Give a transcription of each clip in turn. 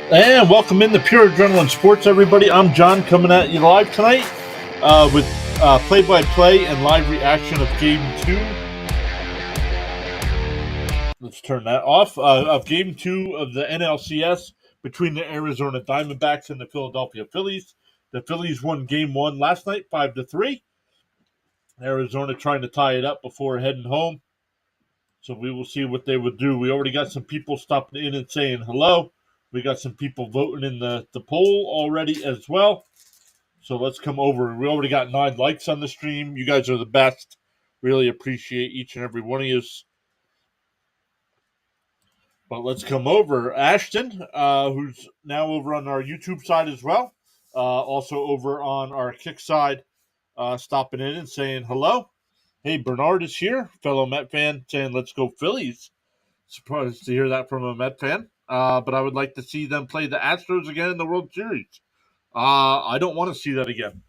And welcome into Pure Adrenaline Sports, everybody. I'm John, coming at you live tonight with play-by-play and live reaction of Game 2. Let's turn that off. Of Game 2 of the NLCS between the Arizona Diamondbacks and the Philadelphia Phillies. The Phillies won Game 1 last night, 5-3. Arizona trying to tie it up before heading home. So we will see what they would do. We already got some people stopping in and saying hello. We got some people voting in the poll already as well. So let's come over. We already got 9 likes on the stream. You guys are the best. Really appreciate each and every one of you. But let's come over. Ashton, who's now over on our YouTube side as well, also over on our Kick side, stopping in and saying hello. Hey, Bernard is here, fellow Met fan, saying let's go Phillies. Surprised to hear that from a Met fan. But I would like to see them play the Astros again in the World Series. I don't want to see that again.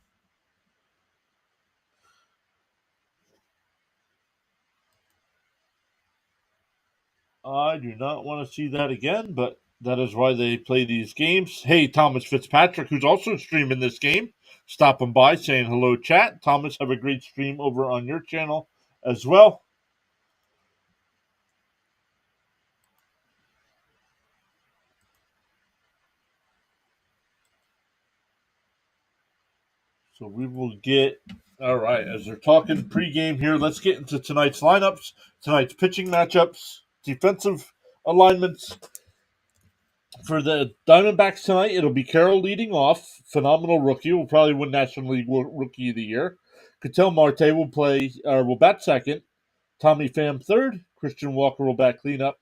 I do not want to see that again, but that is why they play these games. Hey, Thomas Fitzpatrick, who's also streaming this game, stopping by saying hello, chat. Thomas, have a great stream over on your channel as well. So we will get, all right, as they're talking pregame here, let's get into tonight's lineups, tonight's pitching matchups, defensive alignments. For the Diamondbacks tonight, it'll be Carroll leading off. Phenomenal rookie. Will probably win National League Rookie of the Year. Ketel Marte will bat second. Tommy Pham third. Christian Walker will bat cleanup.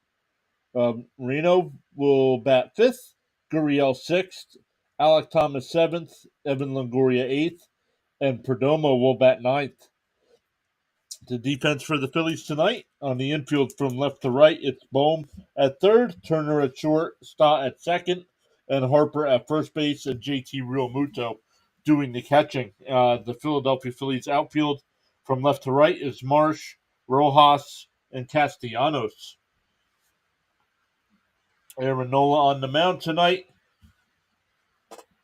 Marino will bat fifth. Gurriel sixth. Alec Thomas seventh. Evan Longoria eighth. And Perdomo will bat ninth. The defense for the Phillies tonight on the infield from left to right, it's Bohm at third, Turner at short, Stott at second, and Harper at first base, and JT Realmuto doing the catching. The Philadelphia Phillies outfield from left to right is Marsh, Rojas, and Castellanos. Aaron Nola on the mound tonight.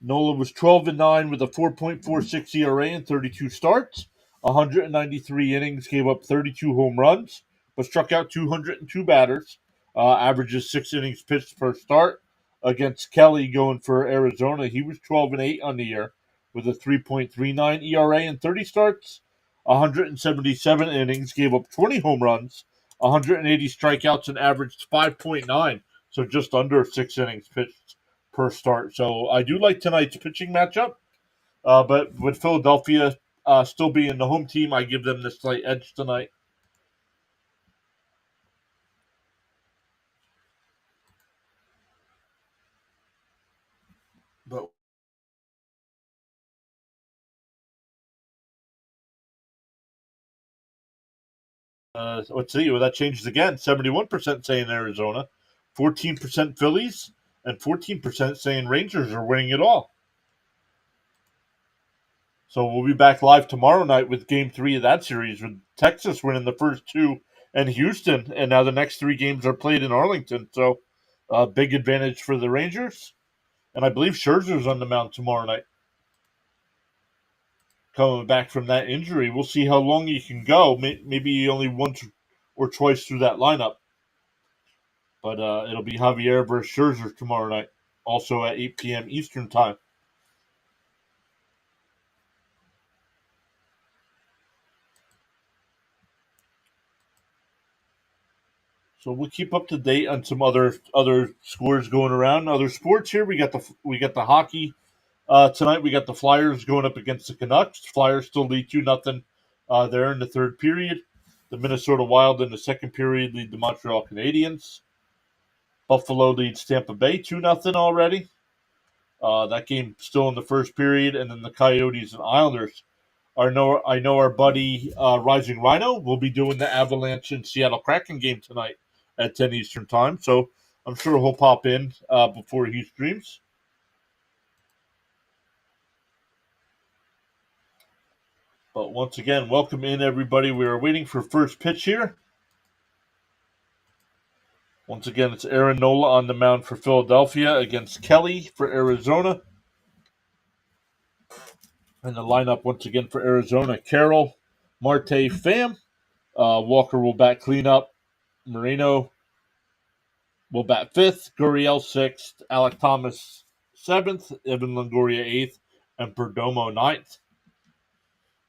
Nola was 12-9 with a 4.46 ERA and 32 starts. 193 innings, gave up 32 home runs, but struck out 202 batters. Averages 6 innings pitched per start. Against Kelly going for Arizona, he was 12-8 on the year with a 3.39 ERA and 30 starts. 177 innings, gave up 20 home runs, 180 strikeouts, and averaged 5.9, so just under 6 innings pitched per start. So I do like tonight's pitching matchup. But with Philadelphia still being the home team, I give them the slight edge tonight. But let's see. Well, that changes again. 71% saying Arizona, 14% Phillies, and 14% saying Rangers are winning it all. So we'll be back live tomorrow night with Game 3 of that series, with Texas winning the first two and Houston, and now the next 3 games are played in Arlington. So big advantage for the Rangers. And I believe Scherzer's on the mound tomorrow night. Coming back from that injury, we'll see how long he can go. Maybe only once or twice through that lineup. But it'll be Javier versus Scherzer tomorrow night, also at 8 p.m. Eastern Time. So we'll keep up to date on some other scores going around. Other sports here. We got the hockey tonight. We got the Flyers going up against the Canucks. Flyers still lead 2-0 there in the third period. The Minnesota Wild in the second period lead the Montreal Canadiens. Buffalo leads Tampa Bay 2-0 already. That game still in the first period, and then the Coyotes and Islanders. I know our buddy Rising Rhino will be doing the Avalanche and Seattle Kraken game tonight at 10 Eastern Time, so I'm sure he'll pop in before he streams. But once again, welcome in everybody. We are waiting for first pitch here. Once again, it's Aaron Nola on the mound for Philadelphia against Kelly for Arizona. And the lineup once again for Arizona: Carroll, Marte, Pham. Walker will bat cleanup. Moreno will bat fifth. Gurriel sixth. Alec Thomas seventh. Evan Longoria eighth. And Perdomo ninth.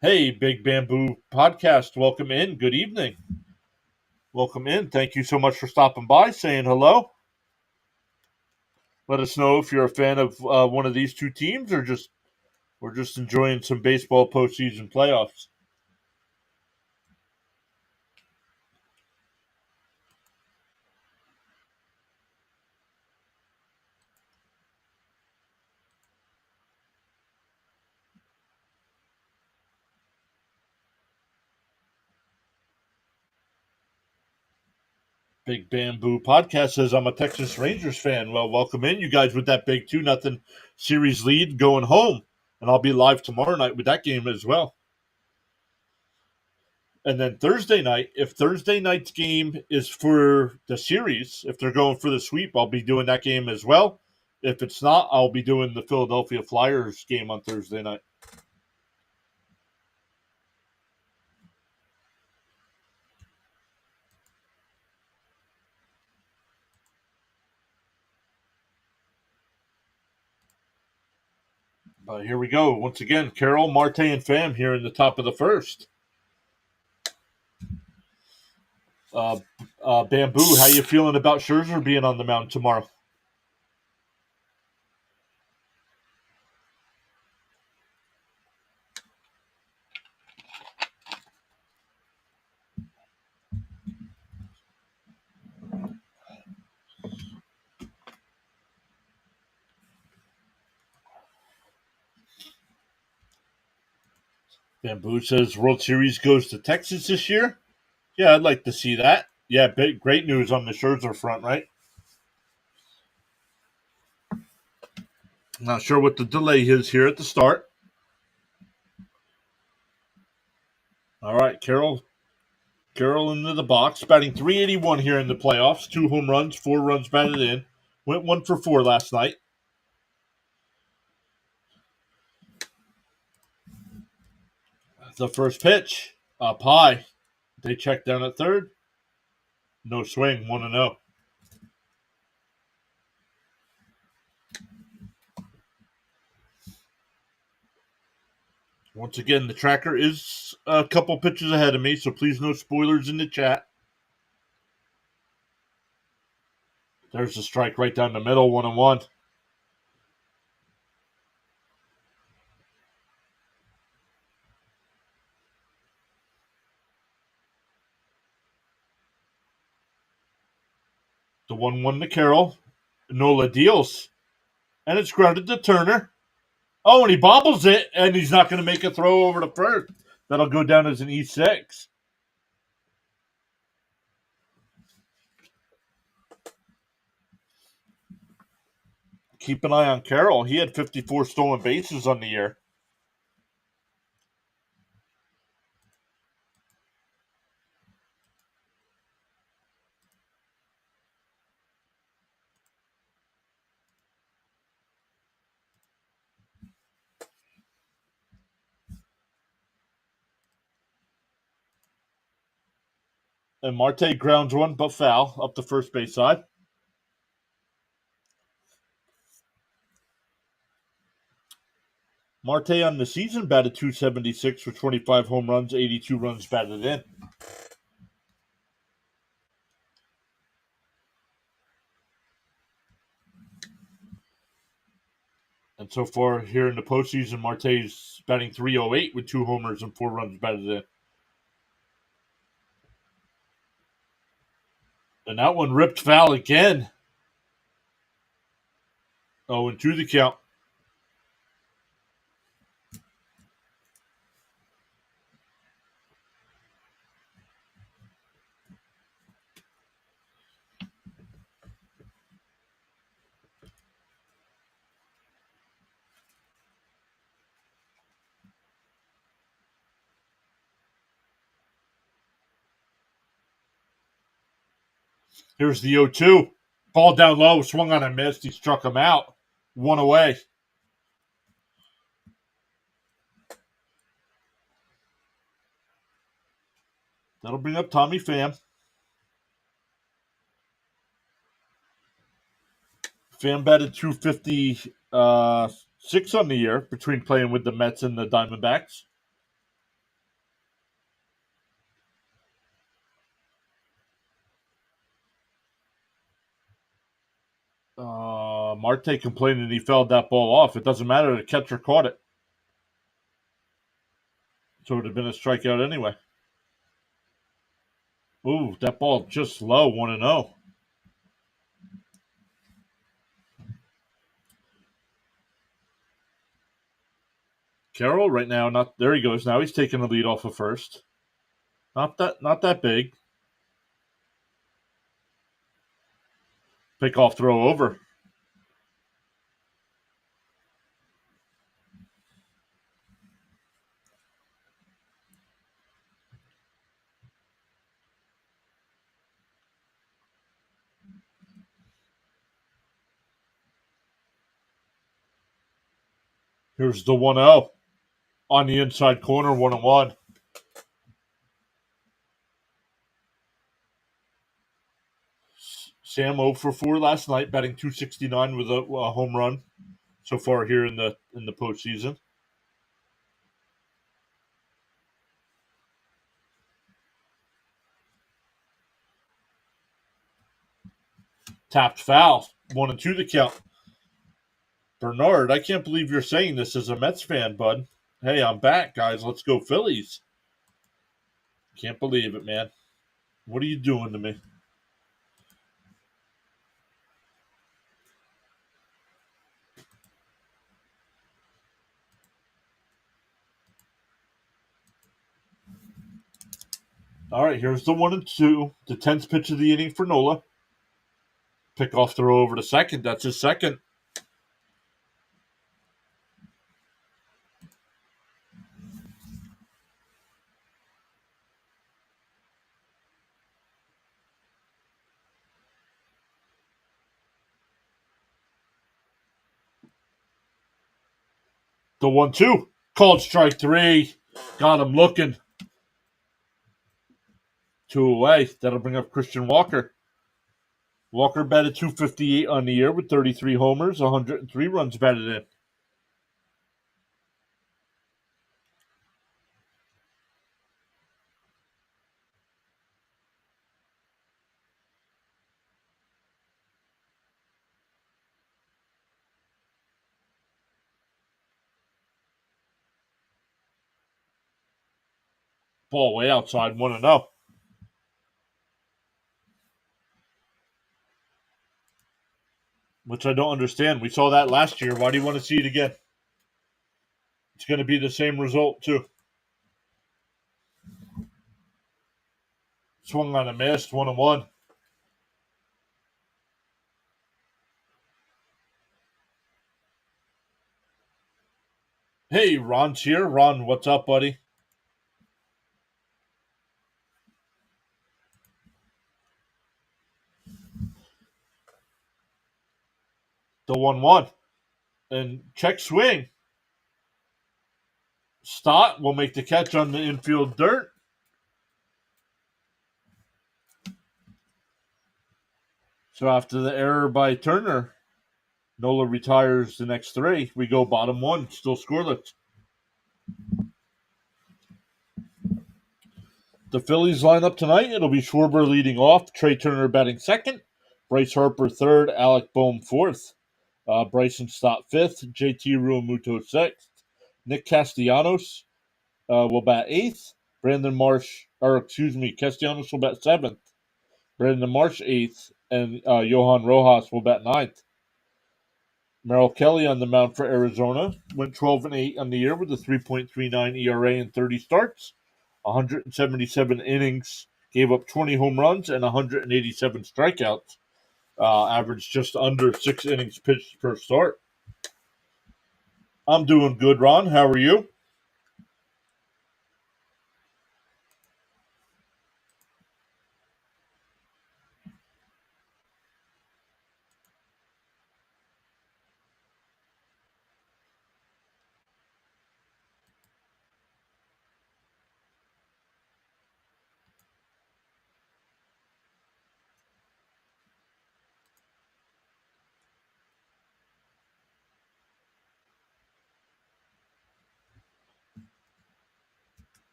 Hey, Big Bamboo Podcast. Welcome in. Good evening. Welcome in. Thank you so much for stopping by, saying hello. Let us know if you're a fan of one of these two teams or just enjoying some baseball postseason playoffs. Big Bamboo Podcast says, I'm a Texas Rangers fan. Well, welcome in, you guys, with that big 2-0 series lead going home. And I'll be live tomorrow night with that game as well. And then Thursday night, if Thursday night's game is for the series, if they're going for the sweep, I'll be doing that game as well. If it's not, I'll be doing the Philadelphia Flyers game on Thursday night. But here we go. Once again, Carroll, Marte, and Pham here in the top of the first. Bamboo, how you feeling about Scherzer being on the mound tomorrow? Bamboo says World Series goes to Texas this year. Yeah, I'd like to see that. Yeah, great news on the Scherzer front, right? Not sure what the delay is here at the start. All right, Carroll into the box, batting .381 here in the playoffs. 2 home runs, 4 runs batted in. Went 1 for 4 last night. The first pitch, up high. They check down at third. No swing, 1-0. Once again, the tracker is a couple pitches ahead of me, so please no spoilers in the chat. There's a strike right down the middle, 1-1. The 1-1 to Carroll. Nola deals. And it's grounded to Turner. Oh, and he bobbles it, and he's not going to make a throw over to first. That'll go down as an E6. Keep an eye on Carroll. He had 54 stolen bases on the year. And Marte grounds one, but foul, up the first base side. Marte on the season batted .276 for 25 home runs, 82 runs batted in. And so far here in the postseason, Marte's batting .308 with 2 homers and 4 runs batted in. And that one ripped foul again. 0-2 the count. Here's the 0-2. Ball down low, swung on and missed. He struck him out. One away. That'll bring up Tommy Pham. Pham batted 256 on the year between playing with the Mets and the Diamondbacks. Marte complaining he fouled that ball off. It doesn't matter. The catcher caught it. So it would have been a strikeout anyway. Ooh, that ball just low, 1-0. Carroll right now, not there he goes. Now he's taking the lead off of first. Not that big. Pick off throw over. Here's the 1-0 on the inside corner, 1-1. Sam 0 for 4 last night, batting 269 with a home run so far here in the postseason. Tapped foul, 1-2 the count. Bernard, I can't believe you're saying this as a Mets fan, bud. Hey, I'm back, guys. Let's go Phillies. Can't believe it, man. What are you doing to me? All right, here's the 1-2. The 10th pitch of the inning for Nola. Pick off throw over to second. That's his second. The 1-2. Called strike 3. Got him looking. 2 away. That'll bring up Christian Walker. Walker batted 258 on the year with 33 homers, 103 runs batted in. Ball way outside, 1-0. Which I don't understand. We saw that last year. Why do you want to see it again? It's going to be the same result, too. Swung on a miss, 1-1. Hey, Ron's here. Ron, what's up, buddy? The 1-1. And check swing. Stott will make the catch on the infield dirt. So after the error by Turner, Nola retires the next 3. We go bottom 1, still scoreless. The Phillies line up tonight. It'll be Schwarber leading off, Trey Turner batting second, Bryce Harper third, Alec Boehm fourth, Bryson Stott fifth, JT Realmuto sixth, Nick Castellanos will bat eighth, Castellanos will bat seventh, Brandon Marsh eighth, and Johan Rojas will bat ninth. Merrill Kelly on the mound for Arizona went 12-8 on the year with a 3.39 ERA and 30 starts, 177 innings, gave up 20 home runs and 187 strikeouts. Averaged just under 6 innings pitched per start. I'm doing good, Ron. How are you?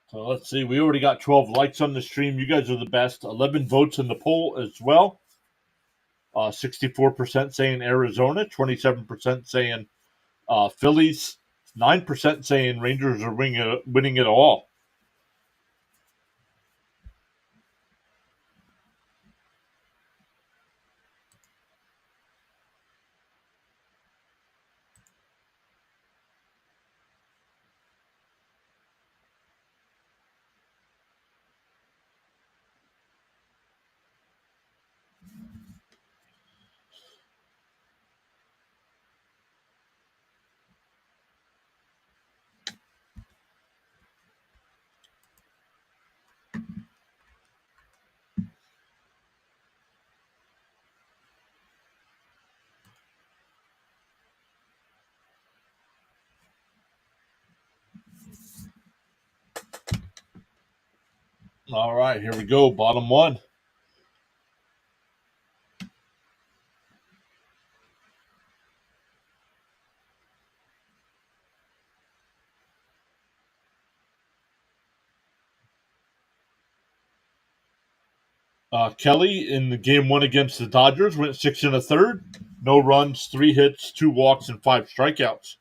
So let's see. We already got 12 likes on the stream. You guys are the best. 11 votes in the poll as well. 64% saying Arizona, 27% saying Phillies, 9% saying Rangers are winning it all. All right, here we go. Bottom one. Kelly in the game one against the Dodgers went 6 1/3, no runs, 3 hits, 2 walks, and 5 strikeouts.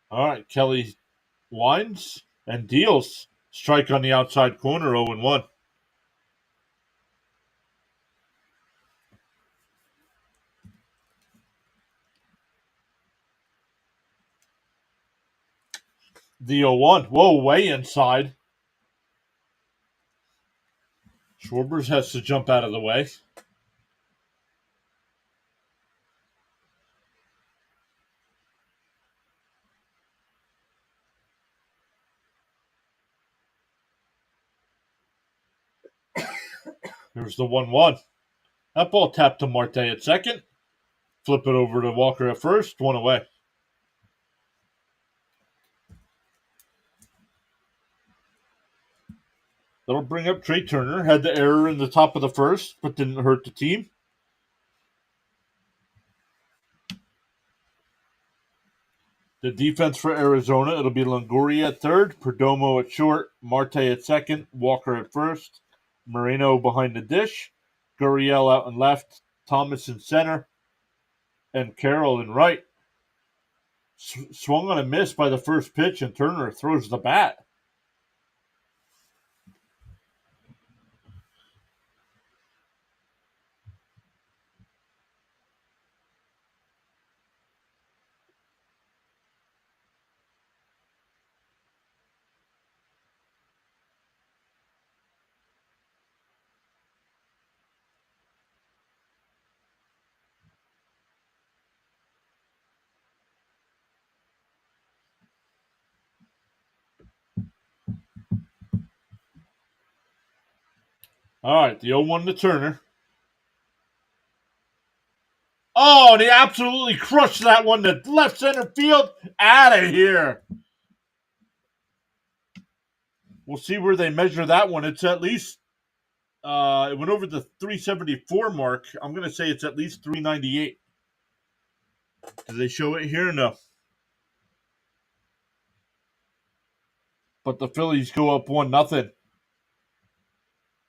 All right, Kelly winds and deals. Strike on the outside corner, 0-1. The 0-1. Whoa, way inside. Schwarbers has to jump out of the way. Here's the 1-1. That ball tapped to Marte at second. Flip it over to Walker at first. 1 away. That'll bring up Trey Turner. Had the error in the top of the first, but didn't hurt the team. The defense for Arizona, it'll be Longoria at third, Perdomo at short, Marte at second, Walker at first, Moreno behind the dish, Gurriel out in left, Thomas in center, and Carroll in right. Swung on a miss by the first pitch, and Turner throws the bat. All right, the 0-1 to Turner. Oh, and he absolutely crushed that one to left center field. Out of here. We'll see where they measure that one. It's at least, it went over the 374 mark. I'm going to say it's at least 398. Do they show it here? No. But the Phillies go up 1-0.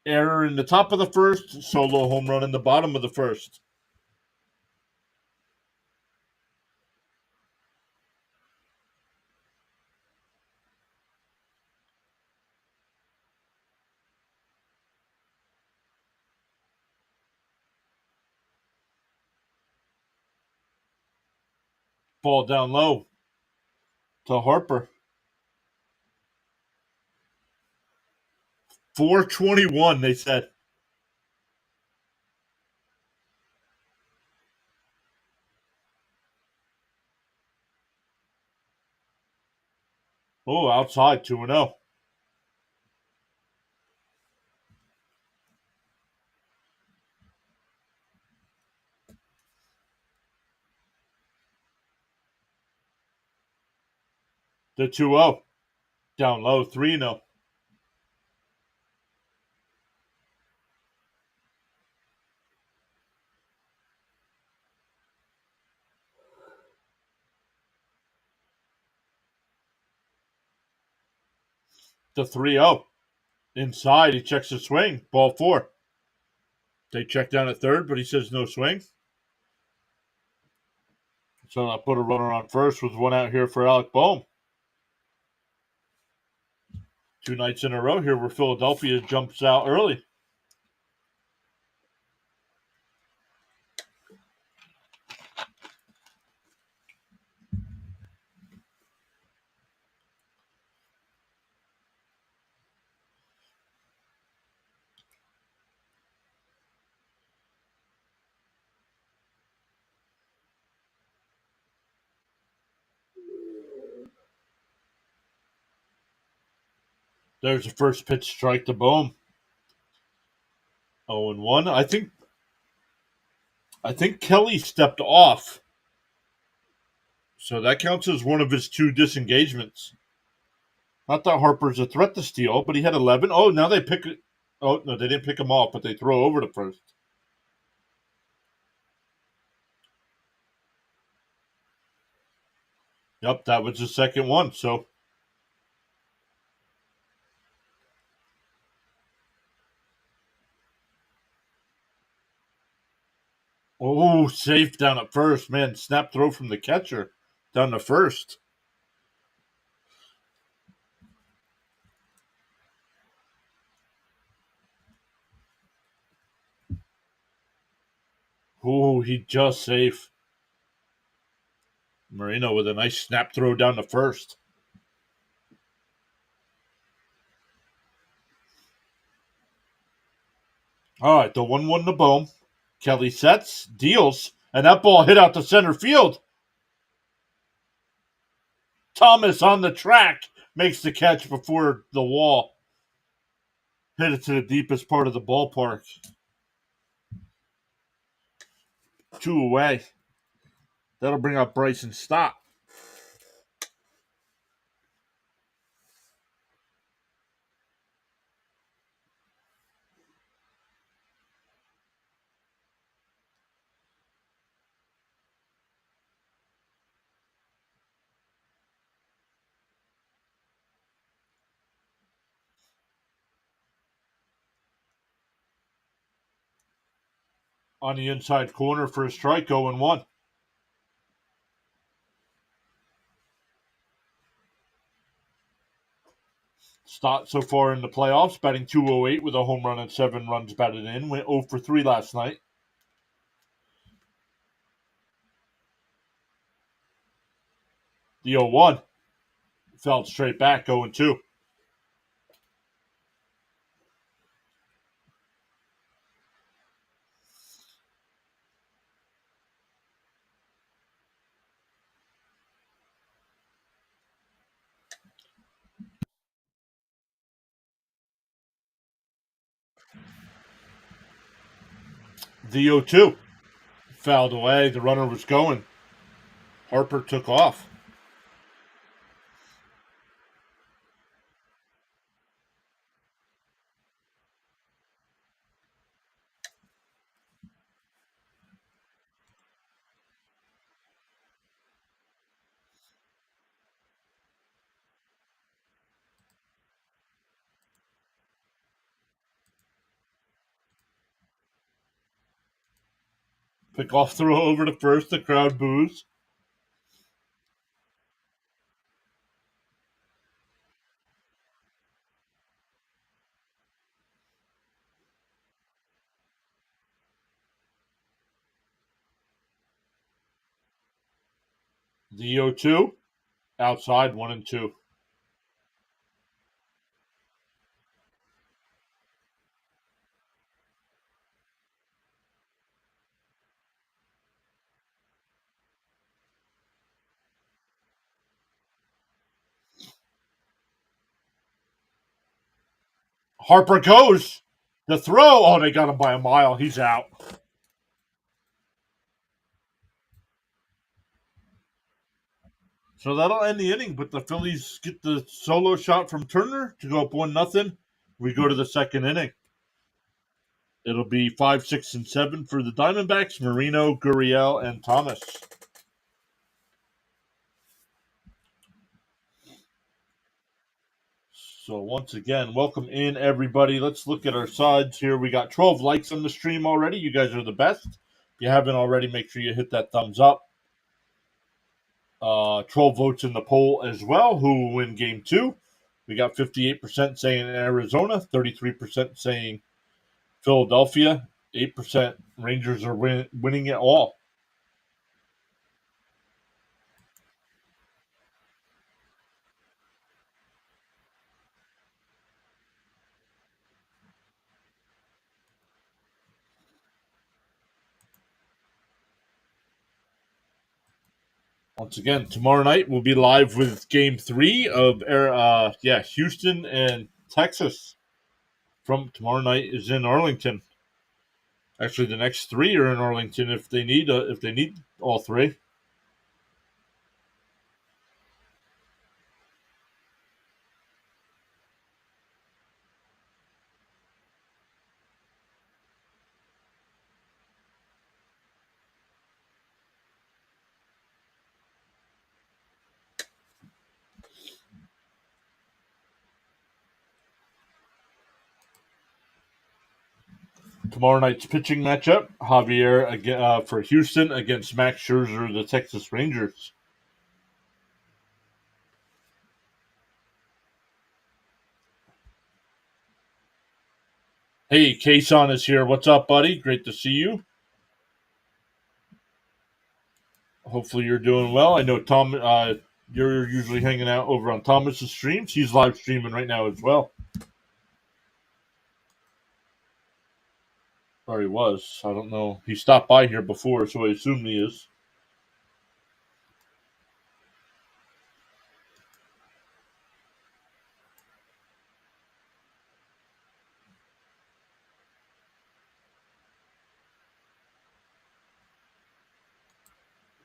Error in the top of the first, solo home run in the bottom of the first. Ball down low to Harper. 421, they said. Oh, outside 2-0. The 2-0. Down low, 3-0. The 3-0. Inside, he checks the swing. Ball 4. They check down at third, but he says no swing. So I put a runner on first with one out here for Alec Boehm. 2 nights in a row here where Philadelphia jumps out early. There's the first pitch strike to Boehm. 0-1. I think Kelly stepped off. So that counts as one of his 2 disengagements. Not that Harper's a threat to steal, but he had 11. Oh, now they pick it. Oh, no, they didn't pick him off, but they throw over to first. Yep, that was the second one. So, oh, safe down at first. Man, snap throw from the catcher down to first. Oh, he just safe. Marino with a nice snap throw down to first. All right, the 1-1 to Boehm. Kelly sets, deals, and that ball hit out to center field. Thomas on the track makes the catch before the wall. Hit it to the deepest part of the ballpark. 2 away. That'll bring up Bryson Stott. On the inside corner for a strike, 0-1. Stott so far in the playoffs, batting .208 with a home run and 7 runs batted in. Went 0 for 3 last night. The 0-1 fell straight back, 0-2. The 0-2 fouled away. The runner was going. Harper took off. Pick off throw over to first. The crowd boos. The 0-2 outside, 1-2. Harper goes. The throw. Oh, they got him by a mile. He's out. So that'll end the inning, but the Phillies get the solo shot from Turner to go up 1-0. We go to the second inning. It'll be 5, 6, and 7 for the Diamondbacks, Marino, Gurriel, and Thomas. So once again, welcome in everybody. Let's look at our sides here. We got 12 likes on the stream already. You guys are the best. If you haven't already, make sure you hit that thumbs up. 12 votes in the poll as well. Who will win game 2? We got 58% saying Arizona, 33% saying Philadelphia, 8% Rangers are winning it all. Once again, tomorrow night we'll be live with Game 3 of Houston and Texas. From tomorrow night is in Arlington. Actually, the next 3 are in Arlington if they need all 3. Tomorrow night's pitching matchup: Javier for Houston against Max Scherzer, the Texas Rangers. Hey, Kason is here. What's up, buddy? Great to see you. Hopefully you're doing well. I know Tom. You're usually hanging out over on Thomas's streams. He's live streaming right now as well. Or he was. I don't know. He stopped by here before, so I assume he is.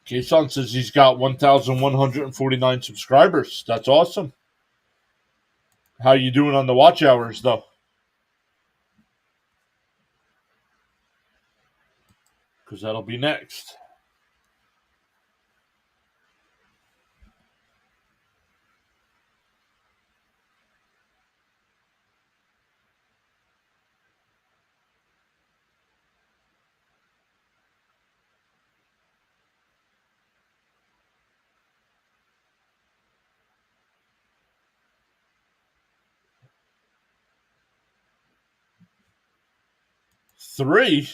Kason says he's got 1,149 subscribers. That's awesome. How you doing on the watch hours, though? Because that'll be next. Three?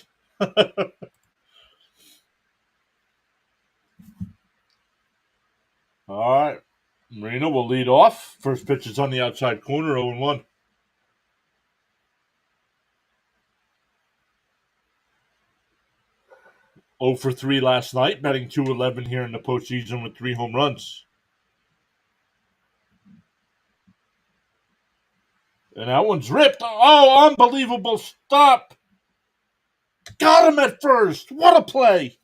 All right. Marino will lead off. First pitch is on the outside corner, 0-1. Oh for 3 last night, batting .211 here in the postseason with 3 home runs. And that one's ripped. Oh, unbelievable stop. Got him at first. What a play.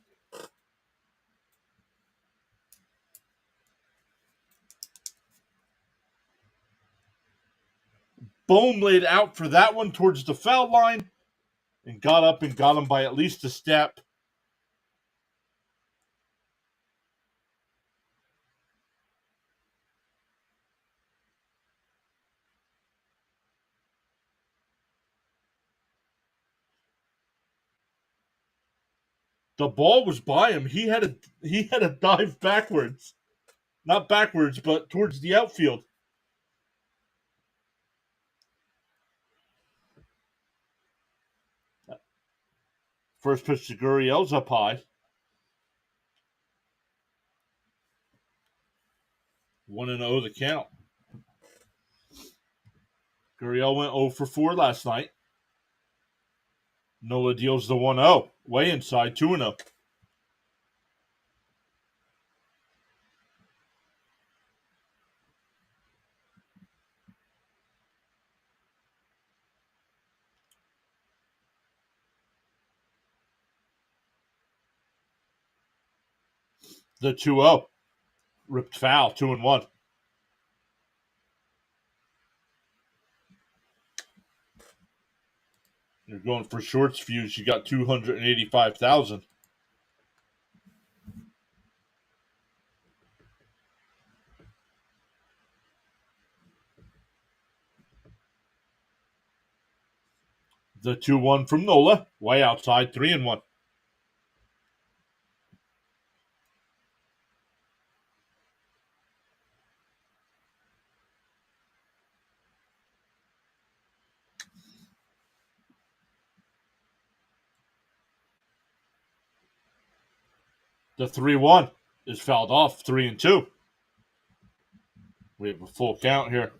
Bohm laid out for that one towards the foul line and got up and got him by at least a step. The ball was by him. He had a dive backwards. Not backwards, but towards the outfield. First pitch to Gurriel's up high. 1-0 the count. Gurriel went 0 for 4 last night. Nola deals the 1-0. Way inside, 2-0. The 2-0. Ripped foul, 2-1. You're going for shorts views. You got 285,000. The 2-1 from Nola, way outside, 3-1. The 3-1 is fouled off, 3-2. We have a full count here.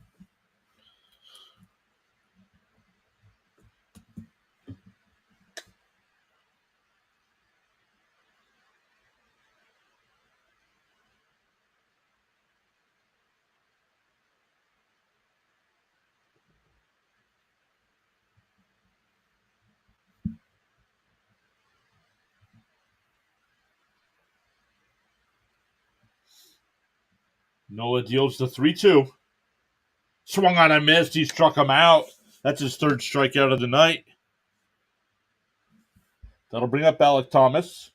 Nola deals the 3-2. Swung on a miss. He struck him out. That's his third strikeout of the night. That'll bring up Alec Thomas.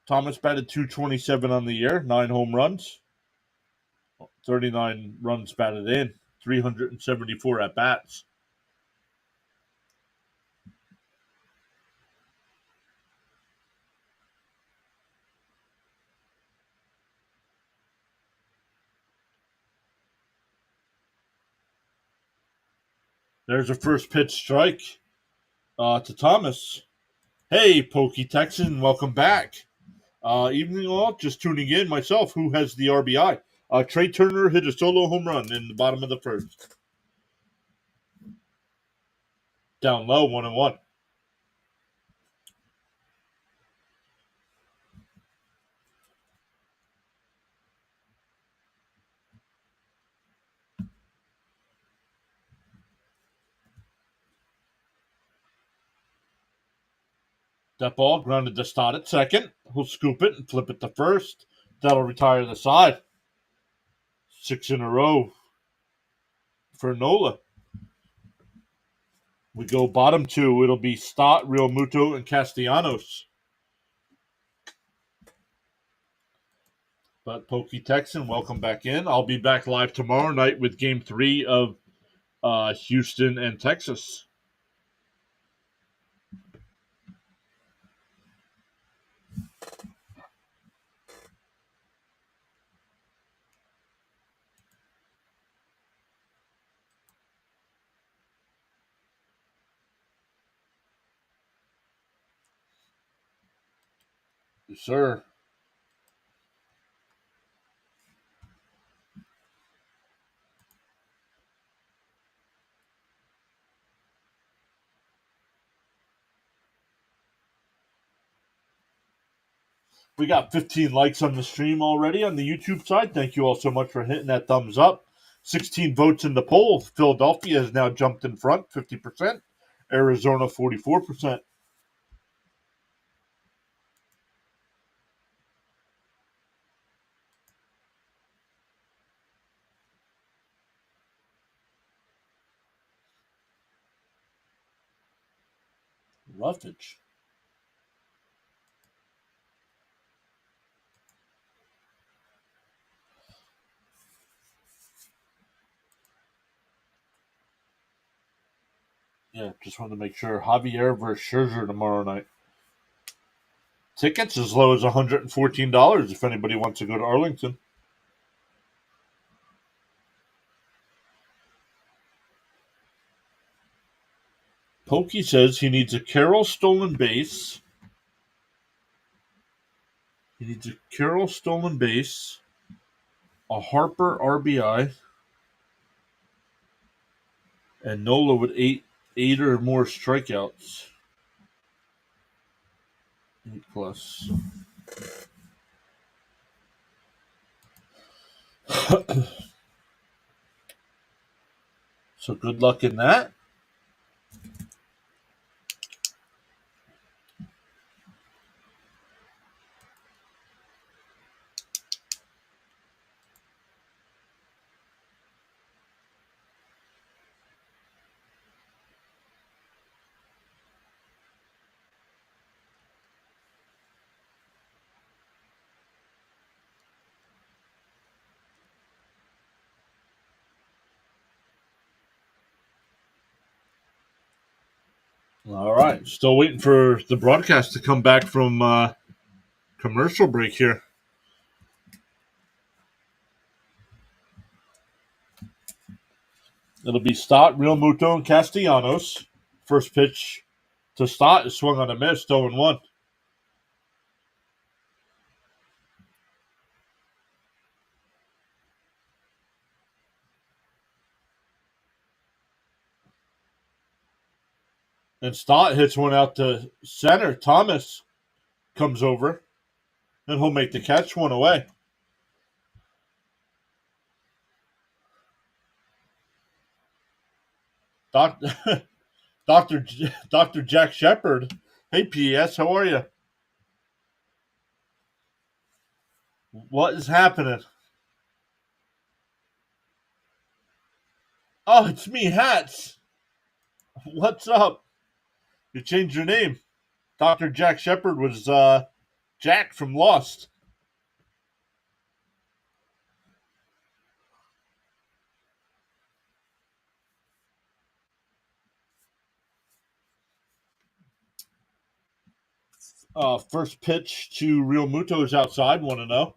Thomas batted .227 on the year, 9 home runs, 39 runs batted in, 374 at bats. There's a first pitch strike to Thomas. Hey, Pokey Texan, welcome back. Evening all, just tuning in myself. Who has the RBI? Trey Turner hit a solo home run in the bottom of the first. Down low, 1-1. That ball grounded to Stott at second. He'll scoop it and flip it to first. That'll retire the side. 6 in a row for Nola. We go bottom 2. It'll be Stott, Real Muto, and Castellanos. But Pokey Texan, welcome back in. I'll be back live tomorrow night with Game 3 of Houston and Texas. Yes, sir. We got 15 likes on the stream already on the YouTube side. Thank you all so much for hitting that thumbs up. 16 votes in the poll. Philadelphia has now jumped in front, 50%. Arizona, 44%. Roughage. Yeah, just wanted to make sure. Javier versus Scherzer tomorrow night. Tickets as low as $114 if anybody wants to go to Arlington. Pokey says he needs a Carroll stolen base. He needs a Carroll stolen base, a Harper RBI, and Nola with eight or more strikeouts. 8 plus. So good luck in that. All right. Still waiting for the broadcast to come back from commercial break here. It'll be Stott, Real Muto, and Castellanos. First pitch to Stott is swung on a miss, 0-1. And Stott hits one out to center. Thomas comes over, and he'll make the catch, one away. Doc, Dr. Jack Shepard. Hey, PS, how are you? What is happening? Oh, it's me, Hats. What's up? You changed your name. Dr. Jack Shepard was Jack from Lost. First pitch to Real Muto is outside, 1-0.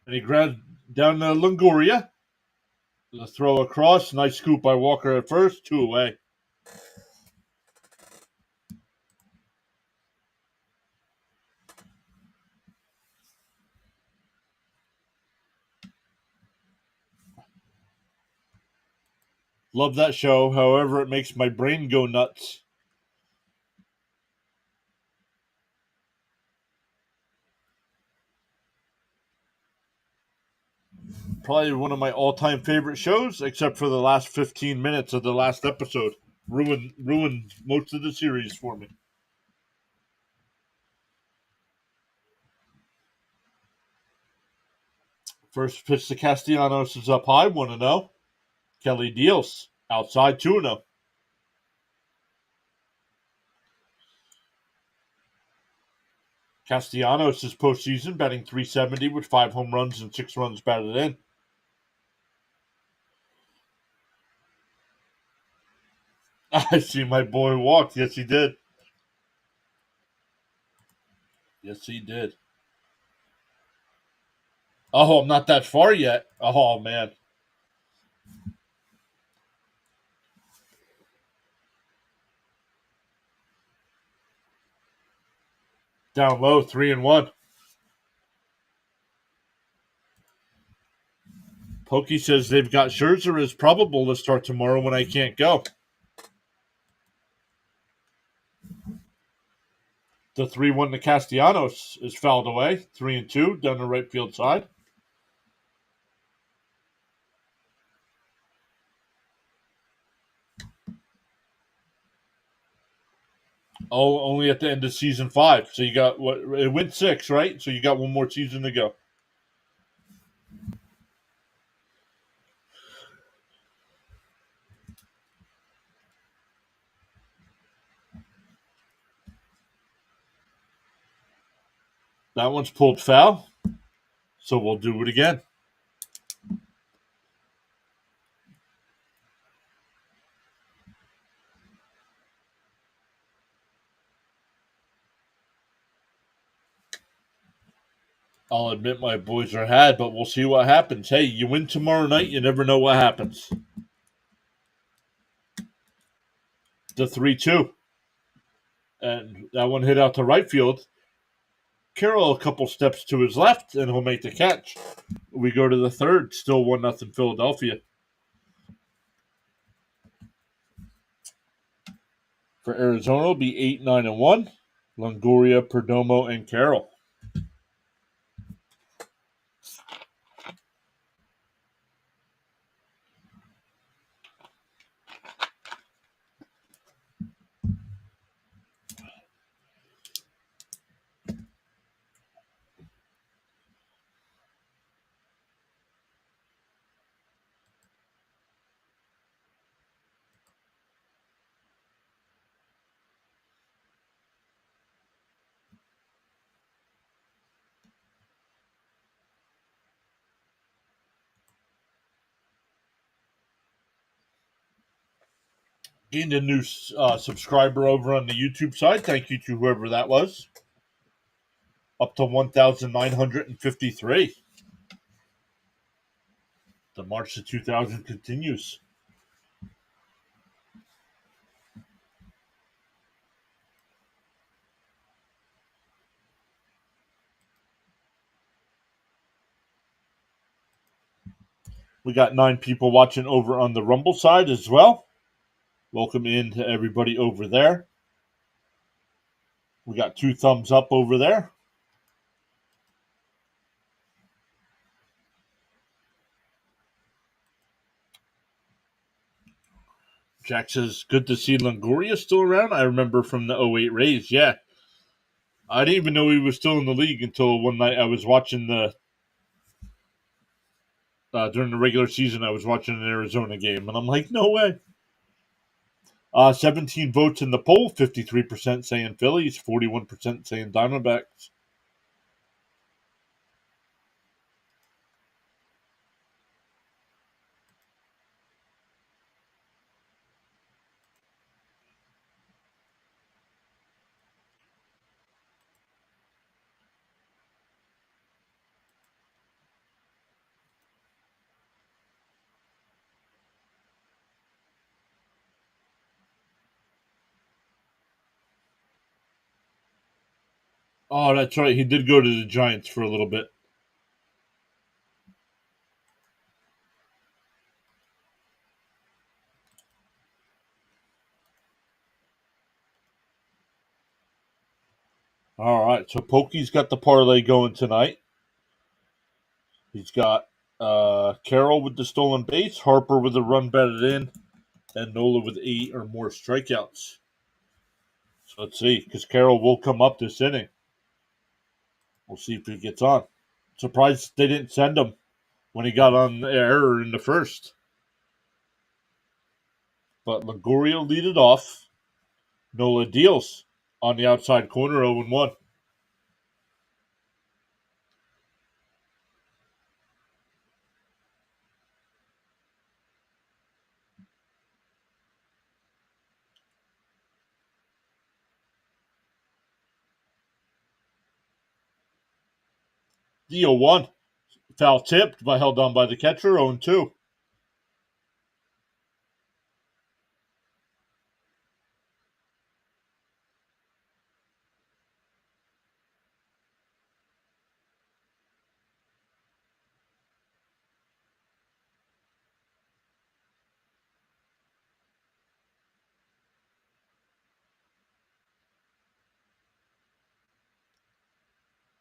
And he ground down to Longoria. The throw across. Nice scoop by Walker at first. 2 away. Love that show. However, it makes my brain go nuts. Probably one of my all-time favorite shows, except for the last 15 minutes of the last episode. Ruined most of the series for me. First pitch to Castellanos is up high, 1-0. Kelly deals. Outside, 2-0. Castellanos is postseason, batting .370 with 5 home runs and 6 runs batted in. I see my boy walk. Yes, he did. Yes, he did. Oh, I'm not that far yet. Oh, man. Down low, 3-1. Pokey says they've got Scherzer as probable to start tomorrow when I can't go. The 3-1 to Castellanos is fouled away. 3-2 down the right field side. Oh, only at the end of season 5. So you got what? It went 6, right? So you got one more season to go. That one's pulled foul. So we'll do it again. I'll admit my boys are had, but we'll see what happens. Hey, you win tomorrow night, you never know what happens. The 3-2. And that one hit out to right field. Carroll a couple steps to his left, and he'll make the catch. We go to the third, still 1-0 Philadelphia. For Arizona, it'll be 8-9-1. Longoria, Perdomo, and Carroll. Gained a new subscriber over on the YouTube side. Thank you to whoever that was. Up to 1,953. The march to 2,000 continues. We got 9 people watching over on the Rumble side as well. Welcome in to everybody over there. We got 2 thumbs up over there. Jack says, good to see Longoria still around. I remember from the 08 Rays. Yeah. I didn't even know he was still in the league until one night I was watching during the regular season, I was watching an Arizona game, and I'm like, no way. 17 votes in the poll, 53% saying Phillies, 41% saying Diamondbacks. Oh, that's right. He did go to the Giants for a little bit. All right, so Pokey's got the parlay going tonight. He's got Carroll with the stolen base, Harper with the run batted in, and Nola with 8 or more strikeouts. So let's see, because Carroll will come up this inning. We'll see if he gets on. Surprised they didn't send him when he got on the error in the first. But Longoria lead it off. Nola deals on the outside corner, 0-1. The 0-1. Foul tipped, but held on by the catcher, 0-2.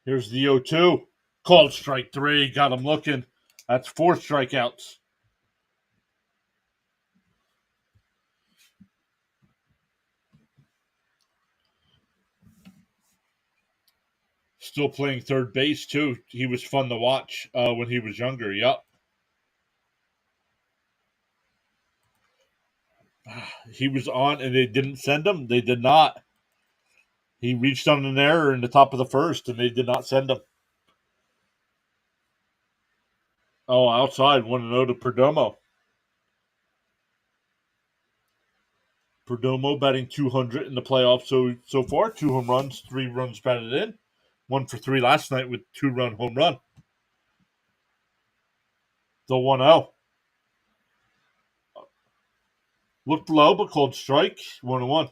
Here's the 0-2. Called strike 3. Got him looking. That's 4 strikeouts. Still playing third base, too. He was fun to watch when he was younger. Yup. He was on, and they didn't send him. They did not. He reached on an error in the top of the first, and they did not send him. Oh, outside, 1-0 to Perdomo. Perdomo batting 200 in the playoffs so far. 2 home runs, 3 runs batted in. 1 for 3 last night with 2-run home run. The 1-0. Looked low, but called strike. 1-1.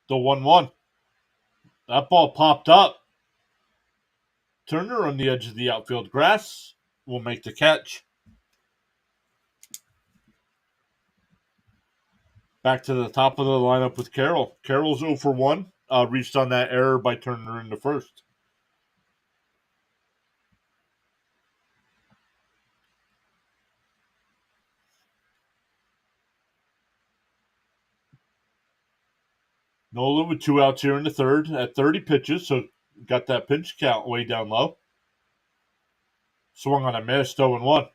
The 1-1. That ball popped up. Turner on the edge of the outfield grass will make the catch. Back to the top of the lineup with Carroll. Carroll's 0 for 1. Reached on that error by Turner in the first. Nola with 2 outs here in the third at 30 pitches, so got that pitch count way down low. Swung on a miss, 0-1.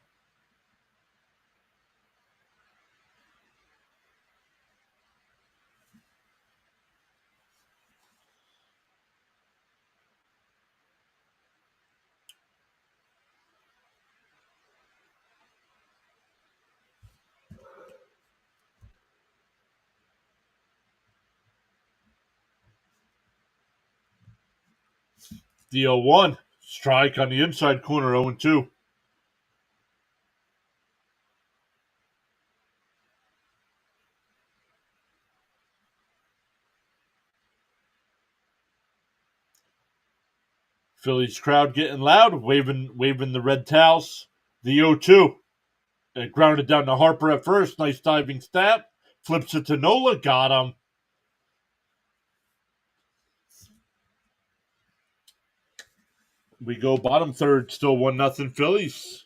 The 0-1. Strike on the inside corner, 0-2. Phillies crowd getting loud, waving the red towels. The 0-2. It grounded down to Harper at first. Nice diving stab. Flips it to Nola. Got him. We go bottom third. Still 1-0 Phillies.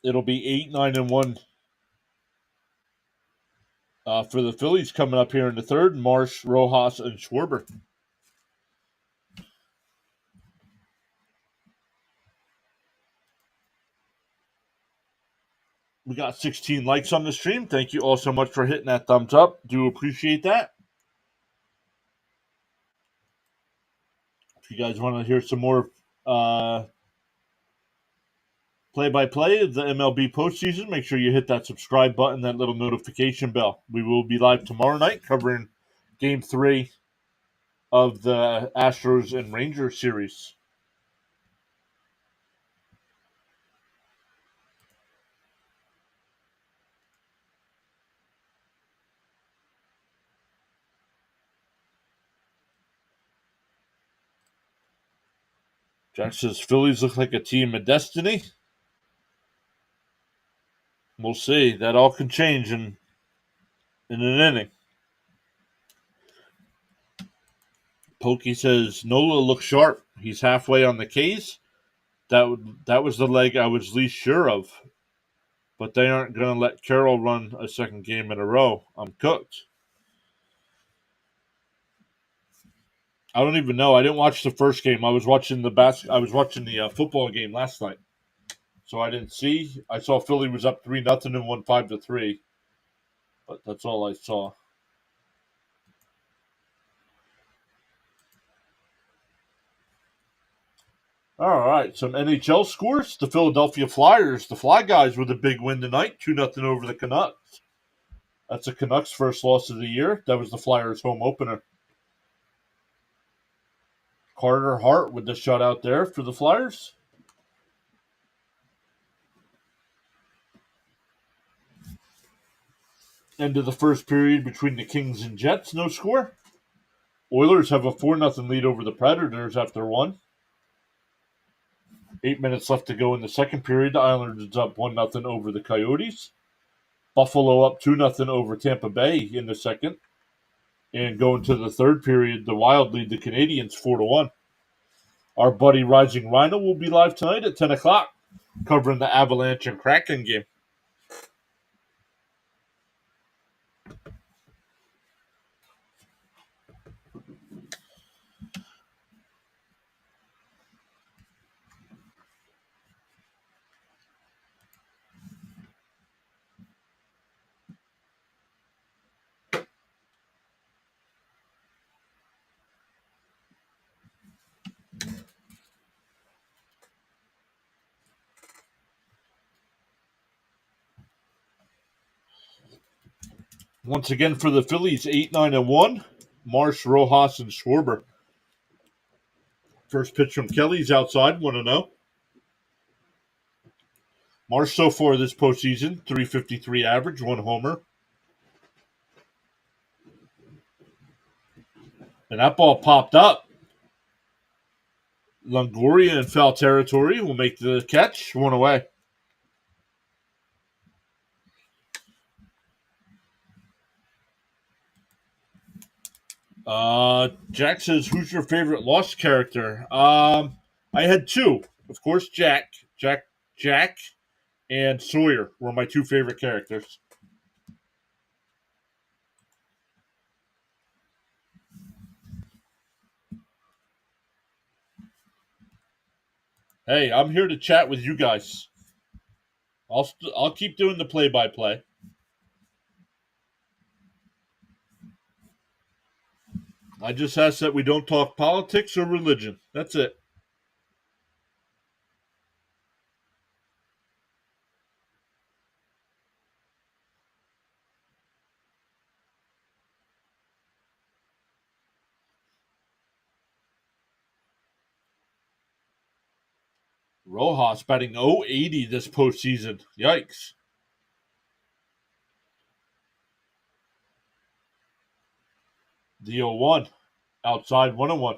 It'll be 8-9-1 for the Phillies coming up here in the third. Marsh, Rojas, and Schwarber. We got 16 likes on the stream. Thank you all so much for hitting that thumbs up. Do appreciate that. If you guys want to hear some more play-by-play of the MLB postseason, make sure you hit that subscribe button, that little notification bell. We will be live tomorrow night covering Game 3 of the Astros and Rangers series. Jack says Phillies look like a team of destiny. We'll see. That all can change in an inning. Pokey says Nola looks sharp. He's halfway on the K's. That was the leg I was least sure of. But they aren't going to let Carroll run a second game in a row. I'm cooked. I don't even know. I didn't watch the first game. I was watching the football game last night, so I didn't see. I saw Philly was up 3-0 and won 5-3, but that's all I saw. All right, some NHL scores. The Philadelphia Flyers, the Fly Guys, with a big win tonight, 2-0 over the Canucks. That's the Canucks' first loss of the year. That was the Flyers' home opener. Carter Hart with the shutout there for the Flyers. End of the first period between the Kings and Jets, no score. Oilers have a 4-0 lead over the Predators after one. 8 minutes left to go in the second period. The Islanders up 1-0 over the Coyotes. Buffalo up 2-0 over Tampa Bay in the second. And going to the third period, the Wild lead the Canadiens 4-1. Our buddy Rising Rhino will be live tonight at 10 o'clock, covering the Avalanche and Kraken game. Once again for the Phillies, 8-9-1. Marsh, Rojas, and Schwarber. First pitch from Kelly's outside, 1-0. Marsh so far this postseason, .353 average, 1 homer. And that ball popped up. Longoria in foul territory will make the catch, 1 away. Jack says, "Who's your favorite Lost character?" I had two, of course. Jack, and Sawyer were my two favorite characters. Hey, I'm here to chat with you guys. I'll keep doing the play-by-play. I just ask that we don't talk politics or religion. That's it. Rojas batting 080 this postseason. Yikes. The 0-1. Outside 1-1.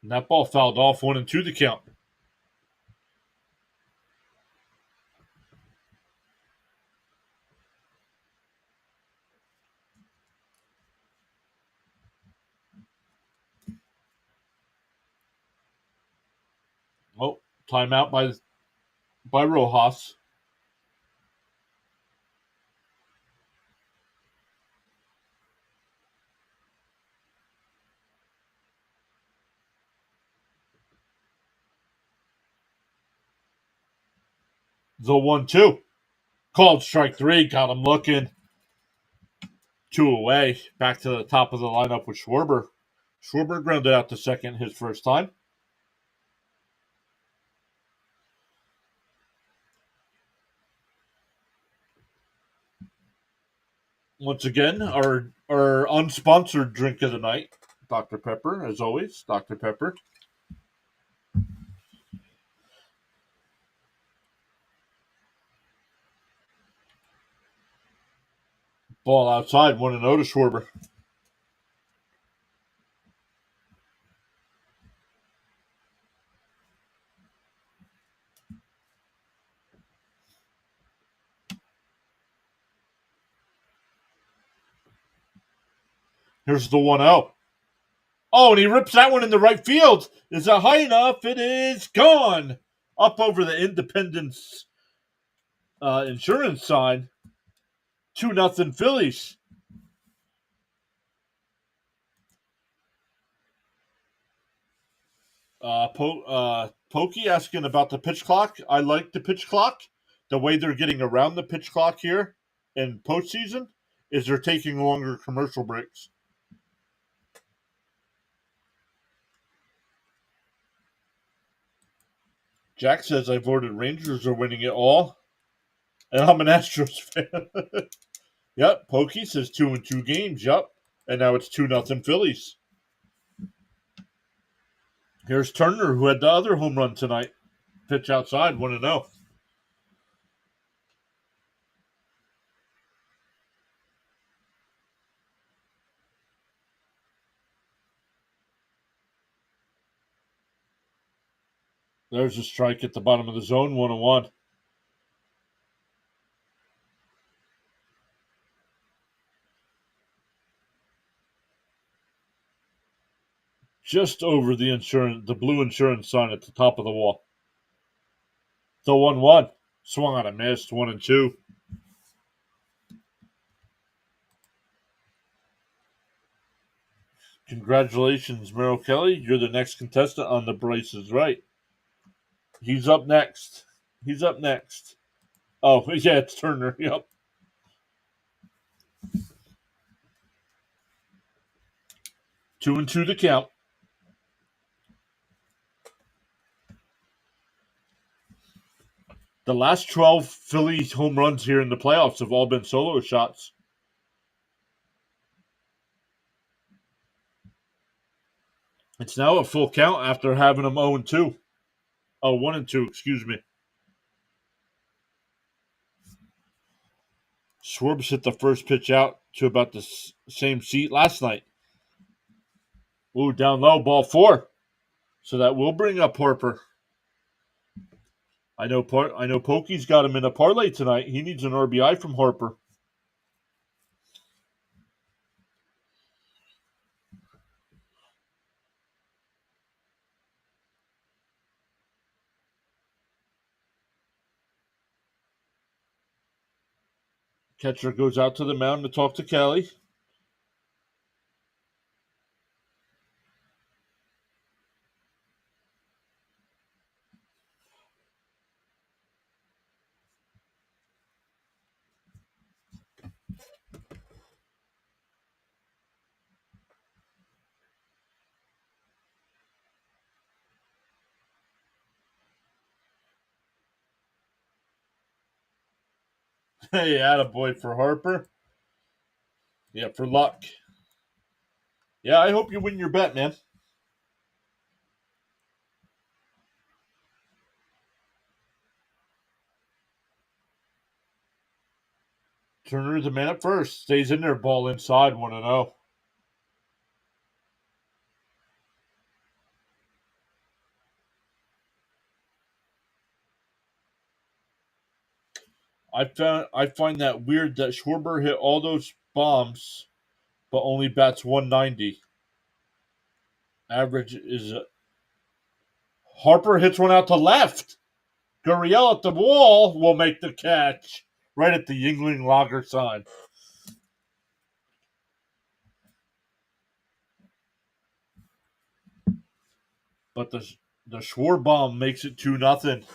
And that ball fouled off 1-2 the count. Oh, timeout by Rojas. The 1-2. Called strike three. Got him looking. 2 away. Back to the top of the lineup with Schwarber. Schwarber grounded out to second his first time. Once again, our unsponsored drink of the night, Dr. Pepper, as always. Dr. Pepper. Ball outside, 1-0 to Schwarber. Here's the 1-0. Oh, and he rips that one in the right field. Is it high enough? It is gone. Up over the Independence insurance sign. 2-0 Phillies. Pokey asking about the pitch clock. I like the pitch clock. The way they're getting around the pitch clock here in postseason is they're taking longer commercial breaks. Jack says I've ordered Rangers are winning it all. And I'm an Astros fan. Yep. Pokey says 2-2 games. Yep. And now it's 2-0 Phillies. Here's Turner, who had the other home run tonight. Pitch outside, 1-0. There's a strike at the bottom of the zone, 1-1. Just over the blue insurance sign at the top of the wall. The 1-1. Swung on a missed, 1-2. Congratulations, Merrill Kelly. You're the next contestant on The Bryce is Right. He's up next. Oh, yeah, it's Turner. Yep. 2-2 to count. The last 12 Philly home runs here in the playoffs have all been solo shots. It's now a full count after having them 0-2. Oh, 1-2, excuse me. Schwarber hit the first pitch out to about the same seat last night. Ooh, down low, ball 4. So that will bring up Harper. I know Pokey's got him in a parlay tonight. He needs an RBI from Harper. Catcher goes out to the mound to talk to Kelly. Hey, attaboy for Harper. Yeah, for luck. Yeah, I hope you win your bet, man. Turner the man at first. Stays in there, ball inside, 1-0. I find that weird that Schwarber hit all those bombs, but only bats 190. Average is Harper hits one out to left. Gurriel at the wall will make the catch right at the Yingling Lager sign. But the Schwarbomb makes it 2-0.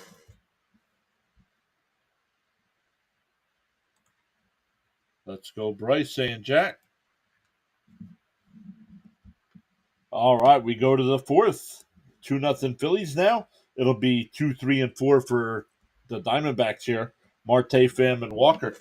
Let's go, Bryce, saying Jack. All right, we go to the fourth. 2-0 Phillies now. It'll be 2, 3, and 4 for the Diamondbacks here. Marte, Pham, and Walker.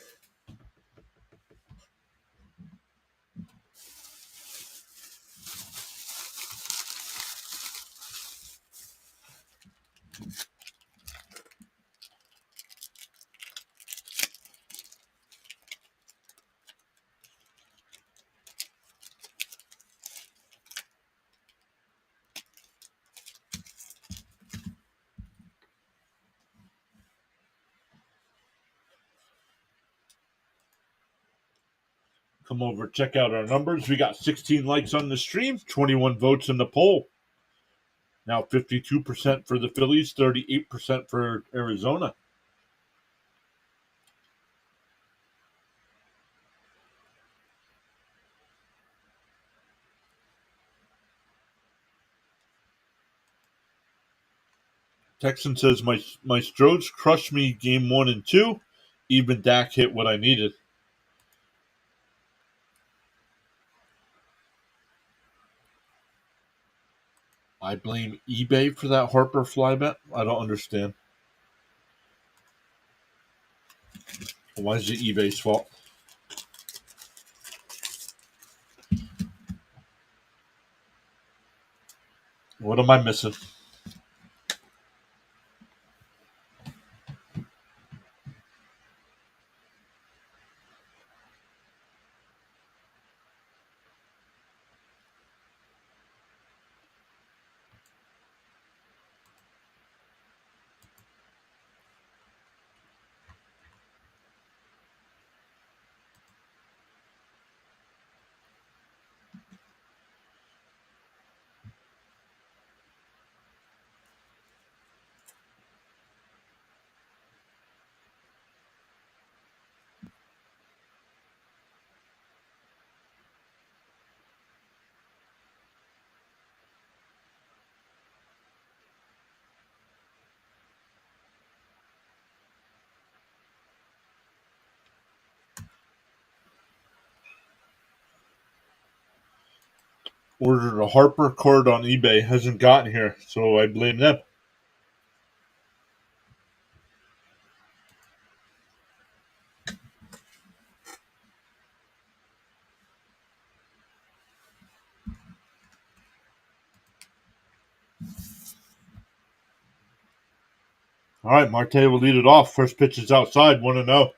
Come over, check out our numbers. We got 16 likes on the stream, 21 votes in the poll. Now 52% for the Phillies, 38% for Arizona. Texan says my Stros crushed me game 1 and 2. Even Dak hit what I needed. I blame eBay for that Harper fly bet. I don't understand. Why is it eBay's fault? What am I missing? Ordered a Harper card on eBay. Hasn't gotten here, so I blame them. All right, Marte will lead it off. First pitch is outside, 1-0.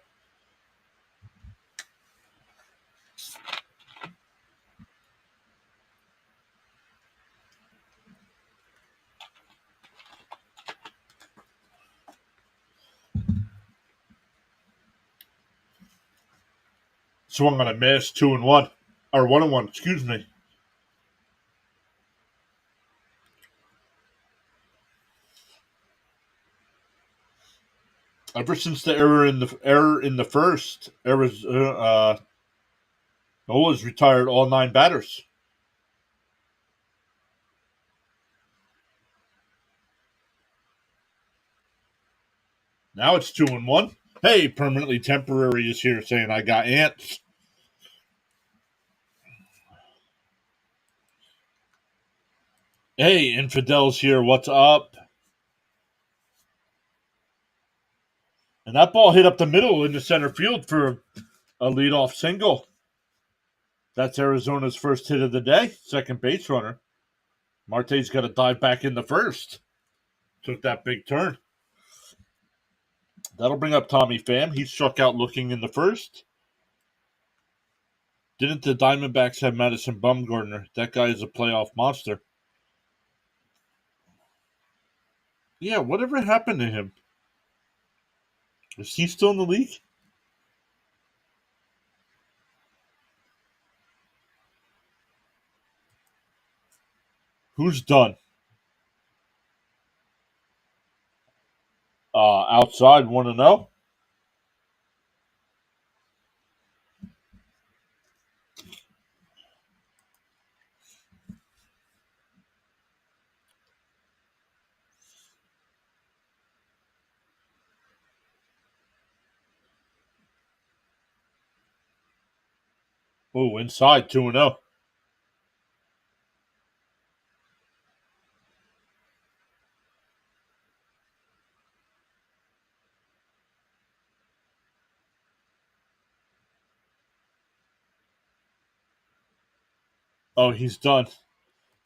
Swung on a miss, 2-1. Or 1-1, excuse me. Ever since the error in the first, Nola's retired all 9 batters. Now it's 2-1. Hey, permanently temporary is here saying I got ants. Hey, infidels here. What's up? And that ball hit up the middle into center field for a leadoff single. That's Arizona's first hit of the day, second base runner. Marte's got to dive back in the first. Took that big turn. That'll bring up Tommy Pham. He struck out looking in the first. Didn't the Diamondbacks have Madison Bumgarner? That guy is a playoff monster. Yeah, whatever happened to him? Is he still in the league? Who's done? Outside 1-0. Oh, inside 2-0. Oh, he's done.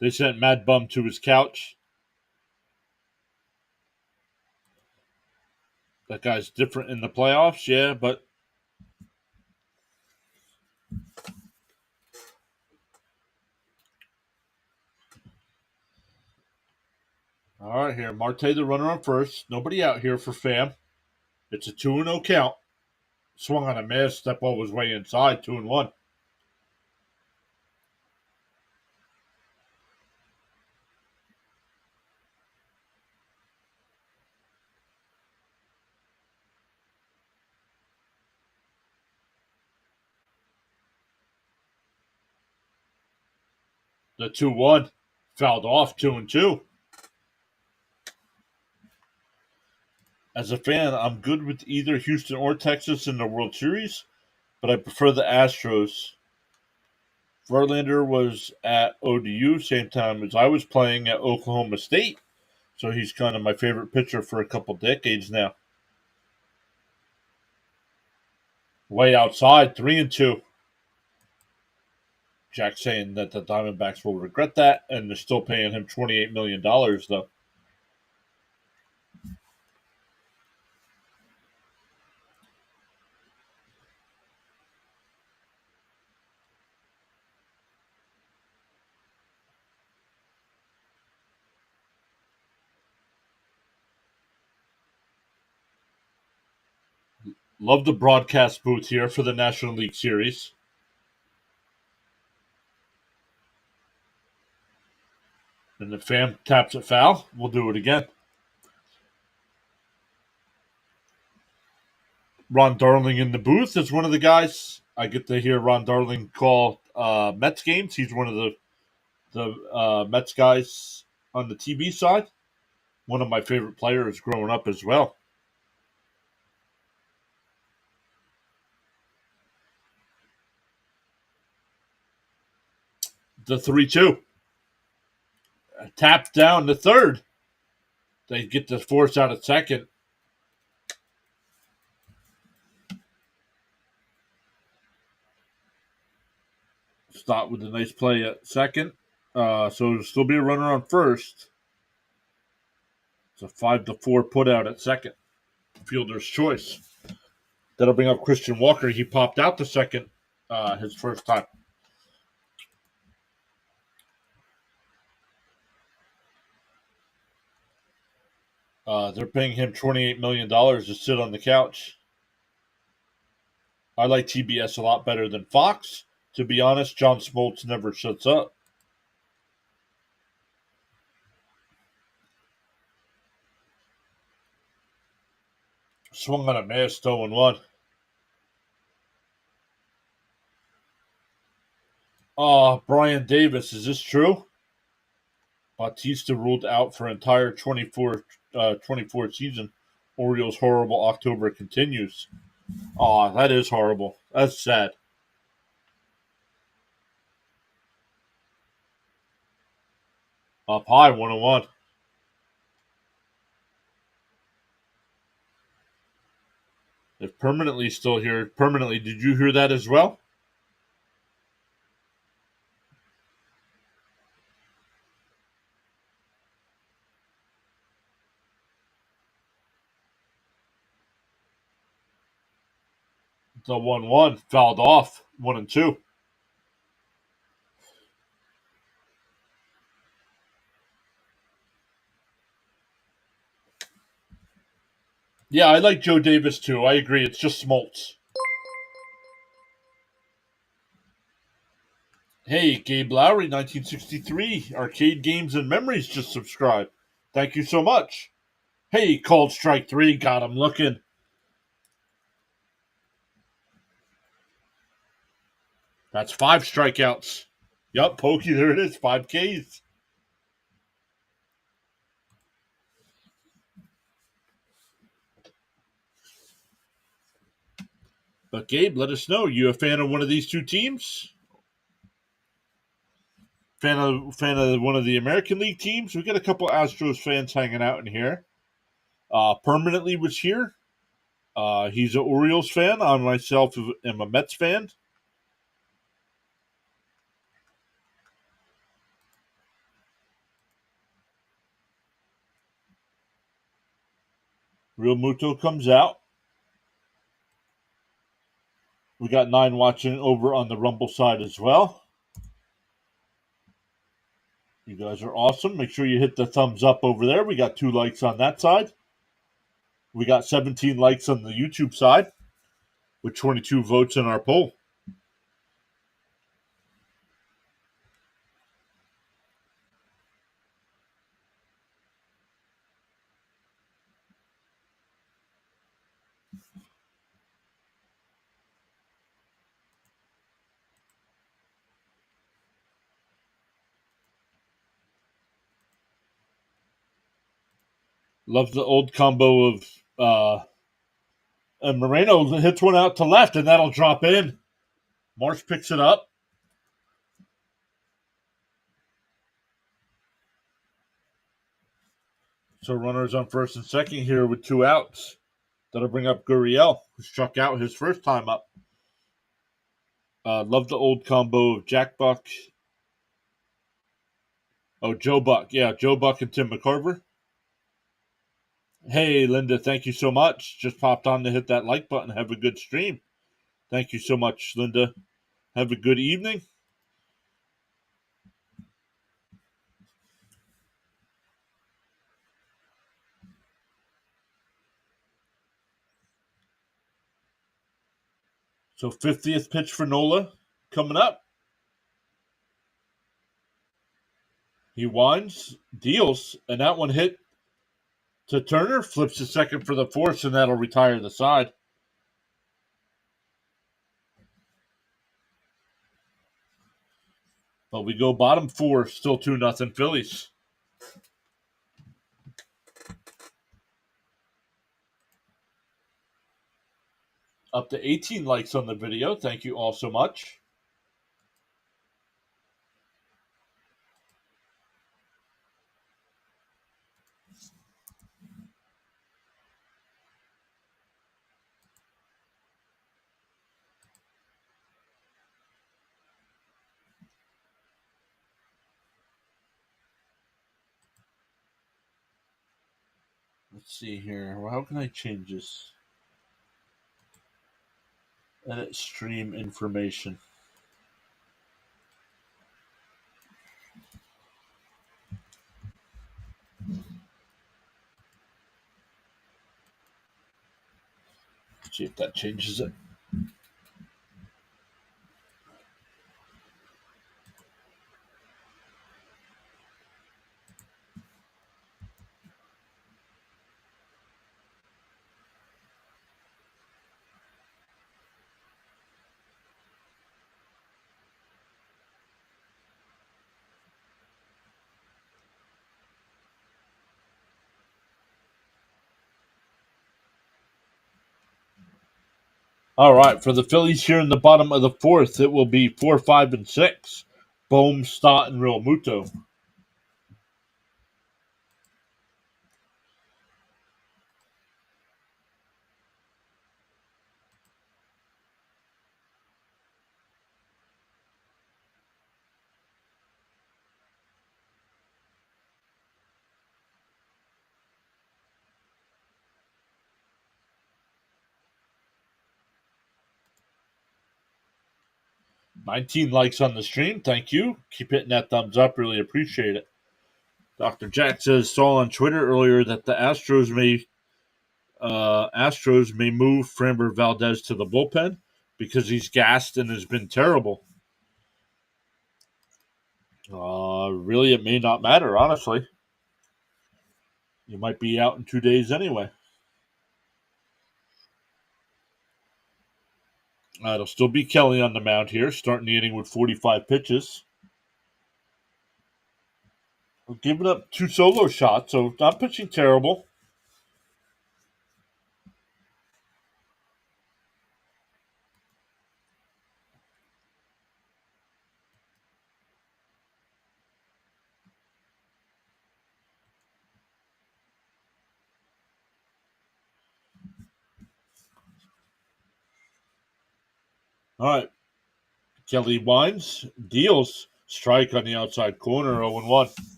They sent Mad Bum to his couch. That guy's different in the playoffs, yeah, but all right here. Marte the runner on first. Nobody out here for Pham. It's a 2-0 count. Swung on a miss. That ball was way inside. 2-1. The 2-1 fouled off. 2-2. As a fan, I'm good with either Houston or Texas in the World Series, but I prefer the Astros. Verlander was at ODU same time as I was playing at Oklahoma State, so he's kind of my favorite pitcher for a couple decades now. Way outside, 3-2. Jack saying that the Diamondbacks will regret that, and they're still paying him $28 million, though. Love the broadcast booth here for the National League Series. And if Pham taps it foul, we'll do it again. Ron Darling in the booth is one of the guys. I get to hear Ron Darling call Mets games. He's one of the Mets guys on the TV side. One of my favorite players growing up as well. The 3-2. Tapped down the third. They get the force out at second. Stop with a nice play at second. So it'll still be a runner on first. It's a 5-4 put out at second. Fielder's choice. That'll bring up Christian Walker. He popped out the second his first time. They're paying him $28 million to sit on the couch. I like TBS a lot better than Fox. To be honest, John Smoltz never shuts up. Swung on a miss, 0-1. Brian Davis, is this true? Bautista ruled out for entire 24 season. Orioles' horrible October continues. That is horrible. That's sad. Up high, 1-1. Permanently still here. Permanently. Did you hear that as well? The 1-1 fouled off. 1-2. Yeah, I like Joe Davis too. I agree. It's just Smoltz. Hey, Gabe Lowry, 1963. Arcade Games and Memories just subscribed. Thank you so much. Hey, called strike three. Got him looking. That's 5 strikeouts. Yup, Pokey, there it is. 5 Ks. But Gabe, let us know. You a fan of one of these two teams? Fan of one of the American League teams? We got a couple Astros fans hanging out in here. Permanently was here. He's an Orioles fan. I myself am a Mets fan. Real Muto comes out. We got 9 watching over on the Rumble side as well. You guys are awesome. Make sure you hit the thumbs up over there. We got 2 likes on that side. We got 17 likes on the YouTube side with 22 votes in our poll. Love the old combo of and Moreno hits one out to left, and that'll drop in. Marsh picks it up. So runners on first and second here with 2 outs. That'll bring up Gurriel, who struck out his first time up. Love the old combo of Jack Buck. Oh, Joe Buck. Yeah, Joe Buck and Tim McCarver. Hey, Linda, thank you so much. Just popped on to hit that like button. Have a good stream. Thank you so much, Linda. Have a good evening. So 50th pitch for Nola coming up. He winds, deals, and that one hit to Turner, flips to second for the fourth, and that'll retire the side. But we go bottom 4, still 2-0 Phillies. Up to 18 likes on the video. Thank you all so much. Let's see here. Well, how can I change this? Edit stream information. Let's see if that changes it. All right, for the Phillies here in the bottom of the 4th, it will be 4, 5, and 6. Bohm, Stott, and Real Muto. 19 likes on the stream. Thank you. Keep hitting that thumbs up. Really appreciate it. Dr. Jack says, saw on Twitter earlier that the Astros may move Framber Valdez to the bullpen because he's gassed and has been terrible. Really, it may not matter, honestly. You might be out in 2 days anyway. It'll still be Kelly on the mound here, starting the inning with 45 pitches. We're giving up 2 solo shots, so not pitching terrible. All right. Kelly winds, deals, strike on the outside corner, 0-1.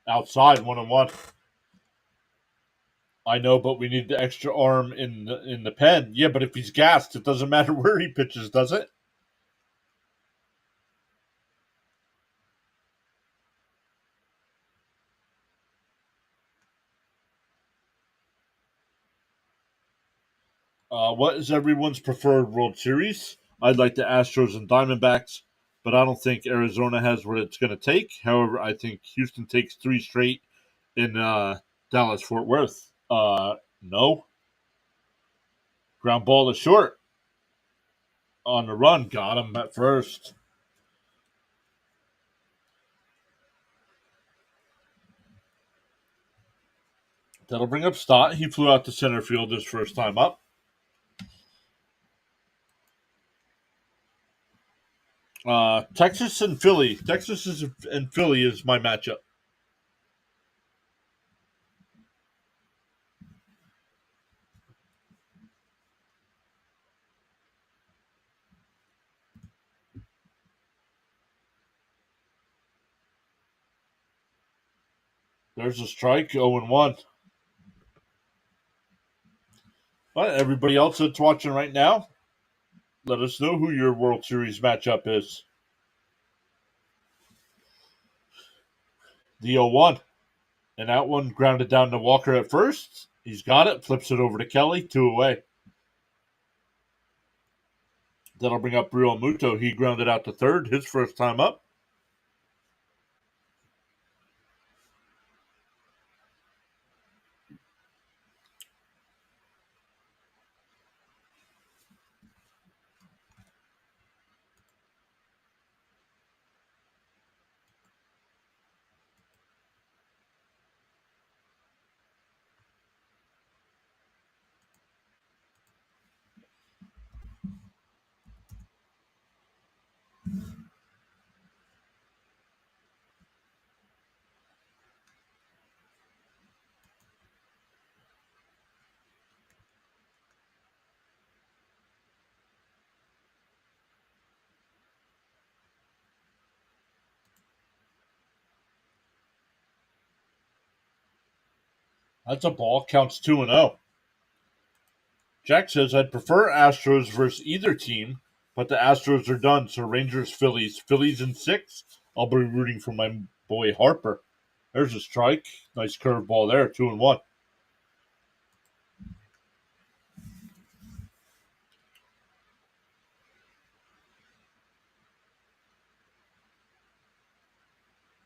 Outside, 1-1. I know, but we need the extra arm in the pen. Yeah, but if he's gassed, it doesn't matter where he pitches, does it? What is everyone's preferred World Series? I'd like the Astros and Diamondbacks, but I don't think Arizona has what it's going to take. However, I think Houston takes 3 straight in Dallas Fort Worth. No. Ground ball is short. On the run, got him at first. That'll bring up Stott. He flew out to center field his first time up. Texas and Philly. And Philly is my matchup. There's a strike, 0-1. But everybody else that's watching right now, let us know who your World Series matchup is. The 0-1. And that one grounded down to Walker at first. He's got it, flips it over to Kelly, 2 away. That'll bring up Real Muto. He grounded out to third, his first time up. That's a ball, counts 2-0. Jack says, I'd prefer Astros versus either team, but the Astros are done, so Rangers, Phillies. Phillies in 6. I'll be rooting for my boy Harper. There's a strike. Nice curveball there, 2-1.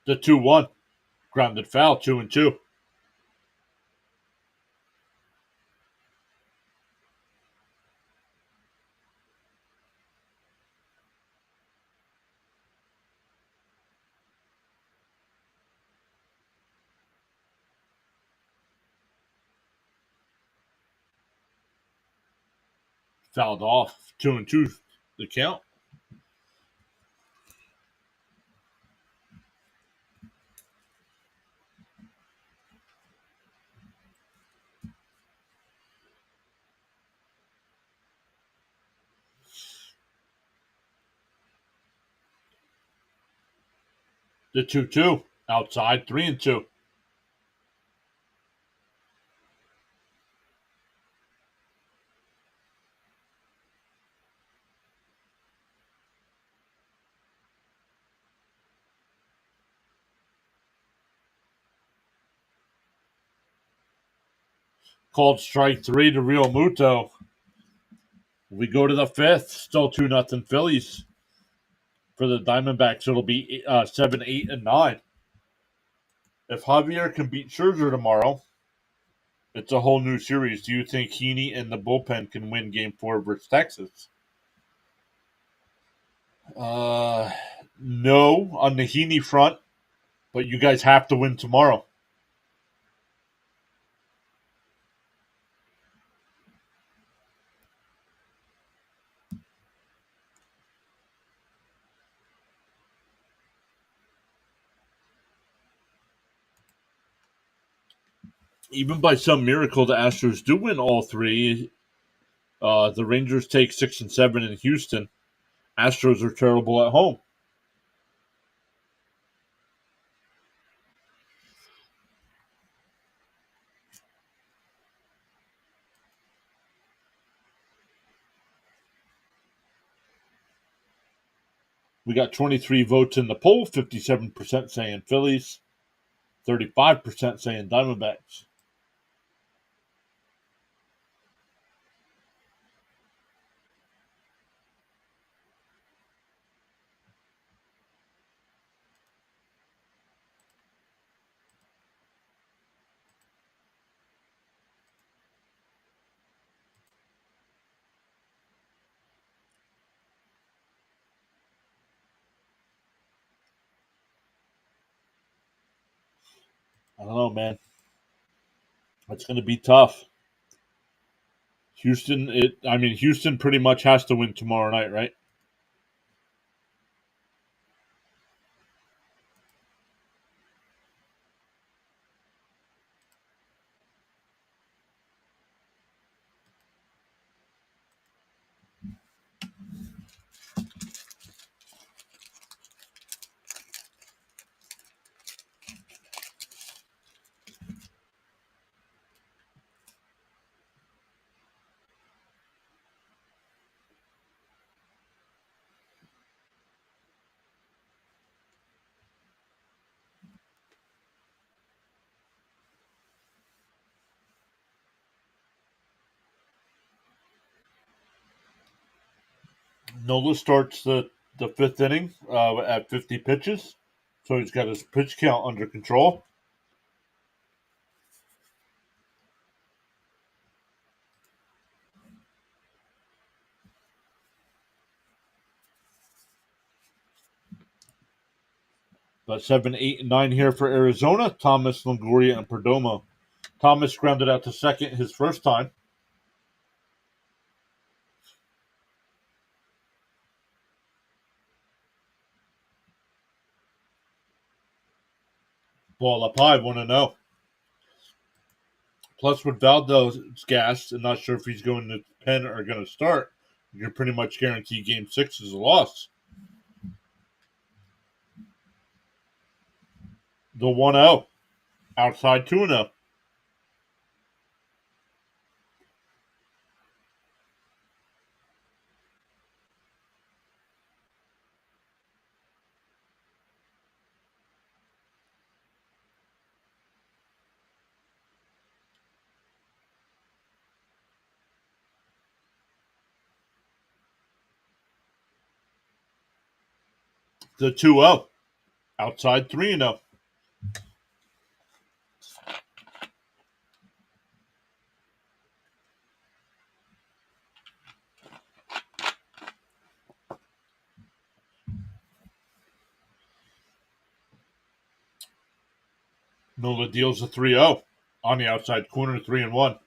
The 2-1. Grounded foul, 2-2. Fouled off, 2-2. The count. The 2-2. Outside 3-2. Called strike 3 to Real Muto. We go to the 5th. Still 2-0 Phillies. For the Diamondbacks, it'll be 7, 8, and 9. If Javier can beat Scherzer tomorrow, it's a whole new series. Do you think Heaney and the bullpen can win Game 4 versus Texas? No, on the Heaney front, but you guys have to win tomorrow. Even by some miracle, the Astros do win all three. The Rangers take 6 and 7 in Houston. Astros are terrible at home. We got 23 votes in the poll, 57% saying Phillies, 35% saying Diamondbacks. I don't know, man. It's going to be tough. Houston pretty much has to win tomorrow night, right? Nola starts the 5th inning at 50 pitches, so he's got his pitch count under control. But 7, 8, and 9 here for Arizona. Thomas, Longoria, and Perdomo. Thomas grounded out to second his first time. Ball up high, 1-0. Plus, with Valdez gassed and not sure if he's going to pen or going to start, you're pretty much guaranteed Game 6 is a loss. The 1-0. Outside 2-0. The 2-0. Outside 3-0. Nola deals a 3-0. On the outside corner, 3-1.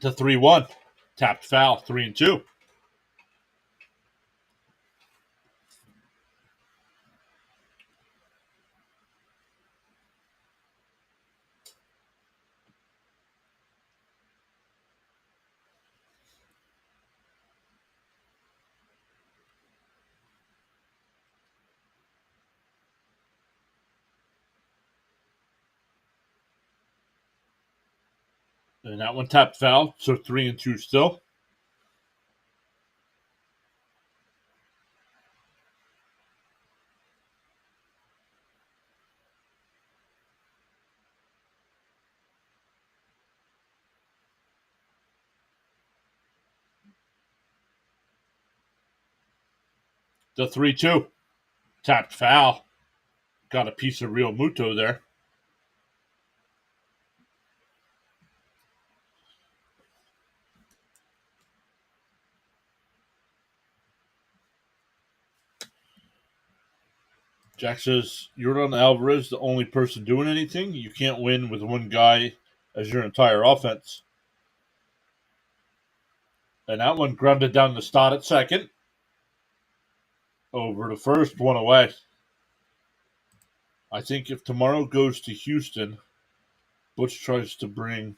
To 3-1. Tapped foul, 3-2. And that one tapped foul, so 3-2 still. The 3-2. Tapped foul. Got a piece of Real Muto there. Jack says, Yordan Alvarez, the only person doing anything. You can't win with one guy as your entire offense. And that one grounded down the Stott at second. Over to first, one away. I think if tomorrow goes to Houston, Butch tries to bring...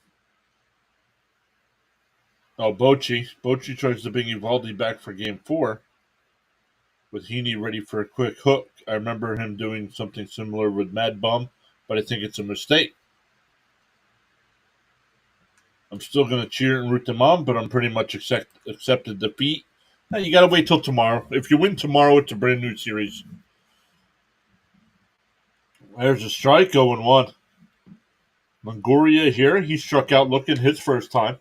Bochy. Bochy tries to bring Evaldi back for Game 4. With Heaney ready for a quick hook. I remember him doing something similar with Mad Bum, but I think it's a mistake. I'm still going to cheer and root them on, but I'm pretty much accepted defeat. Now, you got to wait till tomorrow. If you win tomorrow, it's a brand new series. There's a strike, 0-1. Longoria here. He struck out looking his first time.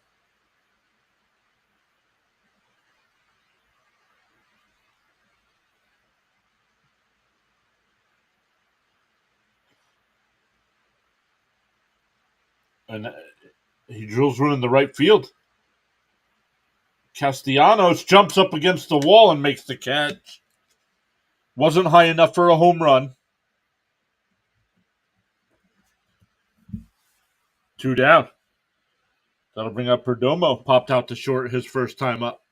And he drills one in the right field. Castellanos jumps up against the wall and makes the catch. Wasn't high enough for a home run. 2 down. That'll bring up Perdomo. Popped out to short his first time up.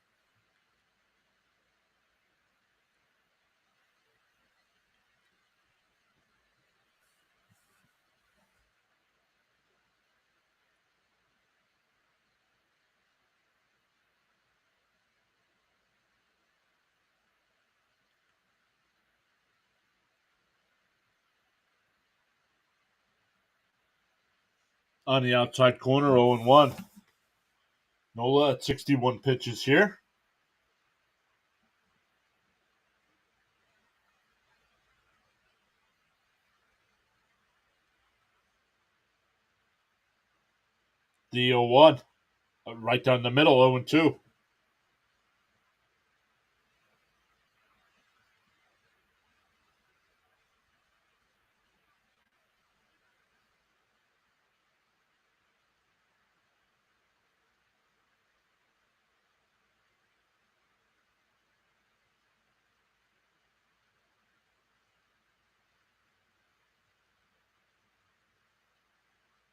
On the outside corner, 0-1. Nola at 61 pitches here. The 0-1. Right down the middle, 0-2.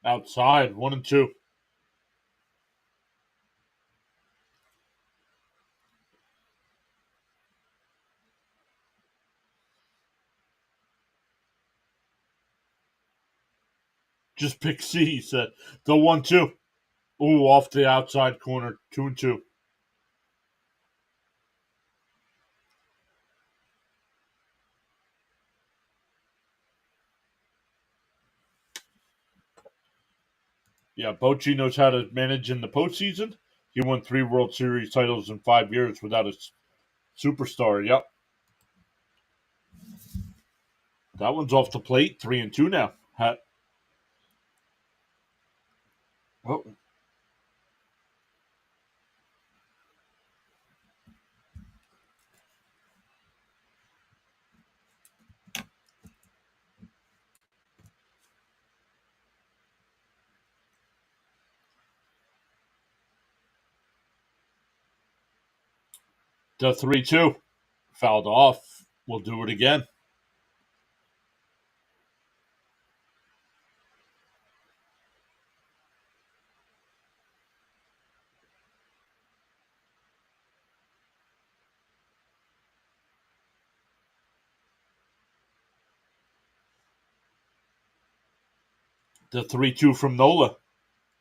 Outside, 1-2. Just pick C, he said. The 1-2. Ooh, off the outside corner, 2-2. Yeah, Bochy knows how to manage in the postseason. He won 3 World Series titles in 5 years without a superstar. Yep. That one's off the plate. 3-2 now. Oh. The 3-2. Fouled off. We'll do it again. The 3-2 from Nola.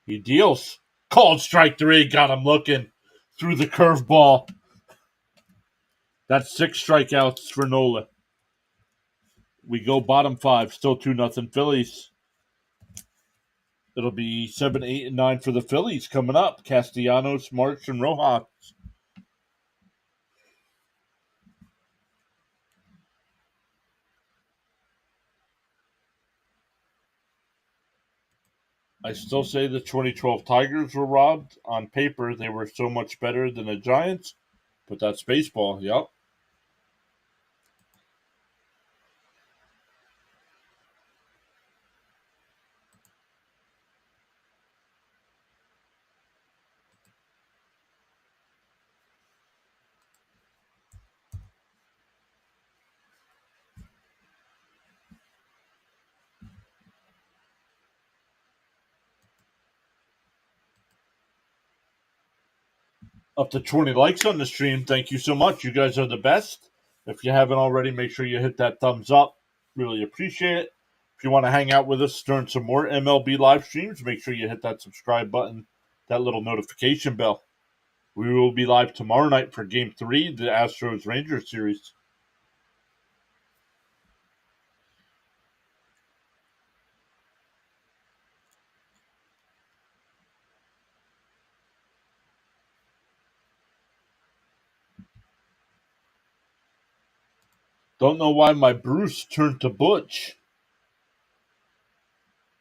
He deals. Called strike 3. Got him looking through the curveball. That's 6 strikeouts for Nola. We go bottom 5. Still 2-0 Phillies. It'll be 7, 8, and 9 for the Phillies coming up. Castellanos, March, and Rojas. I still say the 2012 Tigers were robbed. On paper, they were so much better than the Giants, but that's baseball. Yep. Up to 20 likes on the stream. Thank you so much. You guys are the best. If you haven't already, make sure you hit that thumbs up. Really appreciate it. If you want to hang out with us during some more MLB live streams, make sure you hit that subscribe button, that little notification bell. We will be live tomorrow night for Game 3, the Astros Rangers series. Don't know why my Bruce turned to Butch.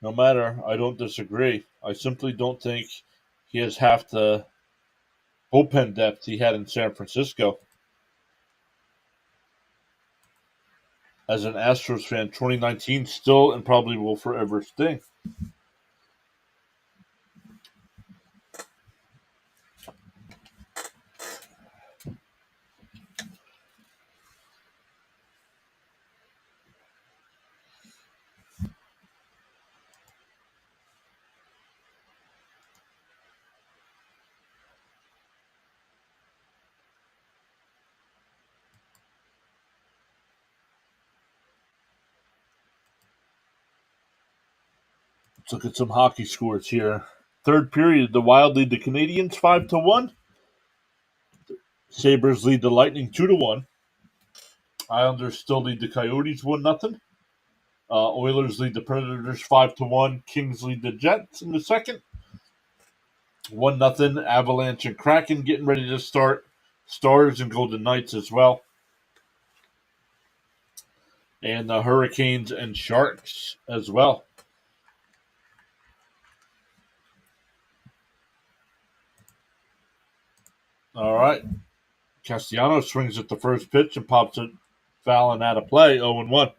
No matter, I don't disagree. I simply don't think he has half the bullpen depth he had in San Francisco. As an Astros fan, 2019 still and probably will forever sting. Let's look at some hockey scores here. Third period, the Wild lead the Canadians 5-1. Sabres lead the Lightning 2-1. Islanders still lead the Coyotes 1-0. Oilers lead the Predators 5-1. Kings lead the Jets in the second. 1-0. Avalanche and Kraken getting ready to start. Stars and Golden Knights as well. And the Hurricanes and Sharks as well. All right. Castellanos swings at the first pitch and pops it foul and out of play, 0-1.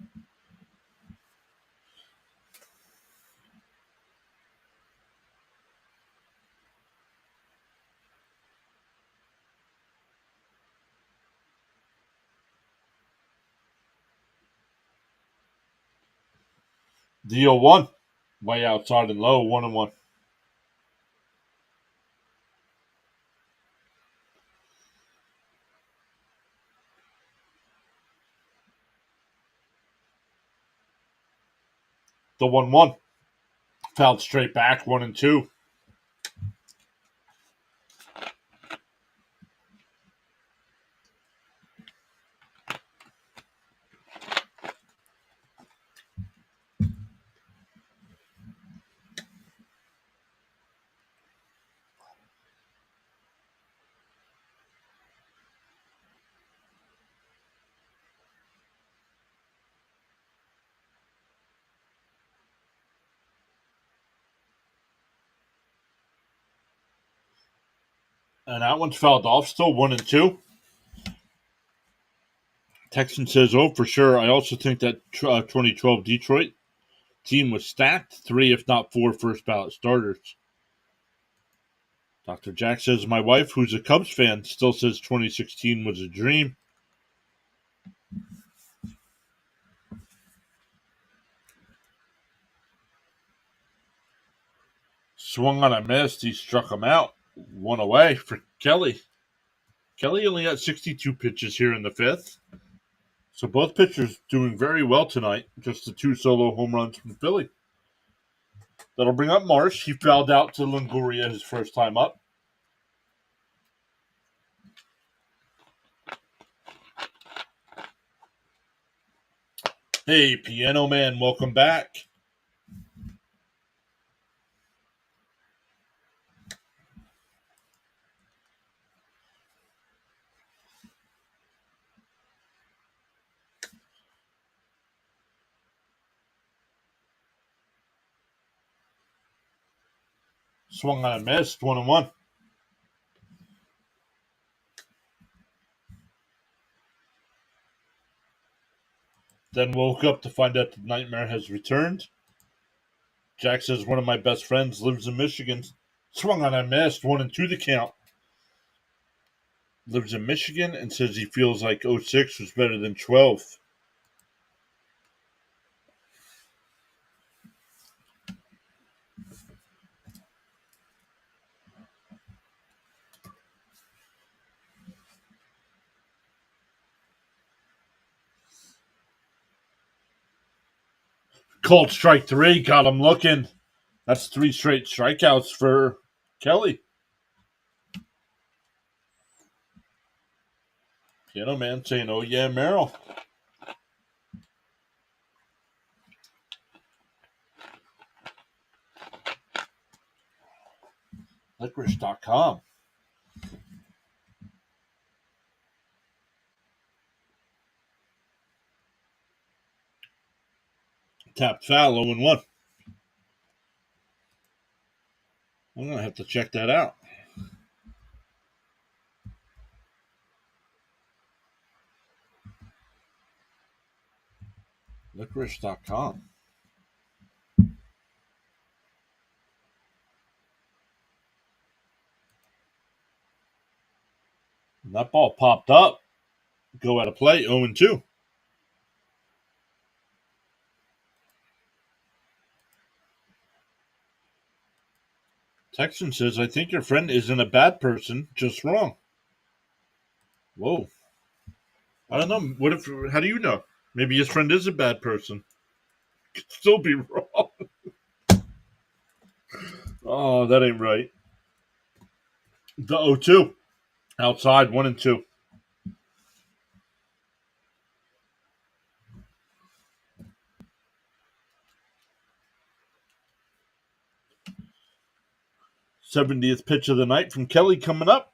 The 0-1. Way outside and low, 1-1. The 1-1. Fouled straight back, 1-2. And that one's fouled off, still 1-2. Texan says, oh, for sure. I also think that 2012 Detroit team was stacked. 3, if not 4, first ballot starters. Dr. Jack says, my wife, who's a Cubs fan, still says 2016 was a dream. Swung on a miss. He struck him out. 1 away for Kelly. Kelly only had 62 pitches here in the fifth. So both pitchers doing very well tonight. Just the 2 solo home runs from Philly. That'll bring up Marsh. He fouled out to Longoria his first time up. Hey, Piano Man, welcome back. Swung on a miss, 1-1. Then woke up to find out the nightmare has returned. Jack says one of my best friends lives in Michigan. Swung on a miss, 1-2 the count. Lives in Michigan and says he feels like 06 was better than 12. Called strike 3, got him looking. That's 3 straight strikeouts for Kelly. Piano Man saying, oh yeah, Merrill. Licorice.com. Tapped foul, 0-1. I'm going to have to check that out. Licorice.com. And that ball popped up. Go out of play, 0-2. Texan says, I think your friend isn't a bad person, just wrong. Whoa. I don't know. What if? How do you know? Maybe his friend is a bad person. Could still be wrong. Oh, that ain't right. The 0-2. Outside, 1-2. '70th pitch of the night from Kelly coming up.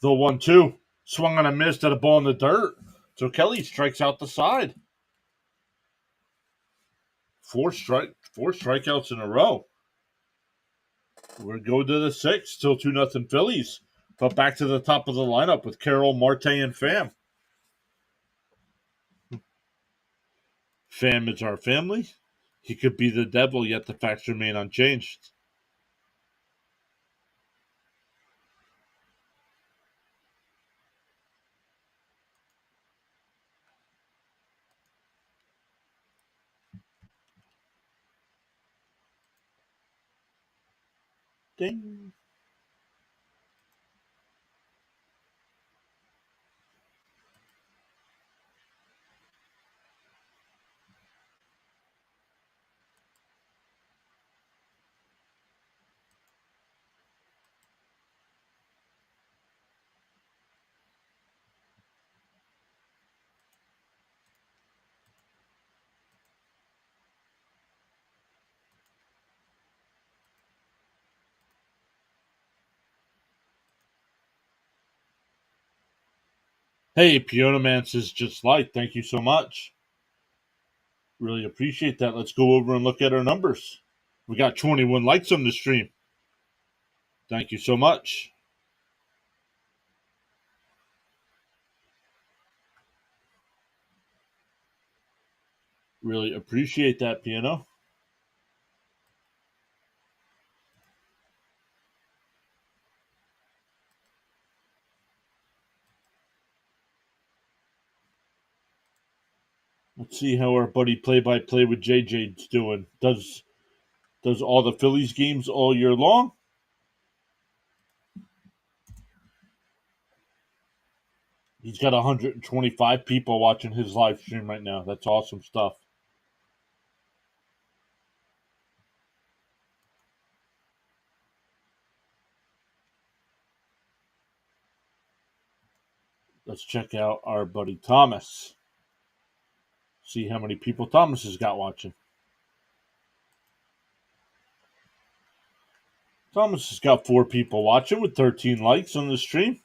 The 1-2. Swung on a miss at a ball in the dirt. So Kelly strikes out the side. Four strikeouts in a row. We're going to the 6th. Still 2-0 Phillies. But back to the top of the lineup with Carroll, Marte, and Pham. Pham is our family. He could be the devil, yet the facts remain unchanged. Ding. Hey, Piano Man says just like. Thank you so much. Really appreciate that. Let's go over and look at our numbers. We got 21 likes on the stream. Thank you so much. Really appreciate that, Piano. Let's see how our buddy play-by-play with JJ's doing. Does all the Phillies games all year long? He's got 125 people watching his live stream right now. That's awesome stuff. Let's check out our buddy Thomas. See how many people Thomas has got watching. Thomas has got 4 people watching with 13 likes on the stream.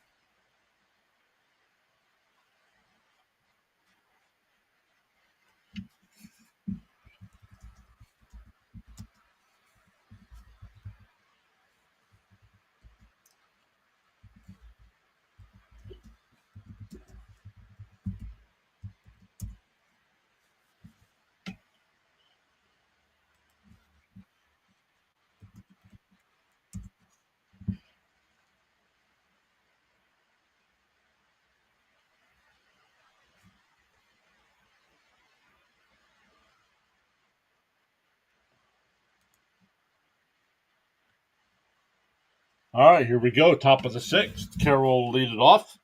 All right, here we go. Top of the sixth. Carroll will lead it off.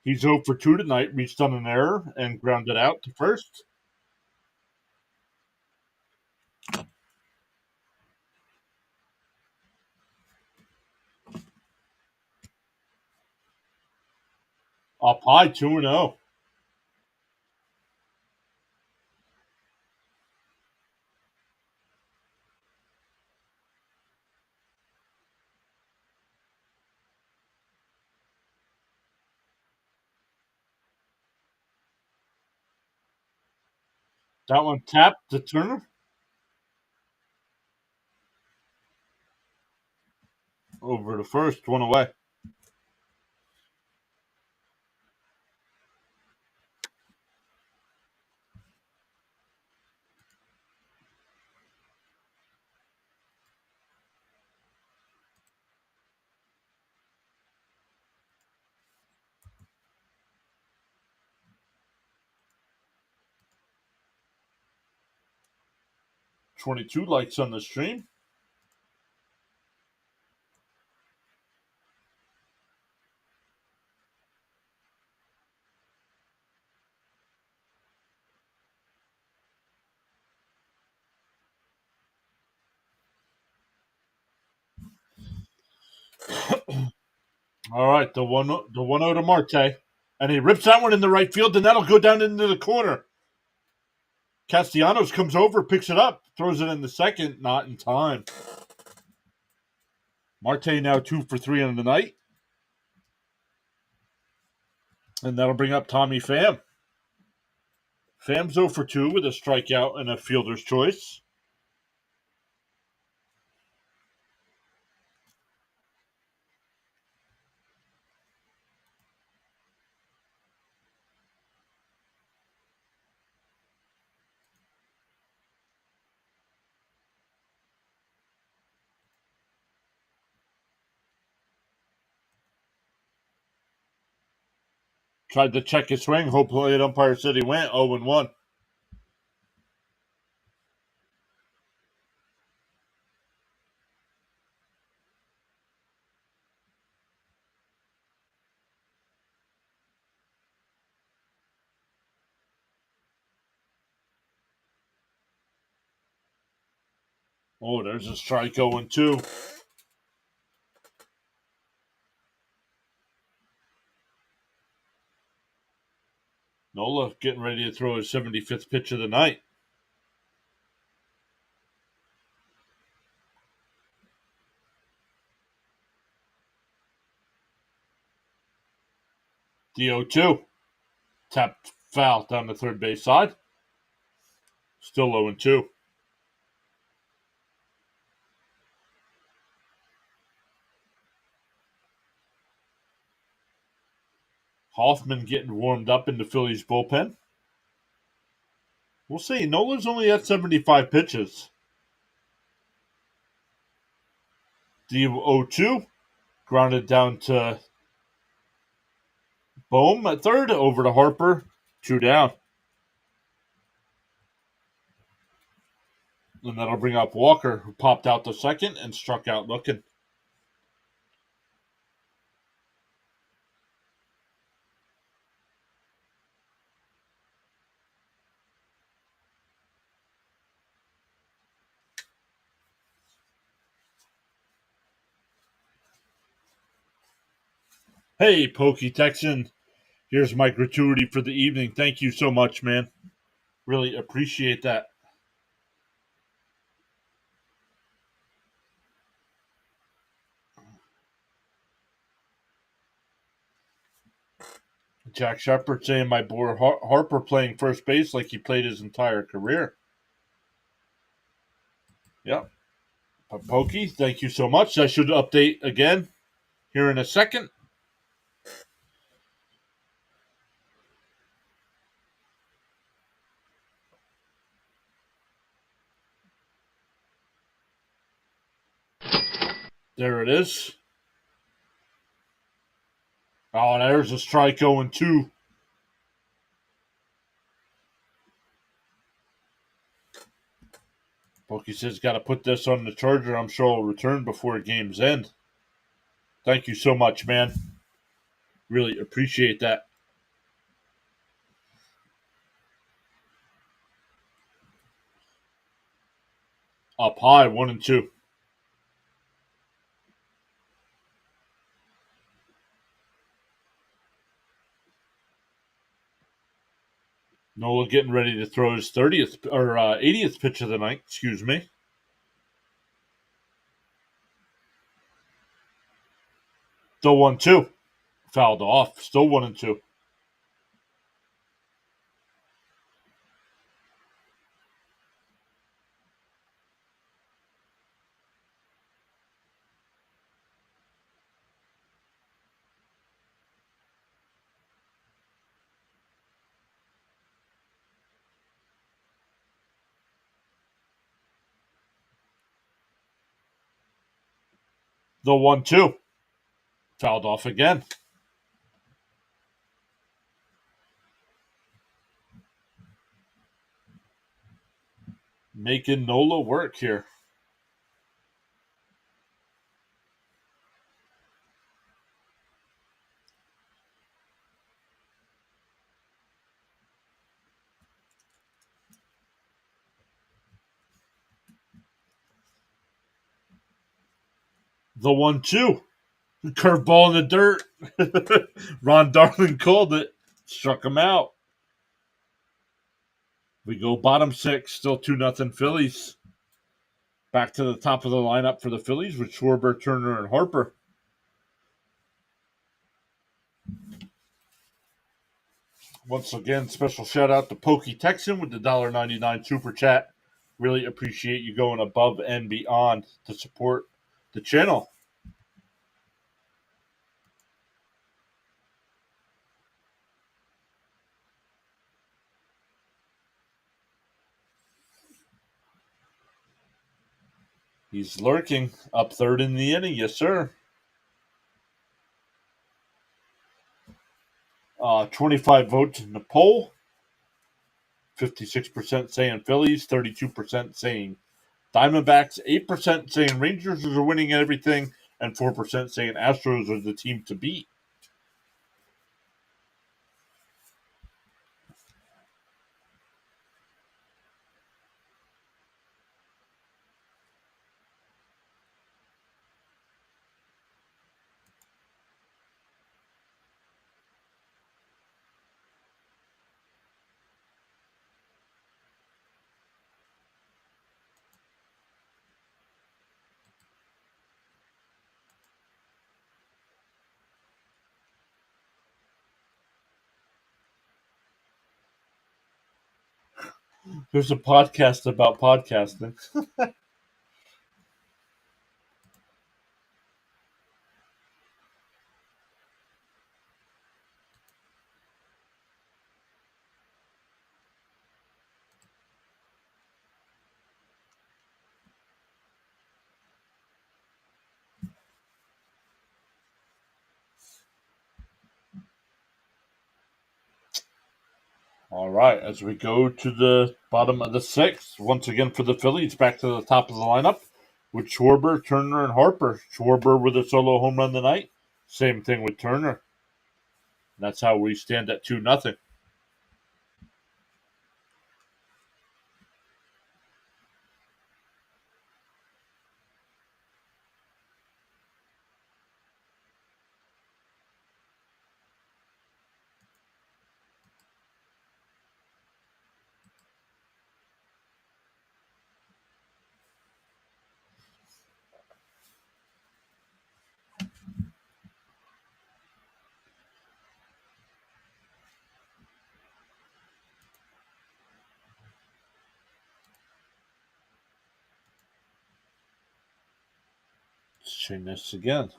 He's 0 for 2 tonight, reached on an error and grounded out to first. Up high, 2-0. That one tapped to Turner. Over to first, one away. $22 likes on the stream. All right, the 1-0 to Marte. And he rips that one in the right field, and that'll go down into the corner. Castellanos comes over, picks it up, throws it in the second, not in time. Marte now 2 for 3 on the night. And that'll bring up Tommy Pham. Pham's 0 for 2 with a strikeout and a fielder's choice. Tried to check his swing. Hopefully, the umpire said he went 0-1. Oh, there's a strike 0-2. Nola getting ready to throw his 75th pitch of the night. The 0-2. Tapped foul down the third base side. Still 0-2. Hoffman getting warmed up in the Phillies bullpen. We'll see. Nola's only at 75 pitches. The 0-2. Grounded down to Bohm at third. Over to Harper. 2 down. And that'll bring up Walker, who popped out the second and struck out looking. Hey, Pokey Texan. Here's my gratuity for the evening. Thank you so much, man. Really appreciate that. Jack Shepard saying my boy Harper playing first base like he played his entire career. Yep. Pokey, thank you so much. I should update again here in a second. There it is. Oh, there's a strike 0-2. Pokey says got to put this on the charger. I'm sure I'll return before game's end. Thank you so much, man. Really appreciate that. Up high, 1-2. Nola getting ready to throw his 30th or 80th pitch of the night. Excuse me. Still 1-2. Fouled off. Still 1-2. The 1-2. Fouled off again. Making Nola work here. The 1-2. Curveball in the dirt. Ron Darling called it. Struck him out. We go bottom six. Still 2-0 Phillies. Back to the top of the lineup for the Phillies with Schwarber, Turner, and Harper. Once again, special shout out to Pokey Texan with the $1.99 super chat. Really appreciate you going above and beyond to support the channel. He's lurking up third in the inning. Yes, sir. 25 votes in the poll. 56% saying Phillies, 32% saying Diamondbacks, 8% saying Rangers are winning everything, and 4% saying Astros are the team to beat. There's a podcast about podcasting. All right, as we go to the bottom of the sixth, once again for the Phillies, back to the top of the lineup with Schwarber, Turner, and Harper. Schwarber with a solo home run tonight. Same thing with Turner. That's how we stand at 2-0. Let's change this again.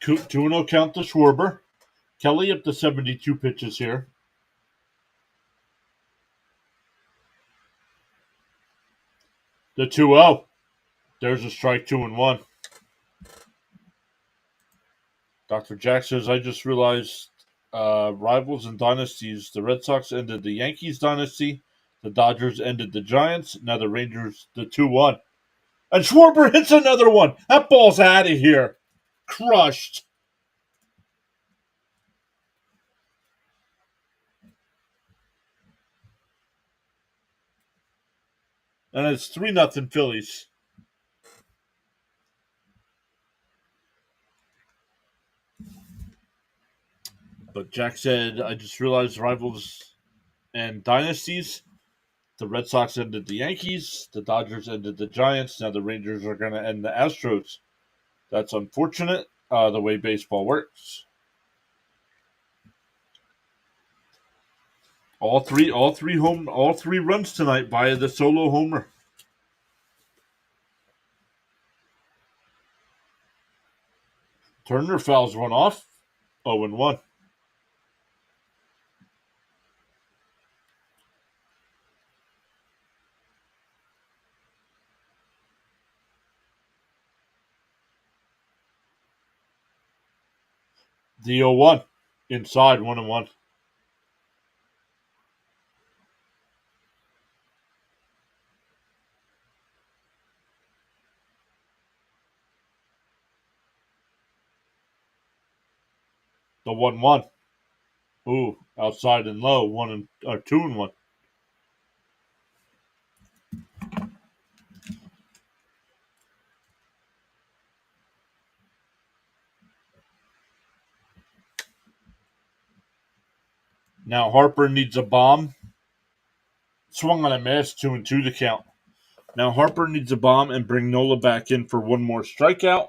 Two 2-0 count to Schwarber. Kelly up to 72 pitches here. The 2-0. There's a strike, 2-1. Dr. Jack says, I just realized rivals and dynasties. The Red Sox ended the Yankees dynasty. The Dodgers ended the Giants. Now the Rangers, the 2-1. And Schwarber hits another one. That ball's out of here. Crushed. And it's 3-0 Phillies. But Jack said, I just realized rivals and dynasties. The Red Sox ended the Yankees. The Dodgers ended the Giants. Now the Rangers are going to end the Astros. That's unfortunate, the way baseball works. All three runs tonight by the solo homer. Turner fouls one off. 0-1. The 0-1. Inside, 1-1. The 1-1. Ooh, outside and low, 2-1. Now Harper needs a bomb. Swung on a miss, 2-2 to count. Now Harper needs a bomb and bring Nola back in for one more strikeout.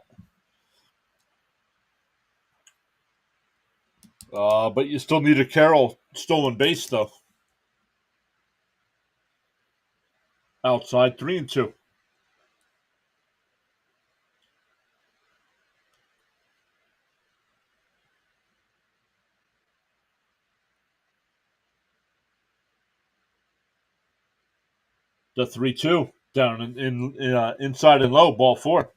But you still need a Carroll stolen base, though. Outside, 3-2. The 3-2 down in inside and low, ball 4.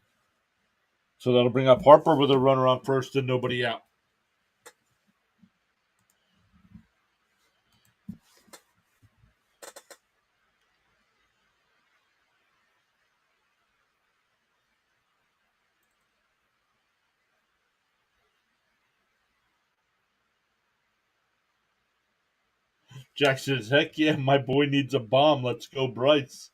So that'll bring up Harper with a runner on first and nobody out. Jack says, heck yeah, my boy needs a bomb. Let's go, Bryce.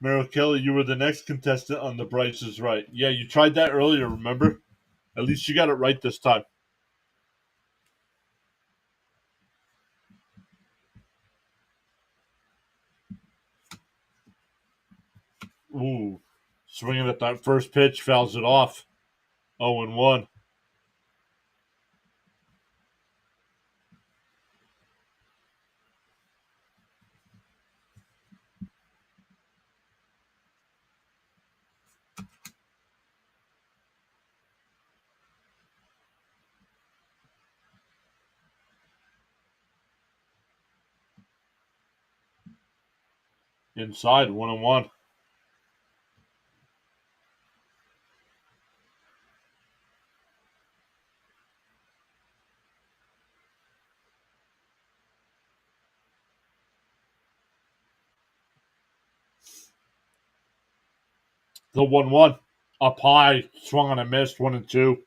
Merrill Kelly, you were the next contestant on The Bryce is Right. Yeah, you tried that earlier, remember? At least you got it right this time. Ooh. Swinging at that first pitch, fouls it off. 0-1. Inside, 1-1. The 1-1. Up high, swung on a miss, 1-2. 2.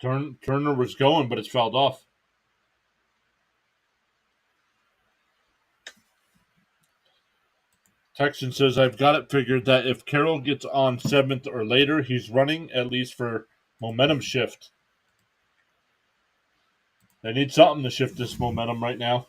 Turner was going, but it's fouled off. Texan says, I've got it figured that if Carroll gets on 7th or later, he's running at least for momentum shift. They need something to shift this momentum right now.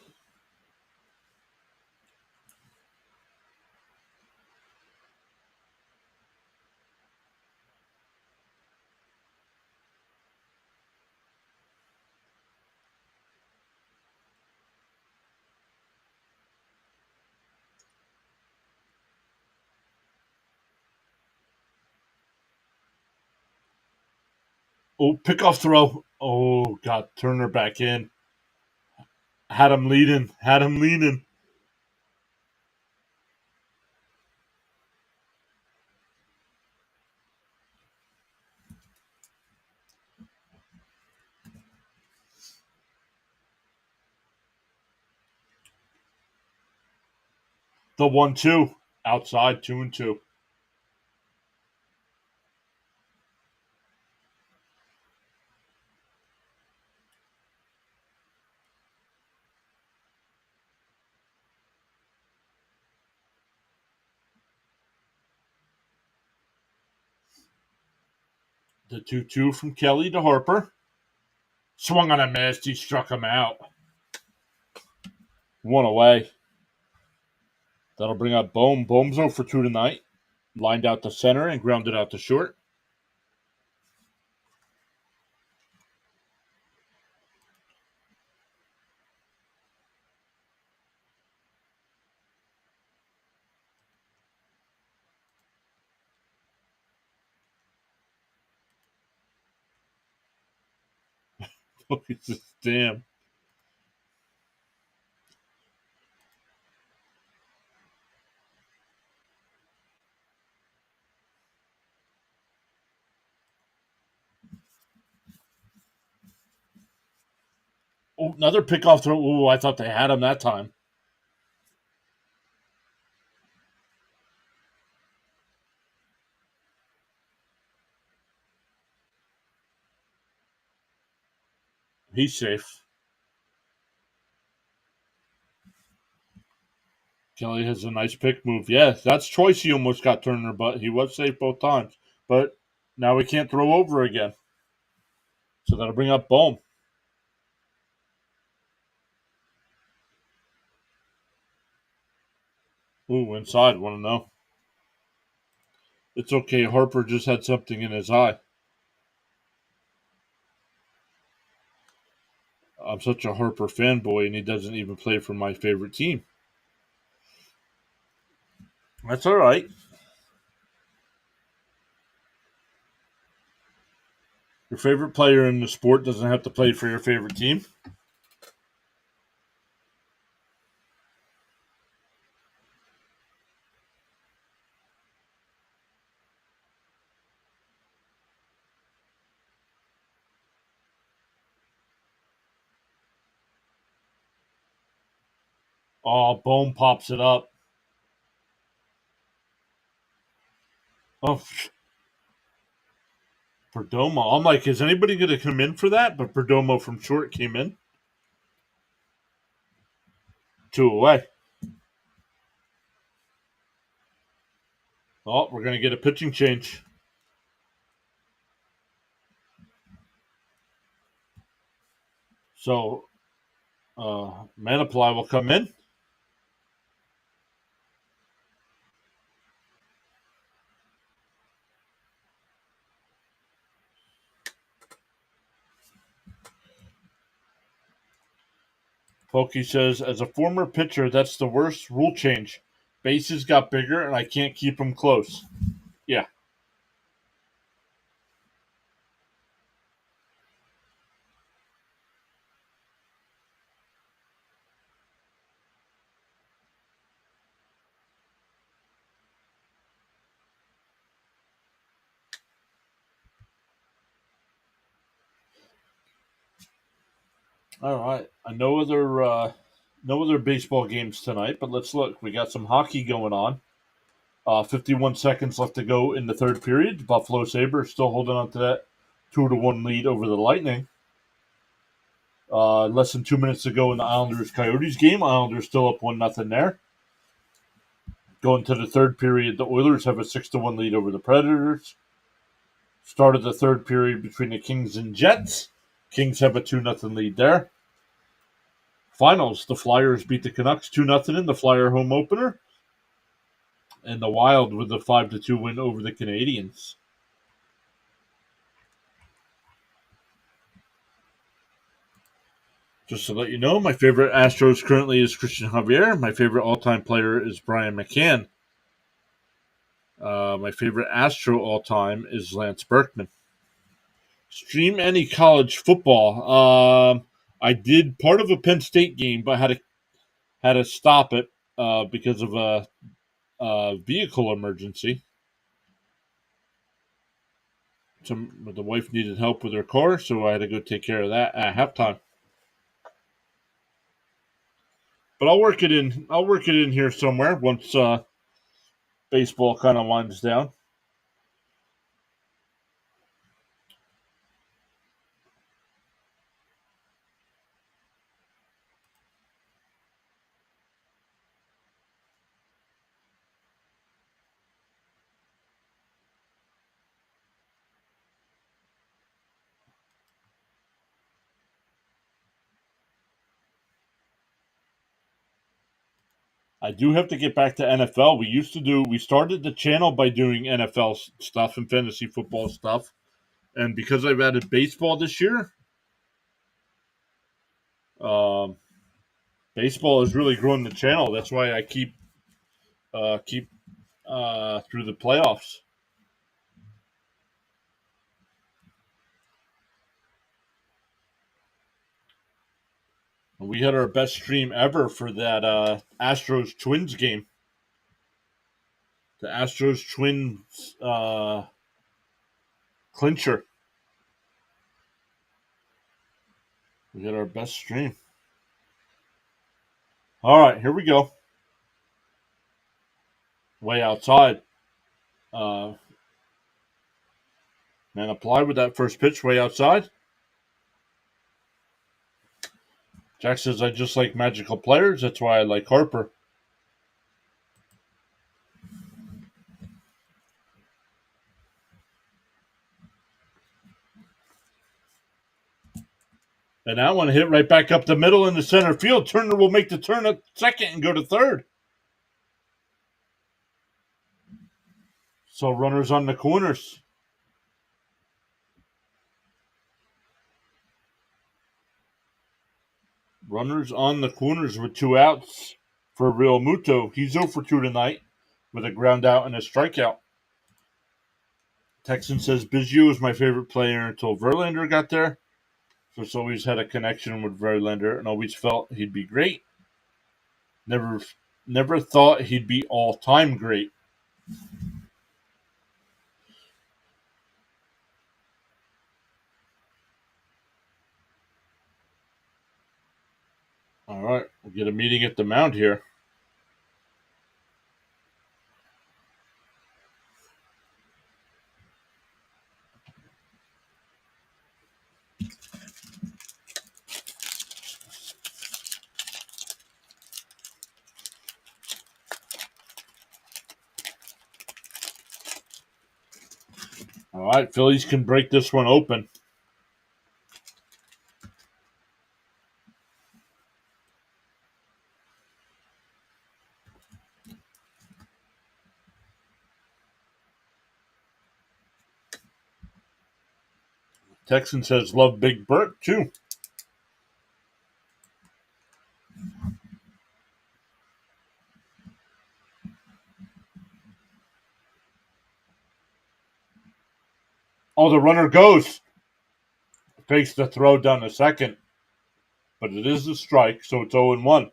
Oh, pickoff throw. Oh, got Turner back in. Had him leading. The 1-2. Outside, 2-2. The 2-2 from Kelly to Harper. Swung on a miss. He struck him out. One away. That'll bring up Bohm. Bohm's 0 for 2 tonight. Lined out to center and grounded out to short. Damn. Oh, another pickoff throw. Oh, I thought they had him that time. He's safe. Kelly has a nice pick move. Yes, that's choice. He almost got Turner, but he was safe both times. But now we can't throw over again. So that'll bring up Bohm. Ooh, inside. Want to know? It's okay. Harper just had something in his eye. I'm such a Harper fanboy, and he doesn't even play for my favorite team. That's all right. Your favorite player in the sport doesn't have to play for your favorite team. Oh, Bohm pops it up. Oh, Perdomo. I'm like, is anybody going to come in for that? But Perdomo from short came in. 2 away. Oh, we're going to get a pitching change. So, Manaply will come in. Pokey says, as a former pitcher, that's the worst rule change. Bases got bigger, and I can't keep them close. Yeah. All right. No other baseball games tonight, but let's look. We got some hockey going on. 51 seconds left to go in the third period. Buffalo Sabres still holding on to that 2-1 lead over the Lightning. Less than 2 minutes ago in the Islanders-Coyotes game, Islanders still up 1-0 there. Going to the third period, the Oilers have a 6-1 lead over the Predators. Start of the third period between the Kings and Jets. Kings have a 2-0 lead there. Finals, the Flyers beat the Canucks 2-0 in the Flyer home opener. And the Wild with a 5-2 win over the Canadiens. Just to let you know, my favorite Astros currently is Christian Javier. My favorite all-time player is Brian McCann. My favorite Astro all-time is Lance Berkman. Stream any college football. I did part of a Penn State game, but had to stop it because of a vehicle emergency. The wife needed help with her car, so I had to go take care of that at halftime. But I'll work it in. I'll work it in here somewhere once baseball kind of winds down. I do have to get back to NFL. We started the channel by doing NFL stuff and fantasy football stuff. And because I've added baseball this year, baseball has really grown the channel. That's why I keep through the playoffs. We had our best stream ever for that Astros Twins game. The Astros Twins clincher. We had our best stream. All right, here we go. Way outside. Man applied with that first pitch way outside. Jack says, I just like magical players. That's why I like Harper. And that one hit right back up the middle in the center field. Turner will make the turn at second and go to third. So runners on the corners. Runners on the corners with 2 outs for Real Muto. He's 0 for 2 tonight with a ground out and a strikeout. Texan says Biggio is my favorite player until Verlander got there. So it's always had a connection with Verlander and always felt he'd be great. Never thought he'd be all-time great. All right, we'll get a meeting at the mound here. All right, Phillies can break this one open. Texan says love Big Bert too. Oh, the runner goes. Fakes the throw down to second. But it is a strike, so it's 0-1.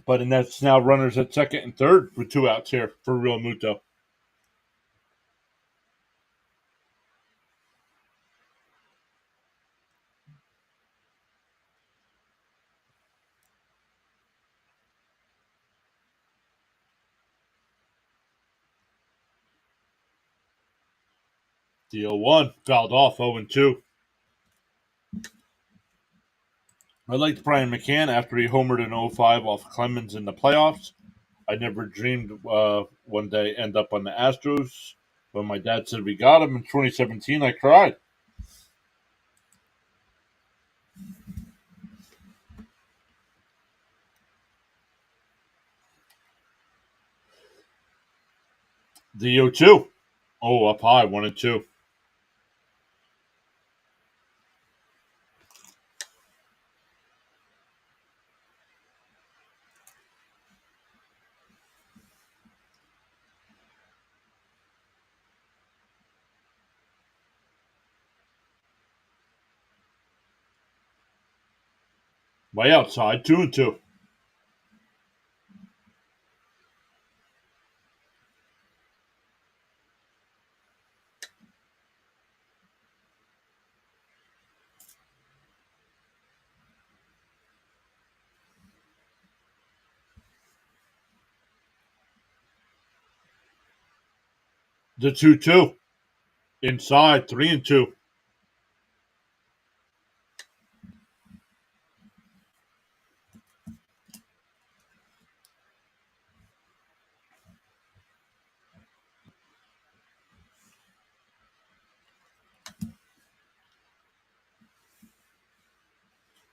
But and that's now runners at second and third with 2 outs here for Real Muto. The 0-1 fouled off 0-2. I liked Brian McCann after he homered in 05 off Clemens in the playoffs. I never dreamed one day end up on the Astros. When my dad said we got him in 2017, I cried. The 0-2. Oh, up high, 1-2. Way outside, 2-2. The 2-2. Inside, 3-2.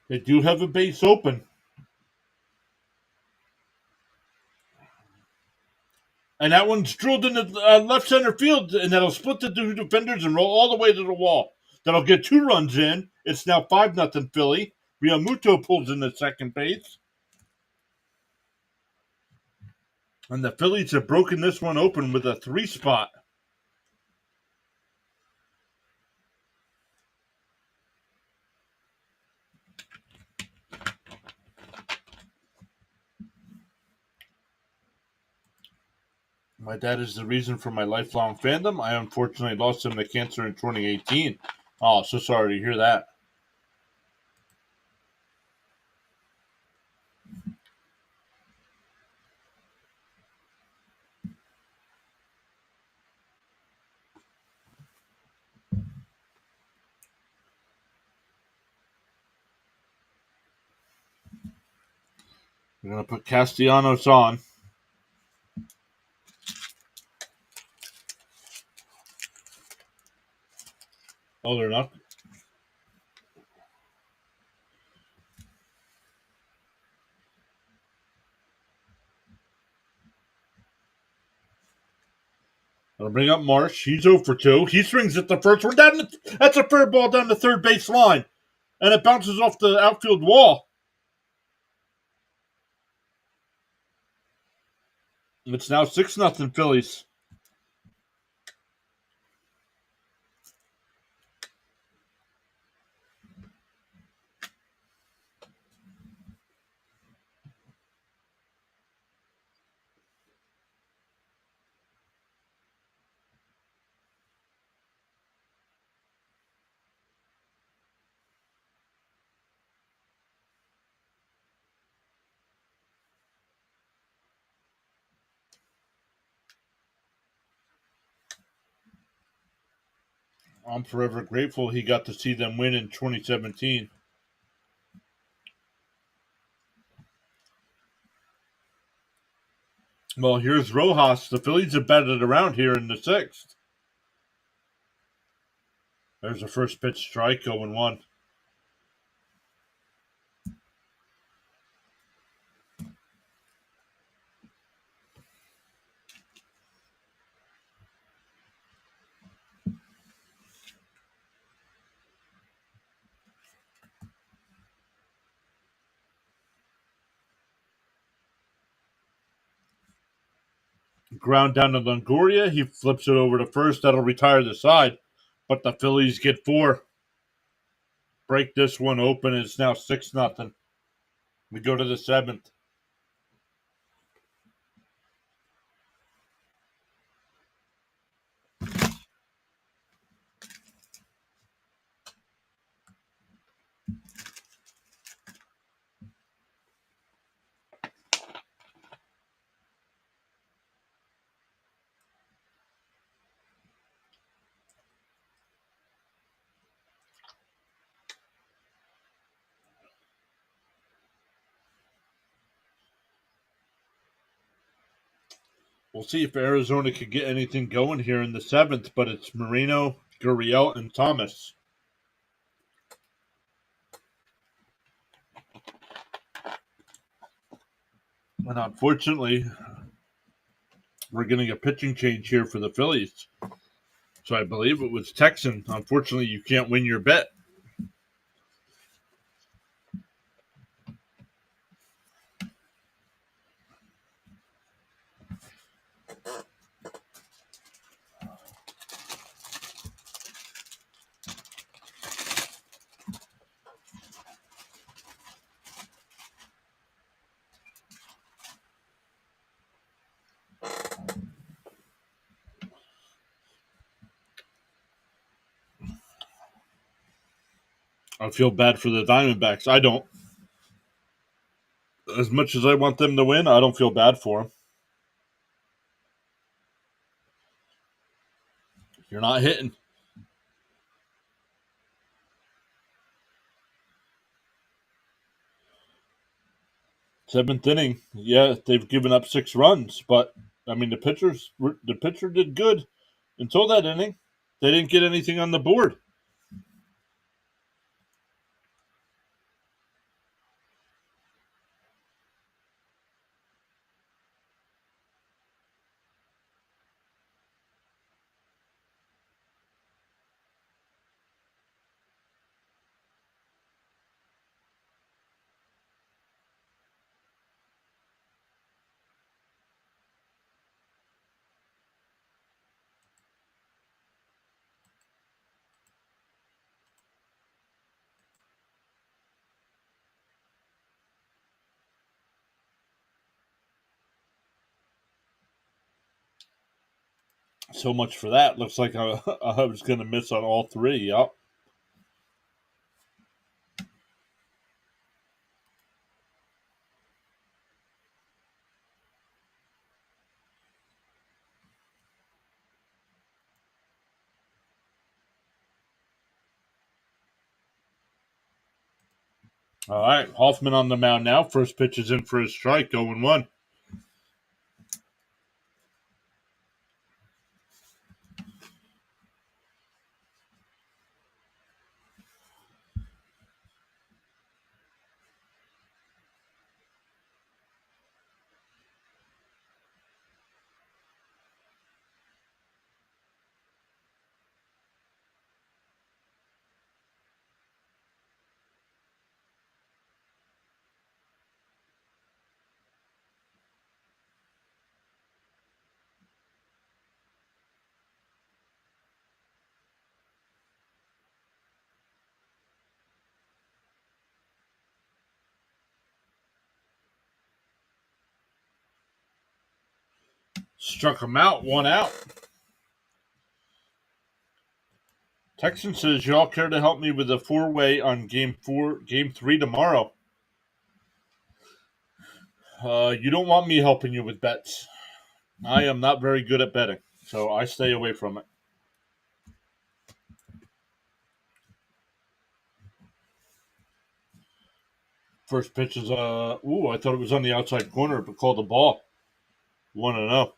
They do have a base open. And that one's drilled in the left center field, and that'll split the two defenders and roll all the way to the wall. That'll get 2 runs in. It's now 5-0 Philly. Realmuto pulls in the second base. And the Phillies have broken this one open with a 3 spot. My dad is the reason for my lifelong fandom. I unfortunately lost him to cancer in 2018. Oh, so sorry to hear that. We're going to put Castellanos on. Oh, they're not. I'll bring up Marsh. He's 0 for 2. He swings at the first. We're down. That's a fair ball down the third base line. And it bounces off the outfield wall. It's now 6-0 Phillies. I'm forever grateful he got to see them win in 2017. Well, here's Rojas. The Phillies have batted around here in the 6th. There's a first pitch strike, 0-1. Ground down to Longoria. He flips it over to first. That'll retire the side. But the Phillies get 4. Break this one open. It's now 6-0. We go to the 7th. We'll see if Arizona could get anything going here in the 7th, but it's Marino, Gurriel, and Thomas. And unfortunately, we're getting a pitching change here for the Phillies. So I believe it was Texan. Unfortunately, you can't win your bet. I feel bad for the Diamondbacks. I don't. As much as I want them to win, I don't feel bad for them. You're not hitting. 7th inning, yeah, they've given up 6 runs, but I mean the pitcher did good until that inning. They didn't get anything on the board. So much for that. Looks like I was going to miss on all 3. Yep. All right, Hoffman on the mound now. First pitch is in for a strike, 0-1. Struck him out, 1 out. Texan says, y'all care to help me with a 4-way on game 3 tomorrow? You don't want me helping you with bets. I am not very good at betting, so I stay away from it. First pitch is I thought it was on the outside corner, but called the ball. 1-0.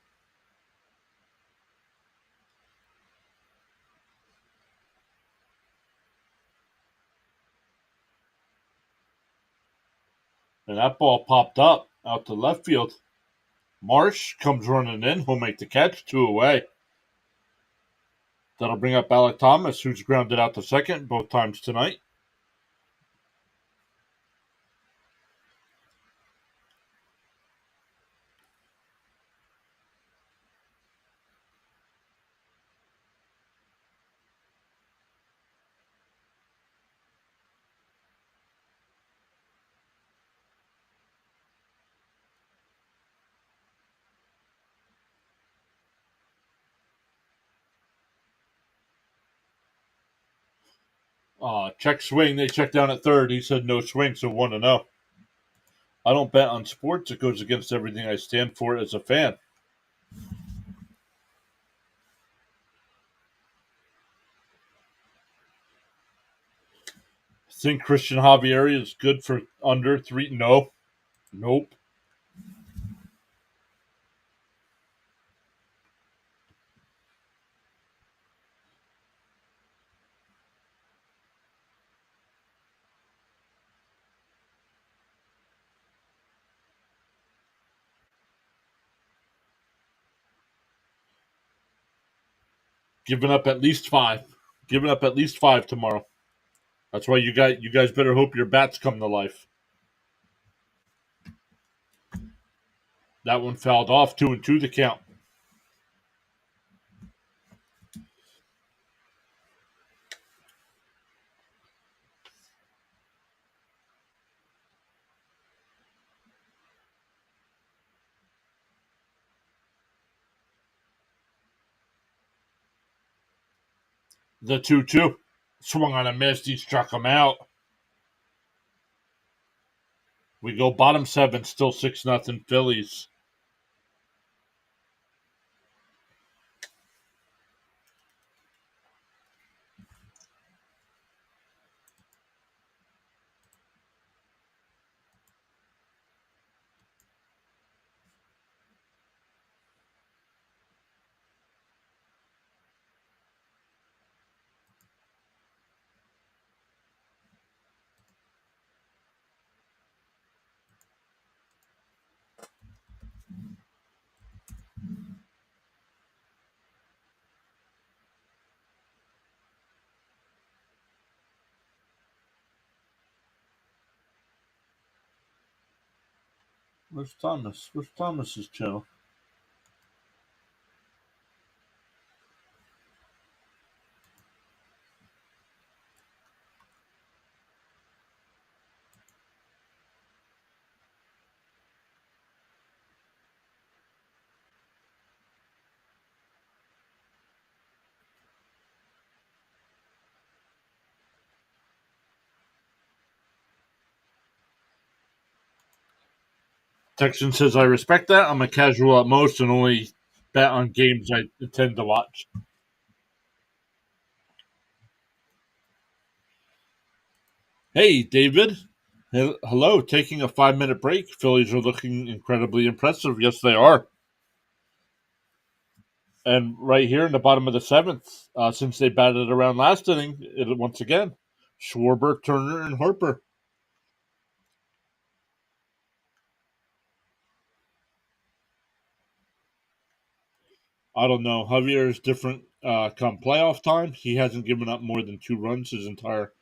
And that ball popped up out to left field. Marsh comes running in. He'll make the catch, 2 away. That'll bring up Alec Thomas, who's grounded out to second both times tonight. Check swing. They checked down at third. He said no swing, so 1-0. I don't bet on sports. It goes against everything I stand for as a fan. Think Christian Javier is good for under 3? No. Nope. Giving up at least 5. Giving up at least 5 tomorrow. That's why you guys better hope your bats come to life. That one fouled off 2-2 the count. The 2-2 swung on a miss. He struck him out. We go bottom 7, still 6-0 Phillies. Where's Thomas? Where's Thomas's channel? Texan says, I respect that. I'm a casual at most and only bet on games I intend to watch. Hey, David. Hello. Taking a 5-minute break. Phillies are looking incredibly impressive. Yes, they are. And right here in the bottom of the 7th, since they batted around last inning, once again, Schwarber, Turner, and Harper. I don't know. Javier is different come playoff time. He hasn't given up more than 2 runs his entire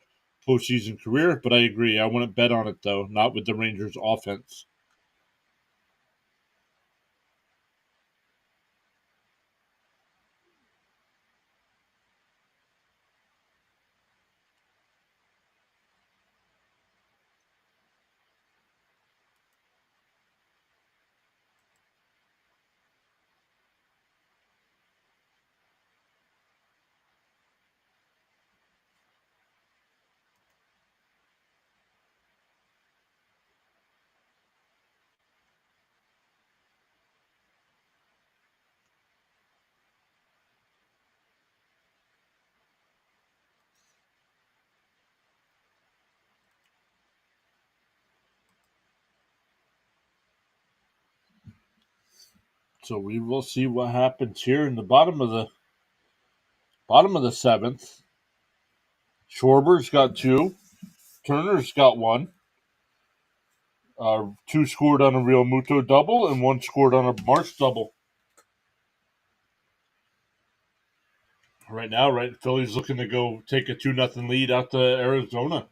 postseason career, but I agree. I wouldn't bet on it, though, not with the Rangers' offense. So we will see what happens here in the bottom of the 7th. Schwarber's got 2. Turner's got 1. 2 scored on a Real Muto double, and 1 scored on a March double. Right now, Philly's looking to go take a 2-0 lead out to Arizona.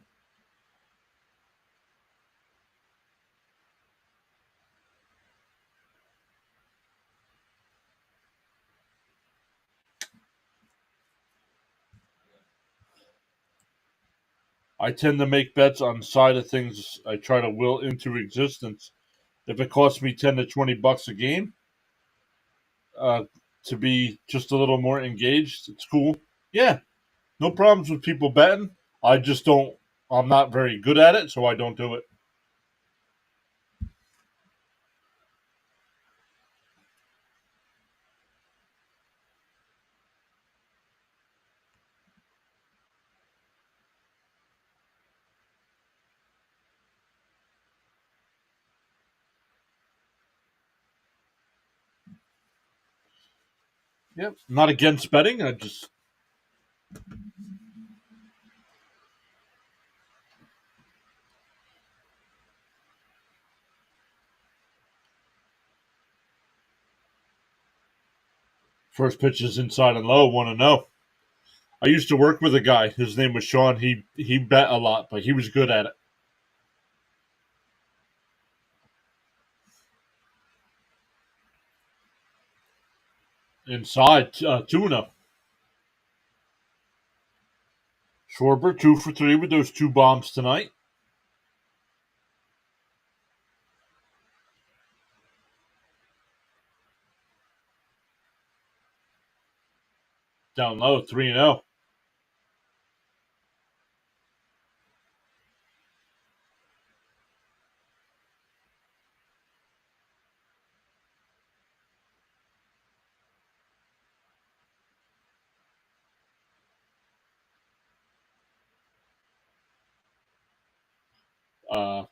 I tend to make bets on the side of things I try to will into existence. If it costs me 10 to $20 a game uh, to be just a little more engaged, it's cool. Yeah, no problems with people betting. I just don't. I'm not very good at it, so I don't do it. Yep, not against betting. I just First pitch is inside and low, 1-0. I used to work with a guy. His name was Sean. He bet a lot, but he was good at it. Inside, 2-0. Schwarber 2 for 3 with those 2 bombs tonight. Down low, 3-0.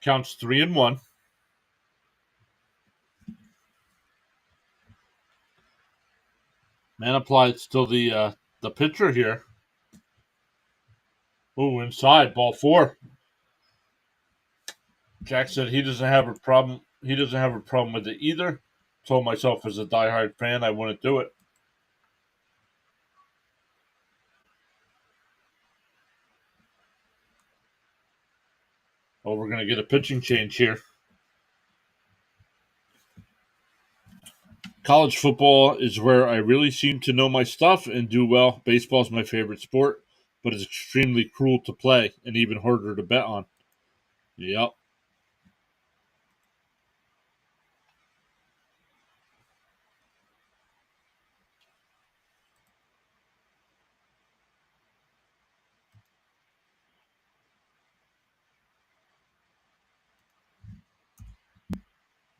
Counts 3-1. Man applied still the pitcher here. Ooh, inside, ball 4. Jack said he doesn't have a problem. He doesn't have a problem with it either. Told myself as a diehard fan I wouldn't do it. Oh, we're gonna get a pitching change here. College football is where I really seem to know my stuff and do well. Baseball is my favorite sport, but it's extremely cruel to play and even harder to bet on. Yep.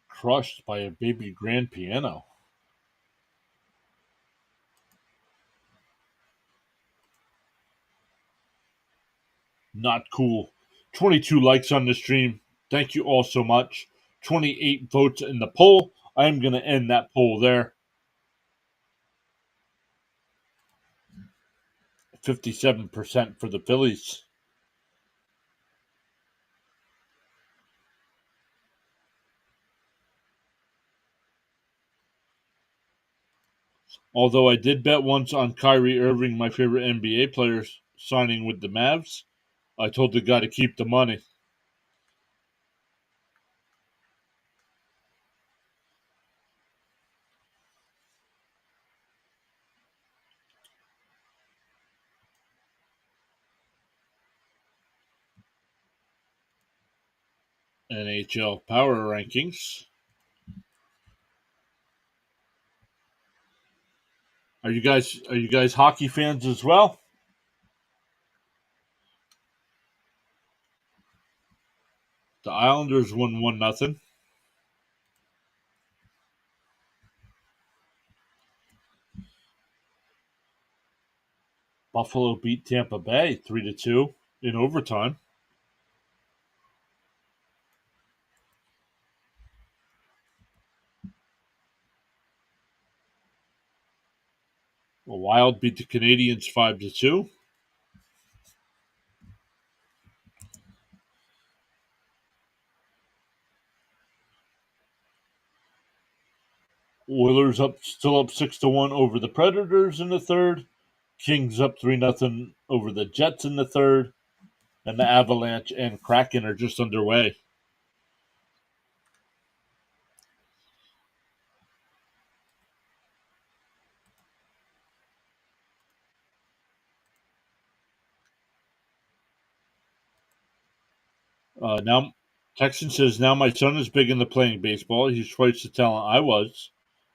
Crushed by a baby grand piano. Not cool. 22 likes on the stream. Thank you all so much. 28 votes in the poll. I am going to end that poll there. 57% for the Phillies. Although I did bet once on Kyrie Irving, my favorite NBA player, signing with the Mavs, I told the guy to keep the money. NHL power rankings. Are you guys hockey fans as well? The Islanders won 1-0. Buffalo beat Tampa Bay 3-2 in overtime. The Wild beat the Canadiens 5-2. Oilers still up 6-1 over the Predators in the third. Kings up 3-0 over the Jets in the third. And the Avalanche and Kraken are just underway. Now, Texan says, now my son is big into playing baseball. He's twice the talent I was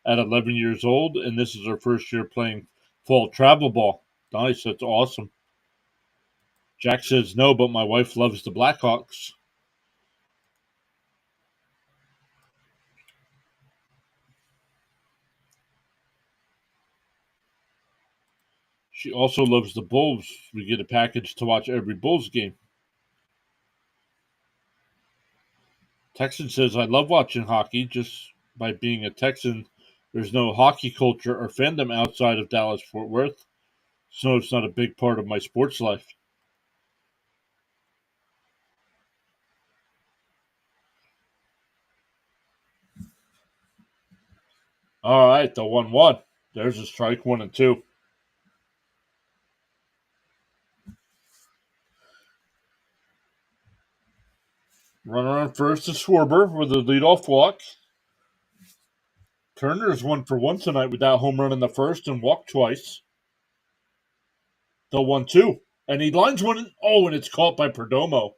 at 11 years old, and this is our first year playing fall travel ball. Nice, that's awesome. Jack says, no, but my wife loves the Blackhawks. She also loves the Bulls. We get a package to watch every Bulls game. Texan says, I love watching hockey. Just by being a Texan, there's no hockey culture or fandom outside of Dallas Fort Worth, so it's not a big part of my sports life. All right, the 1-1. There's a strike, 1-2. Runner on first is Schwarber with a leadoff walk. Turner's 1-for-1 tonight with that home run in the first and walked twice. The 1-2. And he lines one in. Oh, and it's caught by Perdomo.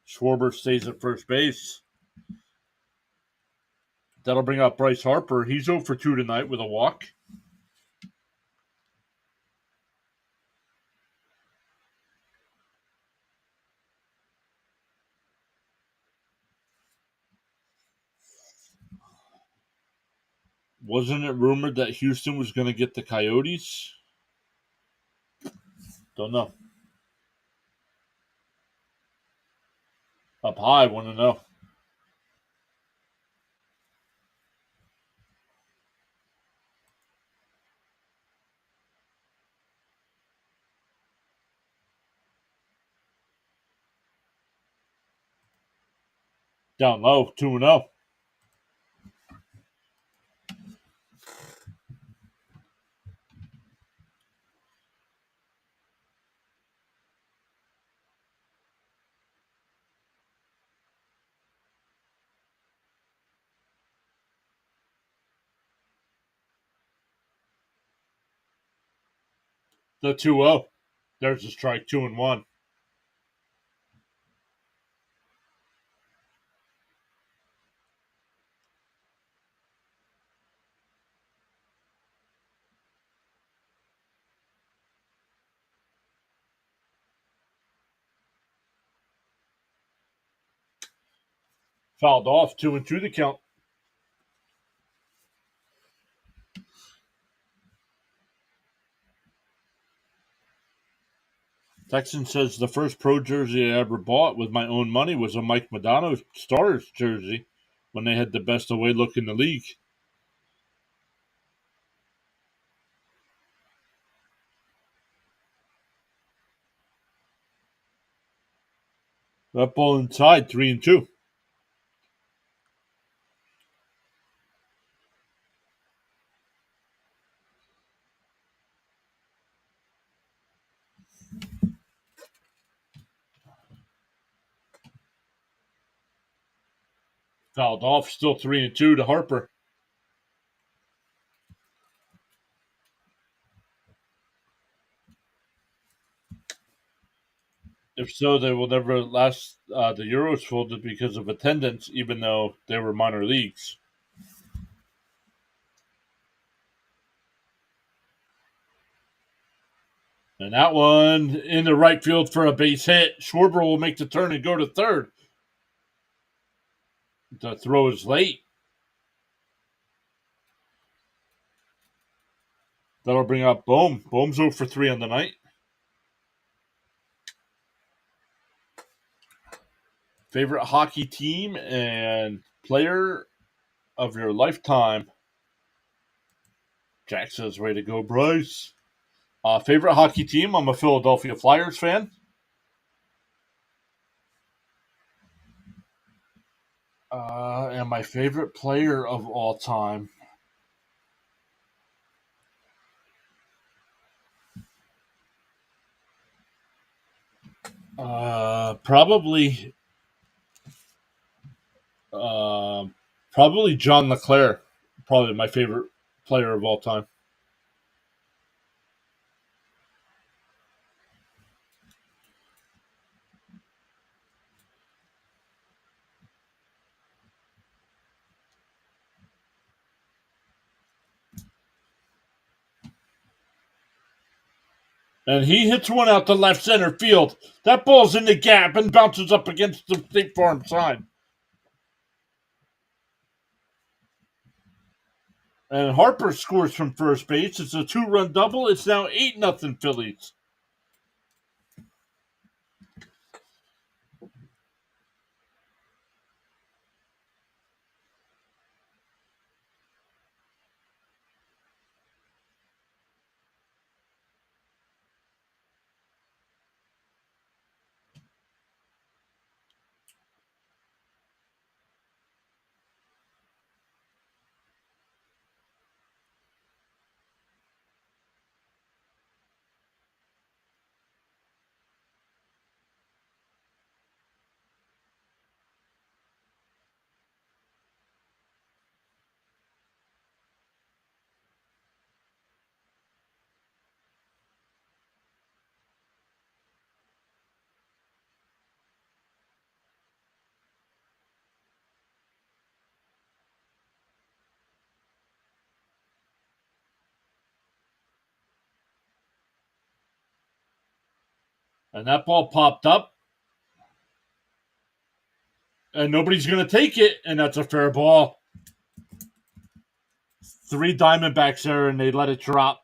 Schwarber stays at first base. That'll bring up Bryce Harper. He's 0-for-2 tonight with a walk. Wasn't it rumored that Houston was going to get the Coyotes? Don't know. Up high, want to know. Down low, 2-0. The 2-0. There's a strike, 2-1. Fouled off, 2-2 the count. Texan says the first pro jersey I ever bought with my own money was a Mike Modano Stars jersey when they had the best away look in the league. That ball inside, 3-2. Fouled off, still 3-2 to Harper. If so, they will never last the Euros folded because of attendance, even though they were minor leagues. And that one in the right field for a base hit. Schwarber will make the turn and go to third. The throw is late. That'll bring up Bohm. Bohm's 0-for-3 on the night. Favorite hockey team and player of your lifetime. Jack says, way to go, Bryce. Favorite hockey team? I'm a Philadelphia Flyers fan. And my favorite player of all time. Probably John LeClair. Probably my favorite player of all time. And he hits one out to left center field. That ball's in the gap and bounces up against the State Farm sign. And Harper scores from first base. It's a 2-run double. It's now 8-0 Phillies. And that ball popped up, and nobody's going to take it, and that's a fair ball. 3 Diamondbacks there, and they let it drop.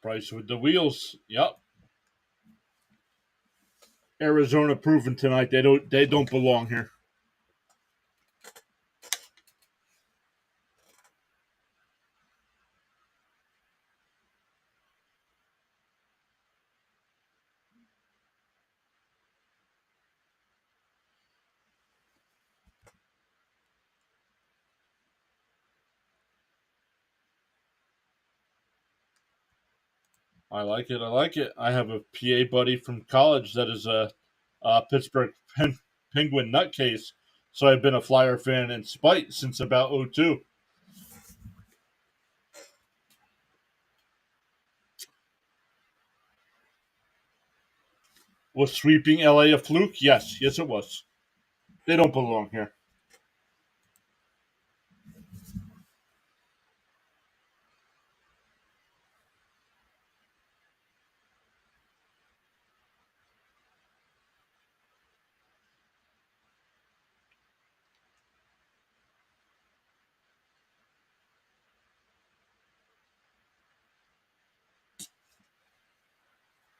Bryce with the wheels. Yep. Arizona proving tonight they don't belong here. I like it. I like it. I have a PA buddy from college that is a Pittsburgh Penguin nutcase. So I've been a Flyer fan in spite since about 02. Was sweeping LA a fluke? Yes. Yes, it was. They don't belong here.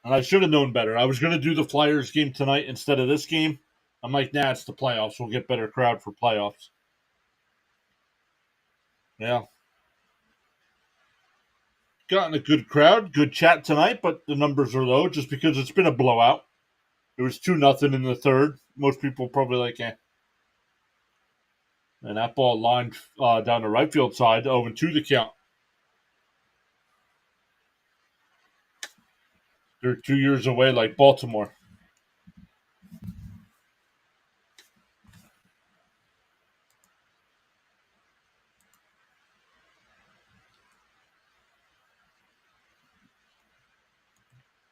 And I should have known better. I was going to do the Flyers game tonight instead of this game. I'm like, nah, it's the playoffs. We'll get better crowd for playoffs. Yeah. Gotten a good crowd, good chat tonight, but the numbers are low just because it's been a blowout. It was 2-0 in the third. Most people probably like, eh. And that ball lined down the right field side, 0-2 the count. They're 2 years away like Baltimore.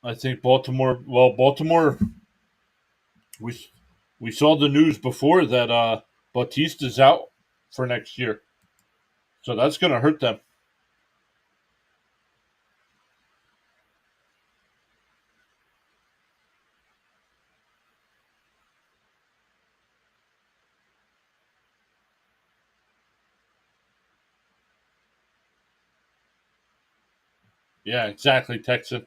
I think Baltimore, we we saw the news before that Bautista's out for next year. So that's going to hurt them. Yeah, exactly, Texan.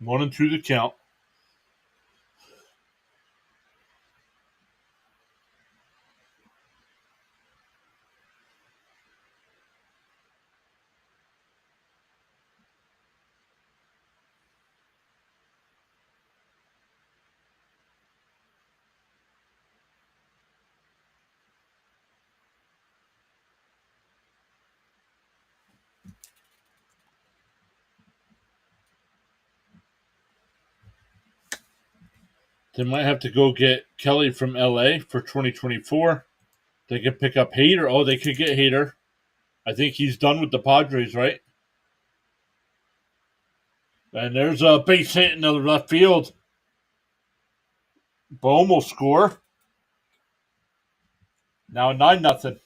One and two the count. They might have to go get Kelly from LA for 2024. They could pick up Hader. Oh, they could get Hader. I think he's done with the Padres, right? And there's a base hit in the left field. Bohm will score. Now 9-0.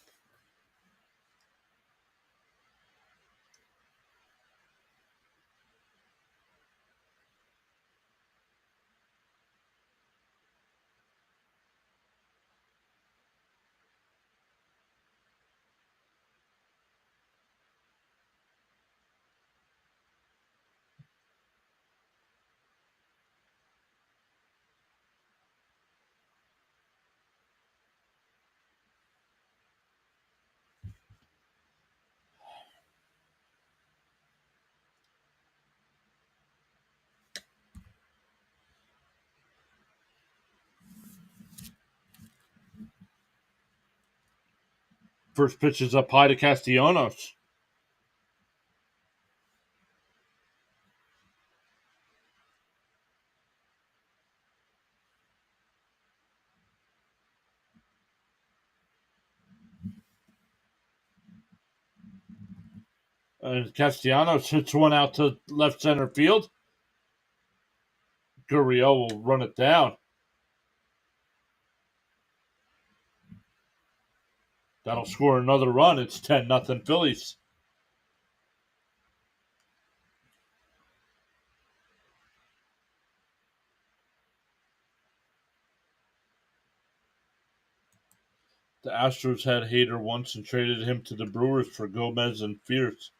First pitch is up high to Castellanos. And Castellanos hits one out to left center field. Gurriel will run it down. That'll score another run. It's 10-0 Phillies. The Astros had Hader once and traded him to the Brewers for Gomez and Fierce.